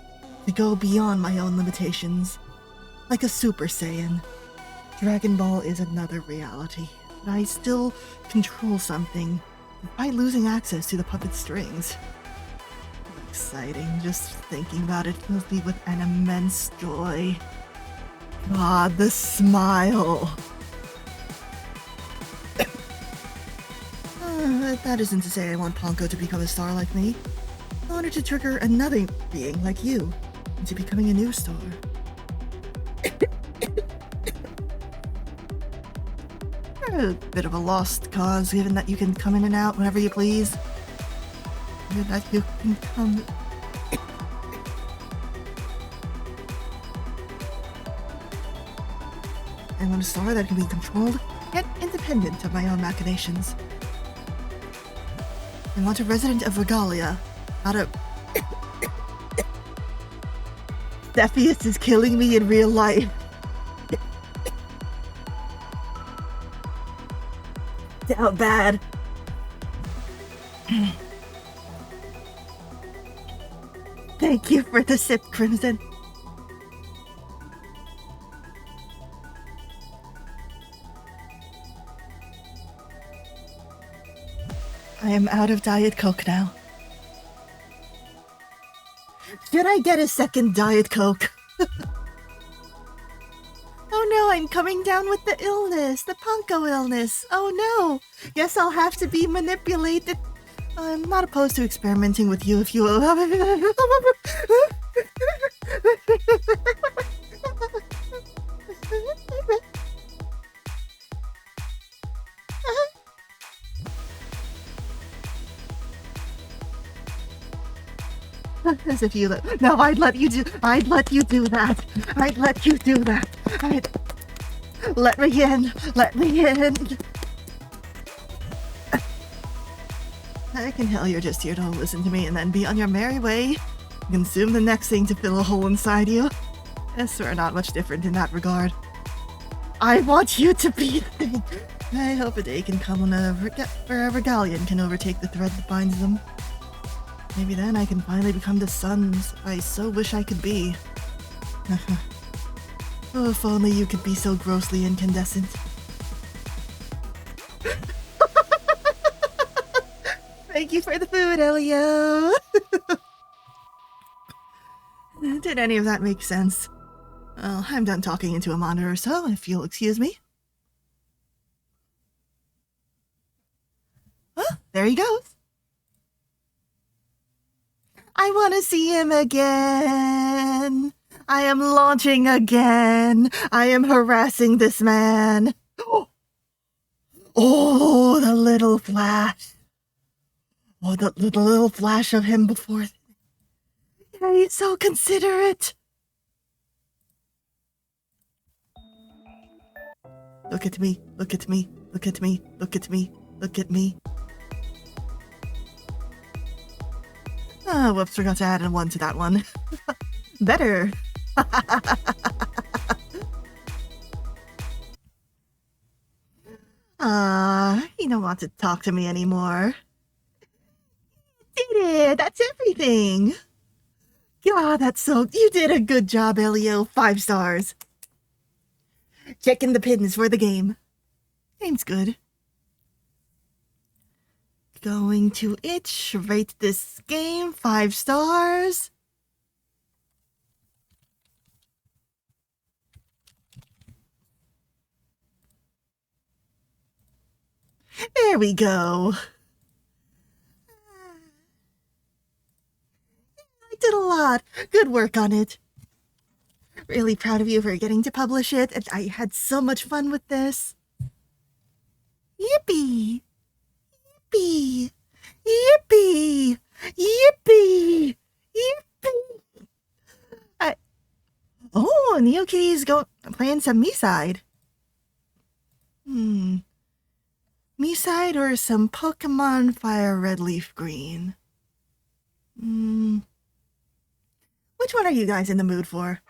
to go beyond my own limitations. Like a Super Saiyan. Dragon Ball is another reality, but I still control something despite losing access to the puppet strings. Exciting, just thinking about it fills me with an immense joy. God, the smile! That isn't to say I want Ponko to become a star like me. I wanted to trigger another being like you into becoming a new star. You're a bit of a lost cause, given that you can come in and out whenever you please. Given that you can come... I want a star that can be controlled, yet independent of my own machinations. I want a resident of Regalia, not a... Cepheus is killing me in real life. How bad. Thank you for the sip, Crimson. I am out of Diet Coke now. Should I get a second Diet Coke? Oh no, I'm coming down with the illness, the Panko illness. Oh no, guess I'll have to be manipulated. I'm not opposed to experimenting with you if you... As if you... No, I'd let you do that. I'd let you do that. Let me in. I can tell you're just here to listen to me and then be on your merry way. Consume the next thing to fill a hole inside you. Yes, we're not much different in that regard. I want you to be the thing. I hope a day can come when a Regalian can overtake the thread that binds them. Maybe then I can finally become the sons I so wish I could be. Oh, if only you could be so grossly incandescent. Thank you for the food, Elio! Did any of that make sense? Well, I'm done talking into a monitor, so if you'll excuse me. Oh, there he goes. I want to see him again. I am launching again. I am harassing this man. Oh, the little flash. Oh, the little flash of him before. Yeah, he's so considerate. Look at me, look at me, look at me, look at me, look at me. Oh, whoops, forgot to add a 1 to that one. Better. You don't want to talk to me anymore. Did it! That's everything! God, that's so... You did a good job, Elio. 5 stars. Checking the pins for the game. Game's good. Going to rate this game 5 stars. There we go. I did a lot. Good work on it. Really proud of you for getting to publish it, and I had so much fun with this. Yippee! Yippee! Yippee! Yippee! Yippee! Oh, NeoKitty's playing some Me-Side. Me-Side or some Pokemon Fire Red Leaf Green? Which one are you guys in the mood for?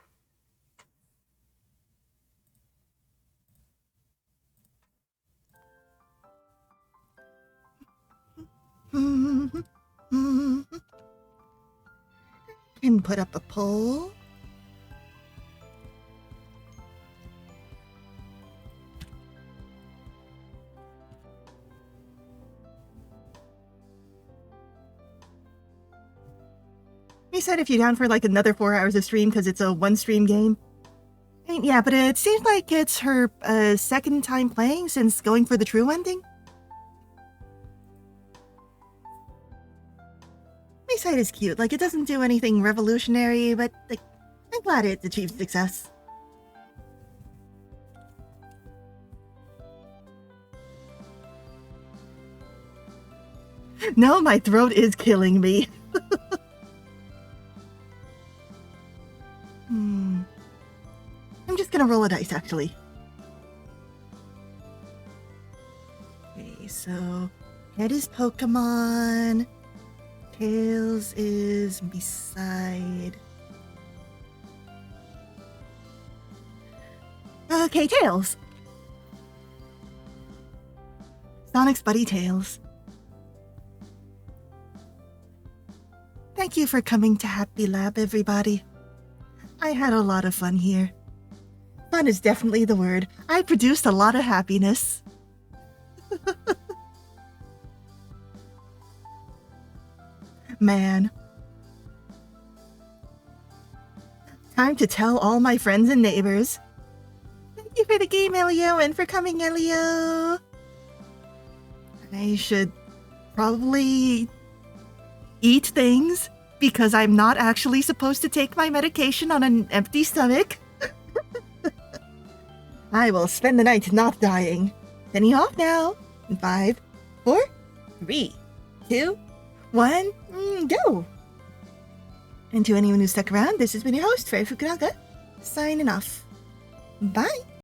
Can put up a poll. He said if you're down for like another 4 hours of stream because it's a 1-stream game. Yeah, but it seems like it's her second time playing since going for the true ending. Side is cute. Like, it doesn't do anything revolutionary, but like, I'm glad it achieved success. No, my throat is killing me. I'm just gonna roll a dice, actually. Okay, so Head is Pokemon. Tails is beside. Okay, Tails. Sonic's buddy Tails. Thank you for coming to Happy Lab, everybody. I had a lot of fun here. Fun is definitely the word. I produced a lot of happiness. Man. Time to tell all my friends and neighbors. Thank you for the game, Elio, and for coming, Elio. I should probably eat things because I'm not actually supposed to take my medication on an empty stomach. I will spend the night not dying. Penny off now. 5, 4, 3, 2, 1, go! And to anyone who stuck around, this has been your host, Fairy Fukunaga, signing off. Bye!